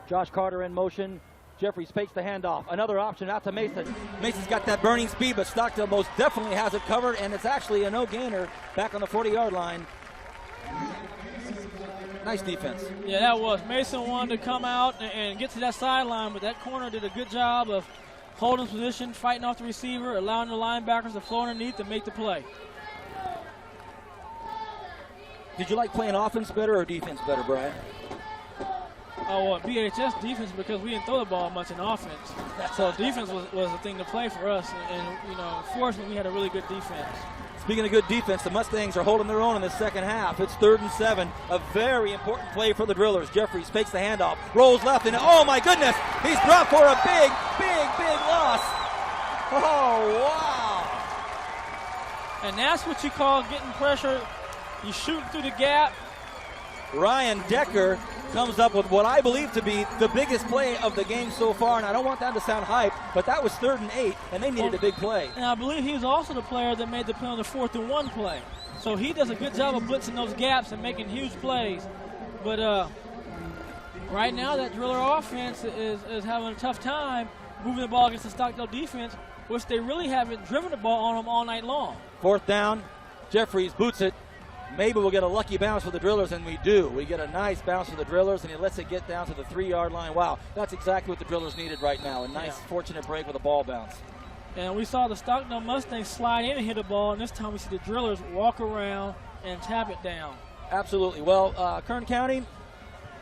Josh Carter in motion. Jeffries fakes the handoff. Another option out to Mason. Mason's got that burning speed, but Stockdale most definitely has it covered, and it's actually a no-gainer back on the 40-yard line. Nice defense. Yeah, that was. Mason wanted to come out and get to that sideline, but that corner did a good job of holding position, fighting off the receiver, allowing the linebackers to flow underneath and make the play. Did you like playing offense better or defense better, Brian? Oh, well, BHS defense, because we didn't throw the ball much in offense. So defense was the thing to play for us. And you know, fortunately, we had a really good defense. Speaking of good defense, the Mustangs are holding their own in the second half. It's 3rd and 7. A very important play for the Drillers. Jeffries fakes the handoff, rolls left, and oh my goodness, he's brought for a big loss. Oh, wow. And that's what you call getting pressure. You shoot through the gap. Ryan Decker comes up with what I believe to be the biggest play of the game so far, and I don't want that to sound hype, but that was 3rd and 8, and they needed a big play. And I believe he was also the player that made the play on the 4th and 1 play. So he does a good job of blitzing those gaps and making huge plays. But right now that Driller offense is having a tough time moving the ball against the Stockdale defense, which they really haven't driven the ball on them all night long. 4th down, Jeffries boots it. Maybe we'll get a lucky bounce for the Drillers, and we do. We get a nice bounce for the Drillers, and he lets it get down to the 3-yard line. Wow, that's exactly what the Drillers needed right now. A nice, fortunate break with a ball bounce. And we saw the Stockdale Mustangs slide in and hit the ball, and this time we see the Drillers walk around and tap it down. Absolutely. Well, Kern County,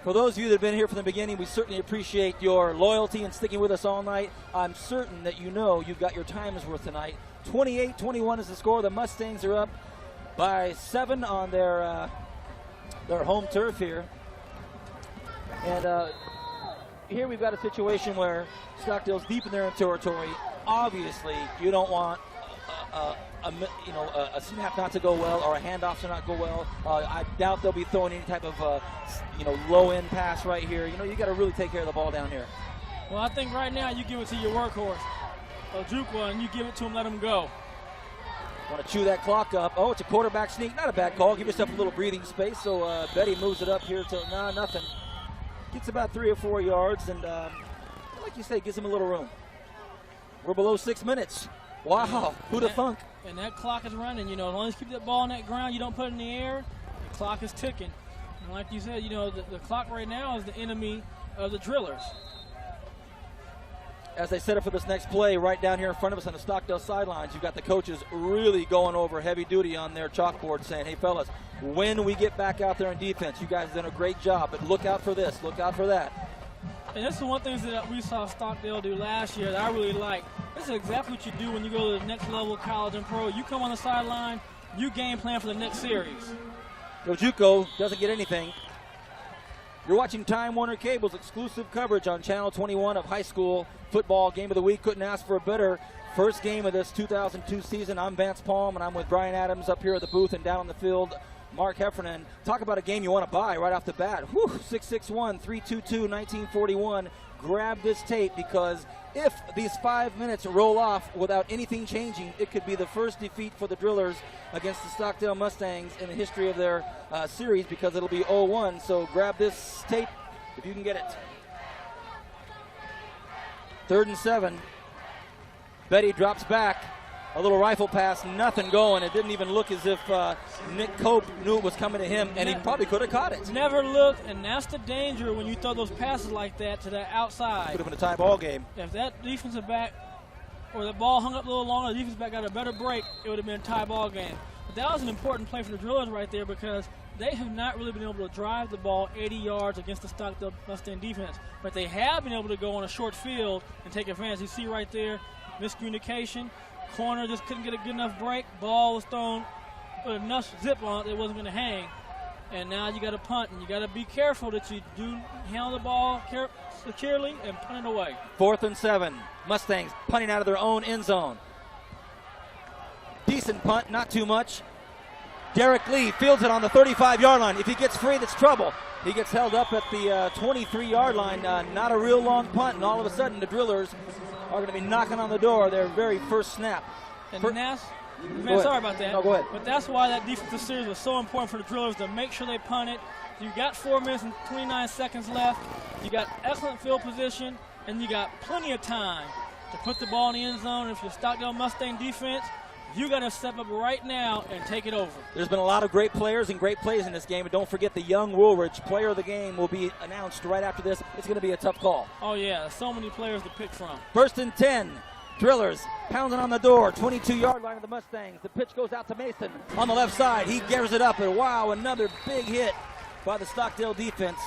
for those of you that have been here from the beginning, we certainly appreciate your loyalty and sticking with us all night. I'm certain that you know you've got your time's worth tonight. 28-21 is the score. The Mustangs are up by 7 on their home turf here. And here we've got a situation where Stockdale's deep in their own territory. Obviously, you don't want a snap not to go well or a handoff to not go well. I doubt they'll be throwing any type of low-end pass right here. You got to really take care of the ball down here. Well, I think right now you give it to your workhorse, Ojukwu, and you give it to him, let him go. Want to chew that clock up. Oh, it's a quarterback sneak. Not a bad call. Give yourself a little breathing space. So Betty moves it up here to nothing. Gets about 3 or 4 yards, and like you say, gives him a little room. We're below 6 minutes. Wow, who'd have thunk? And that clock is running. As long as you keep that ball on that ground, you don't put it in the air, the clock is ticking. And like you said, the clock right now is the enemy of the Drillers. As they set up for this next play, right down here in front of us on the Stockdale sidelines, you've got the coaches really going over heavy duty on their chalkboard saying, hey, fellas, when we get back out there in defense, you guys have done a great job, but look out for this, look out for that. And this is one thing that we saw Stockdale do last year that I really like. This is exactly what you do when you go to the next level, college and pro. You come on the sideline, you game plan for the next series. Ojukwu doesn't get anything. You're watching Time Warner Cable's exclusive coverage on Channel 21 of high school football game of the week. Couldn't ask for a better first game of this 2002 season. I'm Vance Palm, and I'm with Brian Adams up here at the booth, and down on the field, Mark Heffernan. Talk about a game you want to buy right off the bat. 661-322-1941. Grab this tape, because if these 5 minutes roll off without anything changing, it could be the first defeat for the Drillers against the Stockdale Mustangs in the history of their series, because it'll be 0-1. So grab this tape if you can get it. 3rd and 7. Betty drops back. A little rifle pass, nothing going. It didn't even look as if Nick Cope knew it was coming to him, and he probably could have caught it. Never looked, and that's the danger when you throw those passes like that to the outside. Could have been a tie ball game. If that defensive back or the ball hung up a little longer, the defensive back got a better break, it would have been a tie ball game. But that was an important play for the Drillers right there, because they have not really been able to drive the ball 80 yards against the Stockdale Mustang defense. But they have been able to go on a short field and take advantage. You see right there, miscommunication. Corner just couldn't get a good enough break. Ball was thrown with enough zip on it, it wasn't going to hang. And now you got to punt, and you got to be careful that you do handle the ball securely and punt it away. 4th and 7. Mustangs punting out of their own end zone. Decent punt, not too much. Derek Lee fields it on the 35-yard line. If he gets free, that's trouble. He gets held up at the 23-yard line. Not a real long punt, and all of a sudden the Drillers are going to be knocking on the door their very first snap. And sorry about that. No, go ahead. But that's why that defensive series was so important for the Drillers, to make sure they punt it. You got 4 minutes and 29 seconds left. You got excellent field position, and you got plenty of time to put the ball in the end zone. If you're Stockdale Mustang defense, you got to step up right now and take it over. There's been a lot of great players and great plays in this game, and don't forget the young Woolridge player of the game will be announced right after this. It's going to be a tough call. Oh, yeah, so many players to pick from. 1st and 10. Drillers pounding on the door, 22-yard line of the Mustangs. The pitch goes out to Mason on the left side. He gathers it up, and wow, another big hit by the Stockdale defense.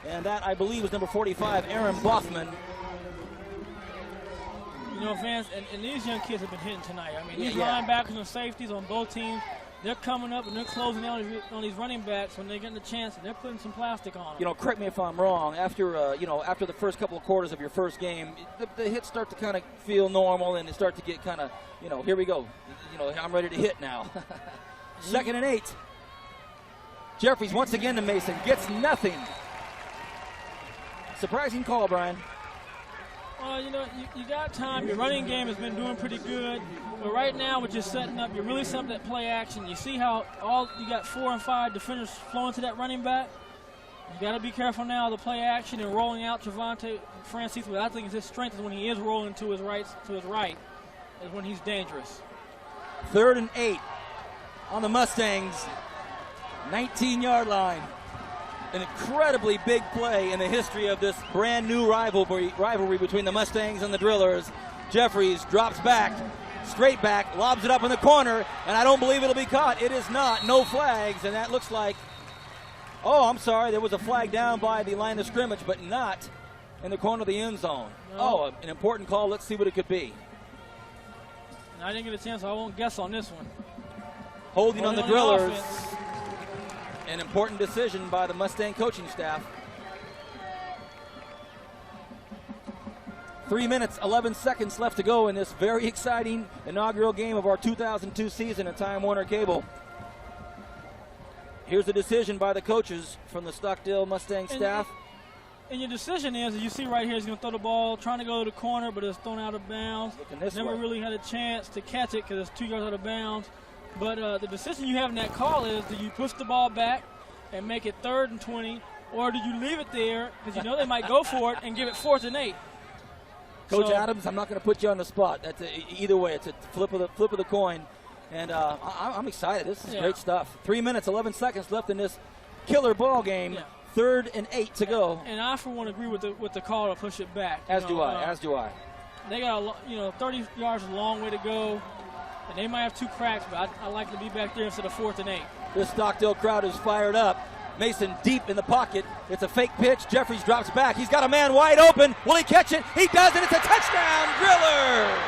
And that, I believe, was number 45, Aaron Boffman. You know, fans, and these young kids have been hitting tonight. I mean, these Yeah. linebackers and safeties on both teams, they're coming up and they're closing out on these running backs when they're getting the chance, and they're putting some plastic on them. You know, correct me if I'm wrong. After after the first couple of quarters of your first game, the hits start to kind of feel normal, and they start to get kind of, here we go. I'm ready to hit now. 2nd and 8. Jeffries once again to Mason, gets nothing. Surprising call, Brian. Well, you got time. Your running game has been doing pretty good. But right now, what you're setting up, you're really setting up that play action. You see how you got 4 and 5 defenders flowing to that running back? You got to be careful now of the play action and rolling out Javante Francis. But I think his strength is when he is rolling to his right, is when he's dangerous. 3rd and 8 on the Mustangs. 19-yard line. An incredibly big play in the history of this brand new rivalry between the Mustangs and the Drillers. Jeffries drops back, straight back, lobs it up in the corner, and I don't believe it'll be caught. It is not. No flags, and that looks like, I'm sorry, there was a flag down by the line of scrimmage, but not in the corner of the end zone. No. An important call. Let's see what it could be. I didn't get a chance, so I won't guess on this one. Holding on the Drillers. Offense. An important decision by the Mustang coaching staff. 3 minutes, 11 seconds left to go in this very exciting inaugural game of our 2002 season at Time Warner Cable. Here's the decision by the coaches from the Stockdale Mustang staff. And your decision is, as you see right here, he's going to throw the ball, trying to go to the corner, but it's thrown out of bounds. Never really had a chance to catch it because it's 2 yards out of bounds. But the decision you have in that call is, do you push the ball back and make it 3rd and 20, or do you leave it there because you know they might go for it and give it 4th and 8? Coach Adams, I'm not going to put you on the spot. Either way, it's a flip of the coin, and I'm excited. This is great stuff. 3 minutes, 11 seconds left in this killer ball game. 3rd and 8 to go. And I, for one, agree with the call to push it back. As do I. They got 30 yards is a long way to go. And they might have 2 cracks, but I like to be back there instead of 4th and 8. This Stockdale crowd is fired up. Mason deep in the pocket. It's a fake pitch. Jeffries drops back. He's got a man wide open. Will he catch it? He does, and it's a touchdown, Drillers!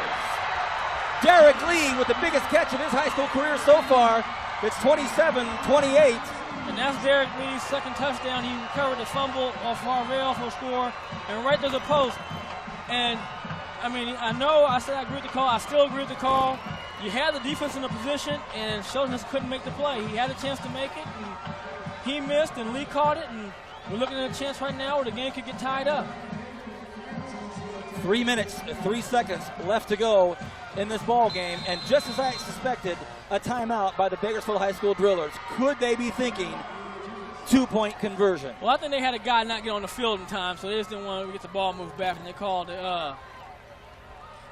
Derek Lee with the biggest catch of his high school career so far. It's 27-28. And that's Derek Lee's second touchdown. He recovered the fumble off Harvell for a score, and right to the post. And, I know I said I agree with the call. I still agree with the call. You had the defense in the position, and Shelton just couldn't make the play. He had a chance to make it, and he missed, and Lee caught it, and we're looking at a chance right now where the game could get tied up. 3 minutes, 3 seconds left to go in this ball game, and just as I suspected, a timeout by the Bakersfield High School Drillers. Could they be thinking 2-point conversion? Well, I think they had a guy not get on the field in time, so they just didn't want to get the ball moved back, and they called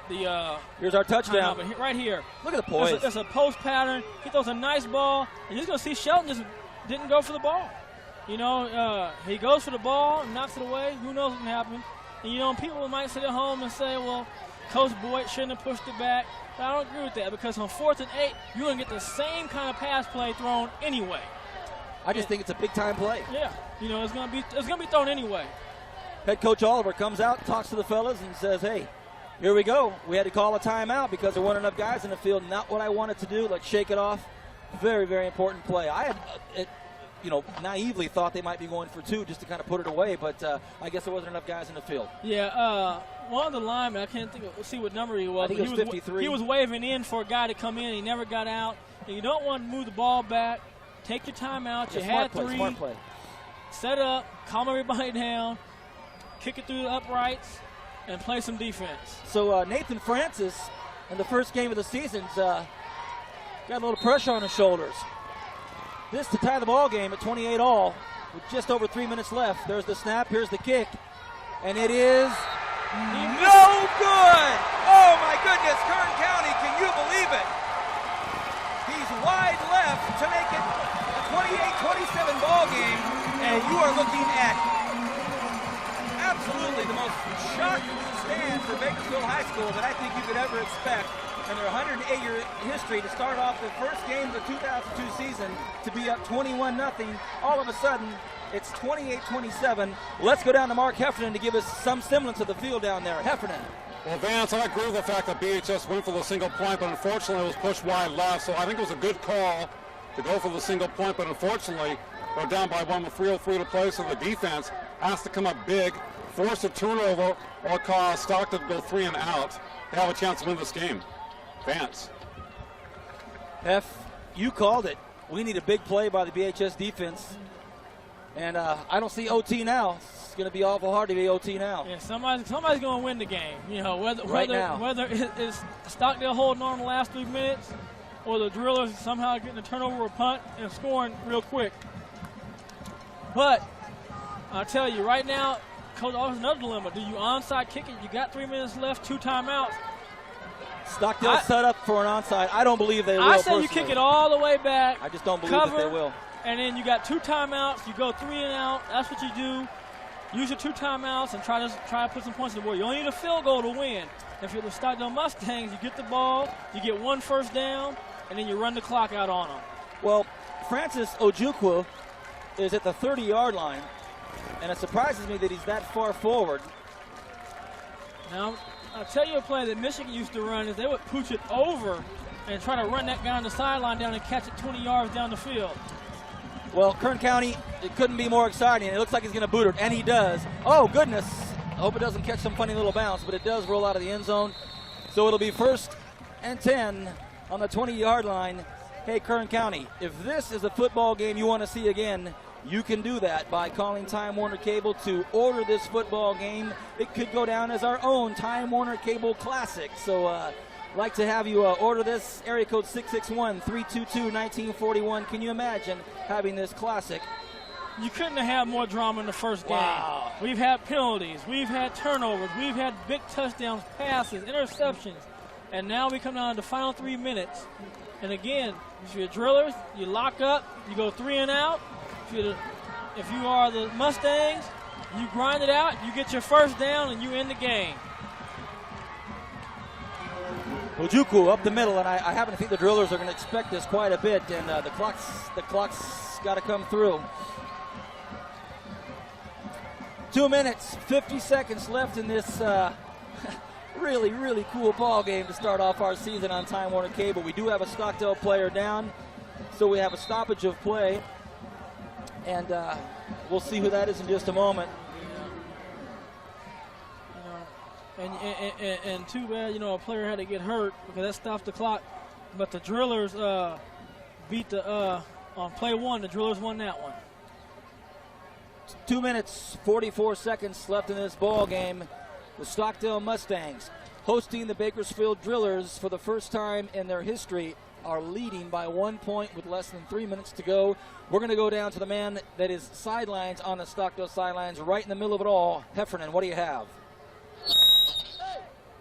here's our touchdown. But right here. Look at the poise. That's a post pattern. He throws a nice ball, and you're going to see Shelton just didn't go for the ball. He goes for the ball, knocks it away. Who knows what can happen? And, people might sit at home and say, well, Coach Boyd shouldn't have pushed it back. But I don't agree with that because on 4th and 8, you're going to get the same kind of pass play thrown anyway. I just think it's a big-time play. Yeah. It's going to be thrown anyway. Head Coach Oliver comes out, talks to the fellas, and says, hey, here we go. We had to call a timeout because there weren't enough guys in the field. Not what I wanted to do. Let's shake it off. Very, very important play. I had, naively thought they might be going for 2 just to kind of put it away, but I guess there wasn't enough guys in the field. Yeah, one of the linemen, I can't see what number he was. I think it was 53. He was waving in for a guy to come in. He never got out. And you don't want to move the ball back. Take your time out. You had 3. Smart play. set up, calm everybody down, kick it through the uprights, and play some defense. So Nathan Francis, in the first game of the season, got a little pressure on his shoulders. This to tie the ball game at 28-all with just over 3 minutes left. There's the snap. Here's the kick. And it is no good. Oh, my goodness. Kern County, can you believe it? He's wide left to make it a 28-27 ball game. And you are looking at absolutely the most shocking stand for Bakersfield High School that I think you could ever expect. And their 108-year history to start off the first game of the 2002 season to be up 21-0. All of a sudden, it's 28-27. Let's go down to Mark Heffernan to give us some semblance of the field down there. Heffernan. Well, Vance, I agree with the fact that BHS went for the single point, but unfortunately it was pushed wide left. So I think it was a good call to go for the single point, but unfortunately they're down by 1 with 3:03 to play, so the defense has to come up big, force a turnover, or cause Stockdale to go 3 and out to have a chance to win this game. Vance. You called it. We need a big play by the BHS defense. And I don't see OT now. It's going to be awful hard to be OT now. Yeah, somebody's going to win the game. You know, whether it's Stockdale holding on the last 3 minutes or the Drillers somehow getting a turnover or punt and scoring real quick. But I'll tell you, right now, Coach, always another dilemma. Do you onside kick it? You got 3 minutes left, 2 timeouts. Stockdale set up for an onside. I don't believe they will. I say you kick it all the way back. I just don't believe that they will. And then you got 2 timeouts. You go 3 and out. That's what you do. Use your 2 timeouts and try to put some points on the board. You only need a field goal to win. If you're the Stockdale Mustangs, you get the ball, you get 1 first down, and then you run the clock out on them. Well, Francis Ojukwu is at the 30-yard line, and it surprises me that he's that far forward. Now, I'll tell you a play that Michigan used to run is they would pooch it over and try to run that guy on the sideline down and catch it 20 yards down the field. Well, Kern County, it couldn't be more exciting. It looks like he's going to boot it, and he does. Oh, goodness. I hope it doesn't catch some funny little bounce, but it does roll out of the end zone. So it'll be 1st and 10 on the 20-yard line. Hey, Kern County, if this is a football game you want to see again, you can do that by calling Time Warner Cable to order this football game. It could go down as our own Time Warner Cable Classic. So I'd like to have you order this. Area code 661-322-1941. Can you imagine having this classic? You couldn't have had more drama in the first game. Wow. We've had penalties. We've had turnovers. We've had big touchdowns, passes, interceptions. And now we come down to the final 3 minutes. And again, if you're Drillers, you lock up, you go 3 and out. If you are the Mustangs, you grind it out, you get your first down, and you end the game. Ojukwu up the middle, and I happen to think the Drillers are going to expect this quite a bit, and the clock's got to come through. 2 minutes, 50 seconds left in this really, really cool ball game to start off our season on Time Warner Cable. We do have a Stockdale player down, so we have a stoppage of play. And we'll see who that is in just a moment. And too bad, a player had to get hurt because that stopped the clock. But the Drillers beat on play 1, the Drillers won that one. 2 minutes, 44 seconds left in this ball game. The Stockdale Mustangs hosting the Bakersfield Drillers for the first time in their history are leading by 1 point with less than 3 minutes to go. We're going to go down to the man that is sidelines on the Stockdale sidelines, right in the middle of it all. Heffernan, what do you have?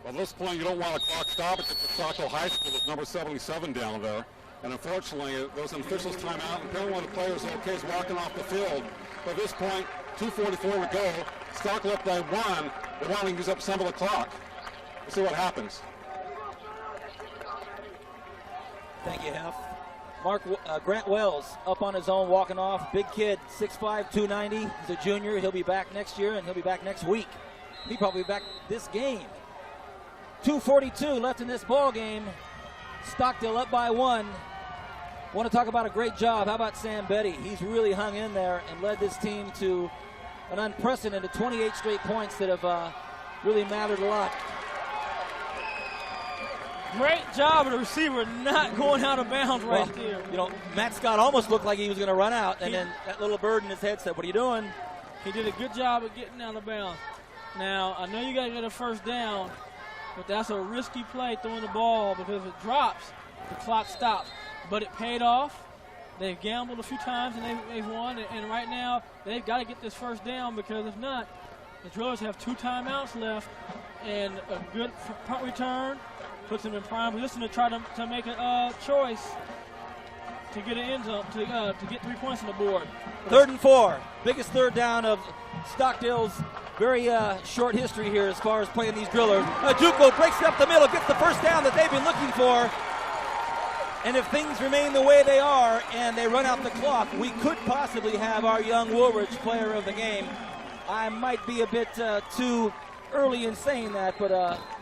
Well, at this point, you don't want a clock stoppage at the Stockdale High School with number 77 down there. And unfortunately, there was an official's timeout, and apparently one of the players is walking off the field. But at this point, 2:44 to go. Stockdale up by 1. They want to use up some of the clock. We'll see what happens. Thank you, Hef. Grant Wells up on his own, walking off. Big kid, 6'5", 290. He's a junior. He'll be back next year, and he'll be back next week. He'll probably be back this game. 2:42 left in this ball game. Stockdale up by 1. Want to talk about a great job. How about Sam Betty? He's really hung in there and led this team to an unprecedented 28 straight points that have really mattered a lot. Great job of the receiver not going out of bounds right there. You know, Matt Scott almost looked like he was going to run out, and then that little bird in his head said, "What are you doing?" He did a good job of getting out of bounds. Now, I know you got to get a first down, but that's a risky play throwing the ball because if it drops, the clock stops. But it paid off. They've gambled a few times and they've won. And right now, they've got to get this first down because if not, the Drillers have 2 timeouts left and a good punt return puts them in prime position to try to make a choice to get an end zone, to get 3 points on the board. 3rd and 4. Biggest third down of Stockdale's very short history here as far as playing these Drillers. Ojukwu breaks it up the middle, gets the first down that they've been looking for. And if things remain the way they are and they run out the clock, we could possibly have our young Woolridge player of the game. I might be a bit too early in saying that, but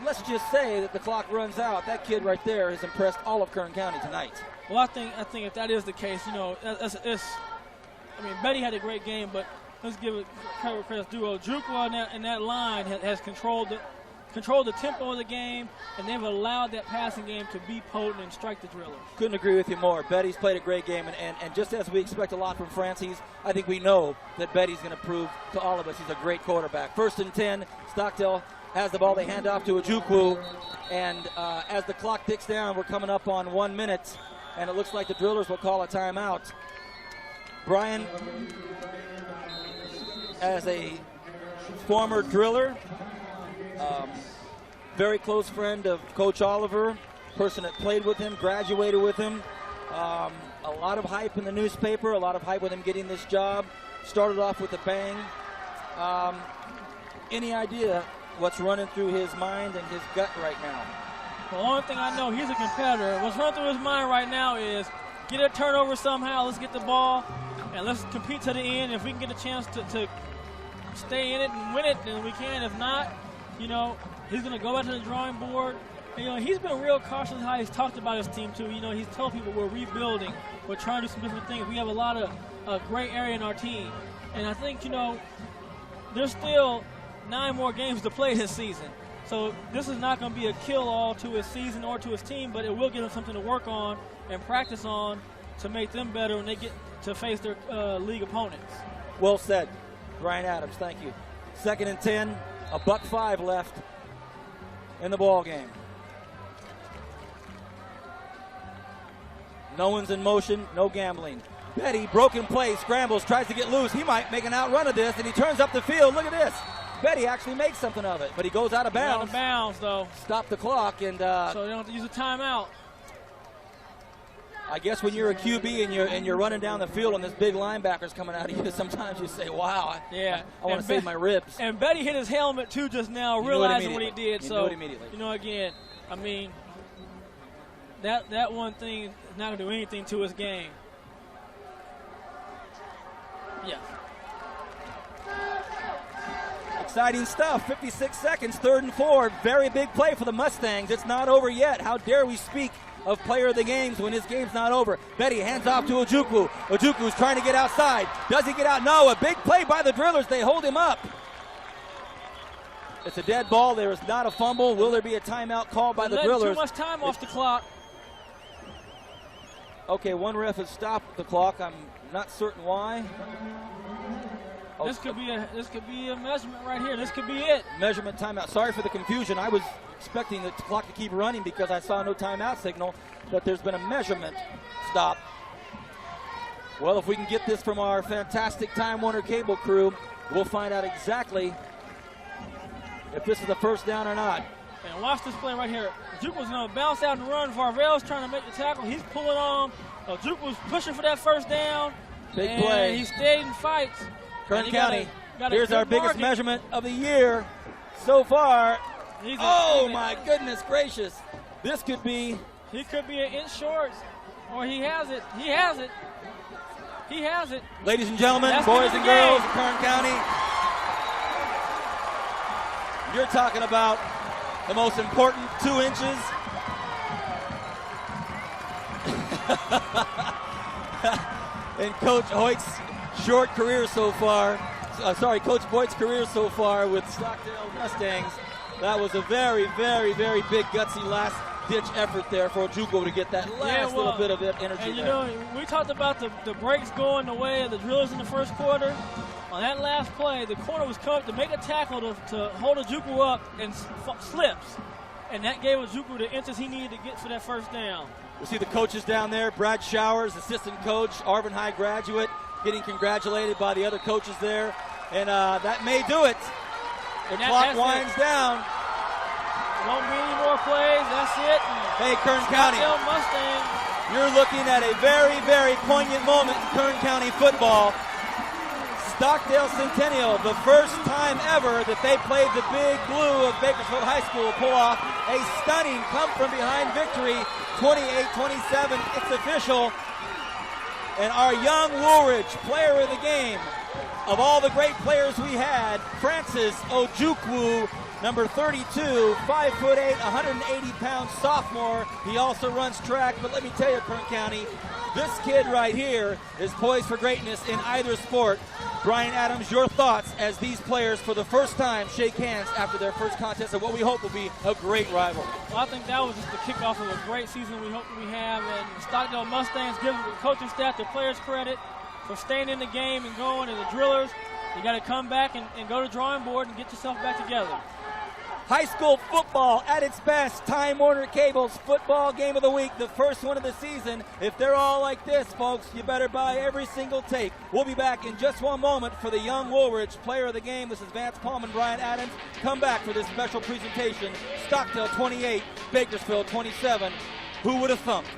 let's just say that the clock runs out. That kid right there has impressed all of Kern County tonight. Well, I think if that is the case, you know, Betty had a great game, but let's give it credit where credit's due. Ojukwu in that line has controlled the tempo of the game, and they've allowed that passing game to be potent and strike the Drillers. Couldn't agree with you more. Betty's played a great game, and just as we expect a lot from Francis, I think we know that Betty's going to prove to all of us he's a great quarterback. 1st and 10, Stockdale has the ball. They hand off to Ojukwu, and as the clock ticks down, we're coming up on 1 minute, and it looks like the Drillers will call a timeout. Brian, as a former Driller, very close friend of Coach Oliver, person that played with him, graduated with him. A lot of hype in the newspaper, a lot of hype with him getting this job. Started off with a bang. Any idea what's running through his mind and his gut right now? The only thing I know, he's a competitor. What's running through his mind right now is get a turnover somehow, let's get the ball, and let's compete to the end. If we can get a chance to stay in it and win it, then we can. If not, you know, he's going to go back to the drawing board. And, you know, he's been real cautious how he's talked about his team, too. You know, he's told people we're rebuilding. We're trying to do some different things. We have a lot of gray area in our team. And I think, you know, there's still 9 more games to play this season. So this is not going to be a kill-all to his season or to his team, but it will give him something to work on and practice on to make them better when they get to face their league opponents. Well said. Brian Adams, thank you. 2nd and 10, $1:05 left in the ball game. No one's in motion, no gambling. Betty, broken play, scrambles, tries to get loose. He might make an outrun of this, and he turns up the field. Look at this. Betty actually makes something of it, but he goes out of bounds. Out of bounds, though. Stop the clock, and so they don't have to use a timeout. I guess when you're a QB and you're running down the field and this big linebacker's coming out of you, sometimes you say, "Wow, I want to save my ribs." And Betty hit his helmet too just now, realizing what he did. So immediately. You know, again, I mean, that one thing is not going to do anything to his game. Yeah. Exciting stuff. 56 seconds, 3rd and 4. Very big play for the Mustangs. It's not over yet. How dare we speak of player of the games when his game's not over. Betty hands off to Ojukwu. Ojukwu's trying to get outside. Does he get out? No. A big play by the Drillers. They hold him up. It's a dead ball. There is not a fumble. Will there be a timeout called by the Drillers? Too much time off the clock. Okay, one ref has stopped the clock. I'm not certain why. This could be a measurement right here. This could be it. Measurement timeout. Sorry for the confusion. I was expecting the clock to keep running because I saw no timeout signal, but there's been a measurement stop. Well, if we can get this from our fantastic Time Warner Cable crew, we'll find out exactly if this is a first down or not. And watch this play right here. Ojukwu's going to bounce out and run. Varvell's trying to make the tackle. He's pulling on. Ojukwu's pushing for that first down. Big play. He stayed and fights. Kern County, here's our biggest measurement of the year so far. Oh, my goodness gracious. This could be. He could be an inch short, or he has it. He has it. He has it. Ladies and gentlemen, boys and girls of Kern County, you're talking about the most important 2 inches. in Coach Hoyt's short career so far. Coach Boyd's career so far with Stockdale Mustangs. That was a very, very, very big, gutsy last last-ditch effort there for Ojukwu to get that last little bit of energy and there. know, we talked about the breaks going the way of the drillers in the first quarter. On that last play, the corner was coming to make a tackle to hold Ojukwu up and slips. And that gave Ojukwu the inches he needed to get for that first down. We see the coaches down there. Brad Showers, assistant coach, Arvin High graduate, getting congratulated by the other coaches there. And that may do it. The clock winds down. Won't be any more plays. That's it. Hey, Kern County, Mustang. you're looking at a very, very poignant moment in Kern County football. Stockdale Centennial, the first time ever that they played the Big Blue of Bakersfield High School, pull off a stunning come-from-behind victory, 28-27. It's official. And our young Woolridge player of the game, of all the great players we had, Francis Ojukwu, number 32, 5'8", 180-pound sophomore. He also runs track, but let me tell you, Kern County, this kid right here is poised for greatness in either sport. Brian Adams, your thoughts as these players for the first time shake hands after their first contest of what we hope will be a great rivalry. Well, I think that was just the kickoff of a great season we hope we have. And the Stockdale Mustangs give the coaching staff, the players credit for staying in the game and going. And the drillers, you got to come back and go to the drawing board and get yourself back together. High school football at its best. Time Warner Cable's football game of the week, the first one of the season. If they're all like this, folks, you better buy every single tape. We'll be back in just one moment for the young Woolridge player of the game. This is Vance Palm and Brian Adams. Come back for this special presentation. Stockdale 28, Bakersfield 27. Who would have thumped?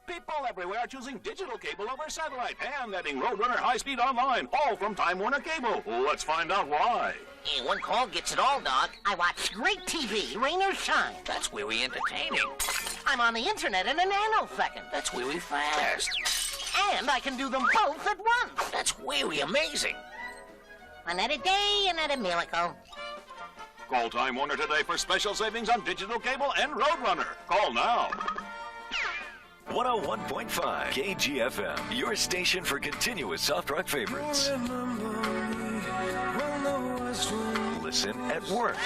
People everywhere are choosing digital cable over satellite and adding Roadrunner high-speed online, all from Time Warner Cable. Let's find out why. One call gets it all, Doc. I watch great TV, rain or shine. That's really entertaining. I'm on the internet in a nanosecond. That's really fast. And I can do them both at once. That's really amazing. Another day, another miracle. Call Time Warner today for special savings on digital cable and Roadrunner. Call now. 101.5 KGFM, your station for continuous soft rock favorites. Listen at work.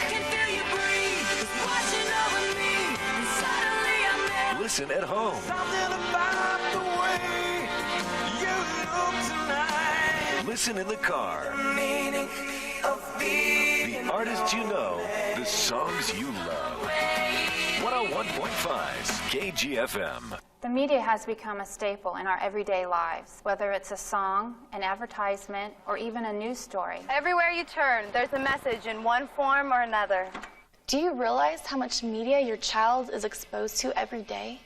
Listen at home. Listen in the car. The artists you know, the songs you love. 101.5 KGFM. The media has become a staple in our everyday lives, whether it's a song, an advertisement, or even a news story. Everywhere you turn, there's a message in one form or another. Do you realize how much media your child is exposed to every day?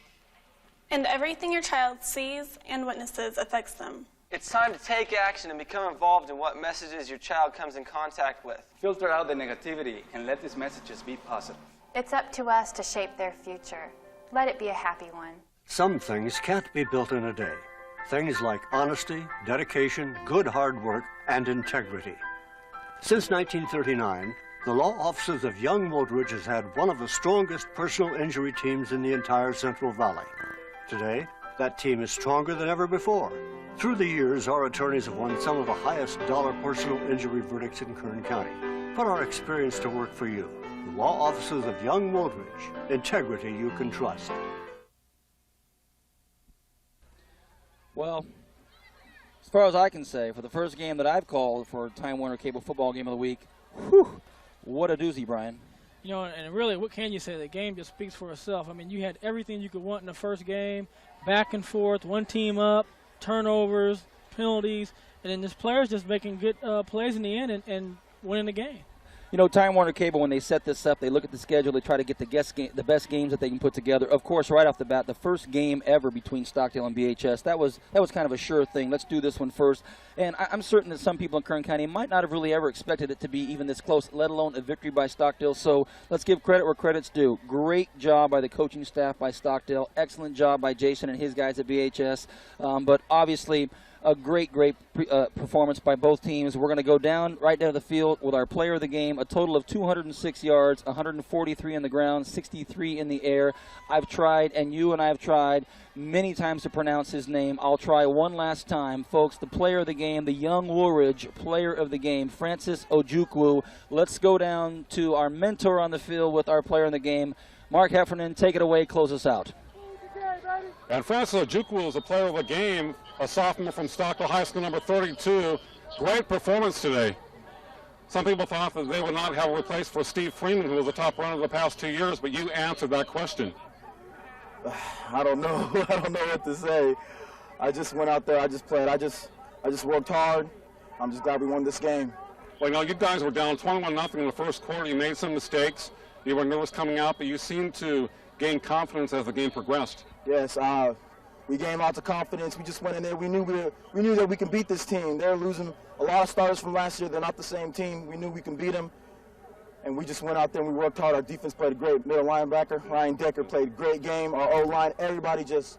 And everything your child sees and witnesses affects them. It's time to take action and become involved in what messages your child comes in contact with. Filter out the negativity and let these messages be positive. It's up to us to shape their future. Let it be a happy one. Some things can't be built in a day. Things like honesty, dedication, good hard work, and integrity. Since 1939, the law offices of Young Woolridge has had one of the strongest personal injury teams in the entire Central Valley. Today, that team is stronger than ever before. Through the years, our attorneys have won some of the highest dollar personal injury verdicts in Kern County. Put our experience to work for you. The law offices of Young Woolridge. Integrity you can trust. Well, as far as I can say, for the first game that I've called for Time Warner Cable Football Game of the Week, whew, what a doozy, Brian. You know, and really, what can you say? The game just speaks for itself. I mean, you had everything you could want in the first game, back and forth, one team up, turnovers, penalties, and then just players just making good plays in the end and winning the game. You know, Time Warner Cable, when they set this up, they look at the schedule, they try to get the best games that they can put together. Of course, right off the bat, the first game ever between Stockdale and BHS, that was kind of a sure thing. Let's do this one first. And I'm certain that some people in Kern County might not have really ever expected it to be even this close, let alone a victory by Stockdale. So let's give credit where credit's due. Great job by the coaching staff by Stockdale. Excellent job by Jason and his guys at BHS. But obviously, a great performance by both teams. We're going to go right down the field with our player of the game, a total of 206 yards, 143 on the ground, 63 in the air. I've tried, and you and I have tried many times to pronounce his name. I'll try one last time. Folks, the player of the game, the young Woolridge player of the game, Francis Ojukwu. Let's go down to our mentor on the field with our player in the game. Mark Heffernan, take it away, close us out. And Francis Ojukwu is the player of the game, a sophomore from Stockdale High School, number 32. Great performance today. Some people thought that they would not have a replace for Steve Freeman, who was the top runner the past 2 years, but you answered that question. I don't know. I don't know what to say. I just went out there. I just played. I just worked hard. I'm just glad we won this game. Well, you know, you guys were down 21-0 in the first quarter. You made some mistakes. You were nervous coming out, but you seemed to gain confidence as the game progressed. Yes, we gained lots of confidence. We just went in there. We knew that we can beat this team. They're losing a lot of starters from last year. They're not the same team. We knew we can beat them, and we just went out there and we worked hard. Our defense played a great. Middle linebacker Ryan Decker played a great game. Our O-line, everybody just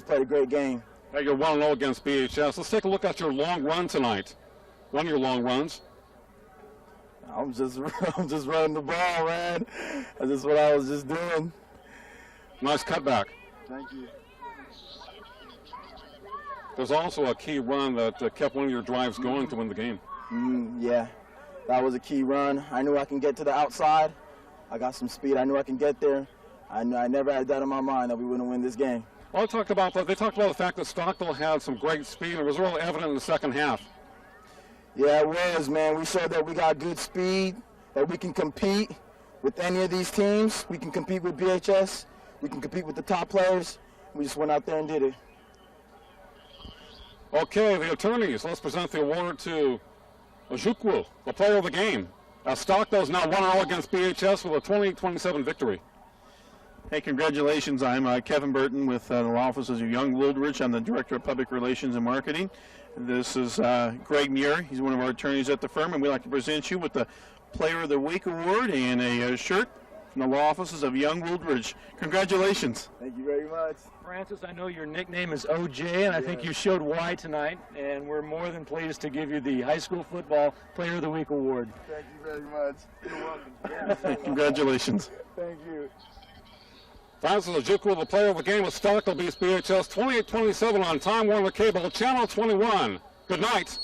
played a great game. Hey, you're 1-0 against BHS. Let's take a look at your long run tonight. One of your long runs. I'm just running the ball, man. That's just what I was just doing. Nice cutback. Thank you. There's also a key run that kept one of your drives going to win the game. Yeah, that was a key run. I knew I can get to the outside. I got some speed. I knew I can get there. I never had that in my mind that we wouldn't win this game. Well, they talked about the fact that Stockdale had some great speed. It was really evident in the second half. Yeah, it was, man. We showed that we got good speed, that we can compete with any of these teams. We can compete with BHS. We can compete with the top players. We just went out there and did it. Okay, the attorneys. Let's present the award to Ojukwu, the player of the game. Stockdale is now 1-0 against BHS with a 28-27 victory. Hey, congratulations. I'm Kevin Burton with the law offices of Young Woolridge. I'm the Director of Public Relations and Marketing. This is Greg Muir. He's one of our attorneys at the firm, and we'd like to present you with the Player of the Week award and a shirt from the law offices of Young Woolridge. Congratulations. Thank you very much. Francis, I know your nickname is OJ, and I think you showed why tonight, and we're more than pleased to give you the High School Football Player of the Week award. Thank you very much. You're welcome. Congratulations. Thank you. Francis Ojukwu, the player of the game with Stockdale beats BHS 28-27 on Time Warner Cable, Channel 21. Good night.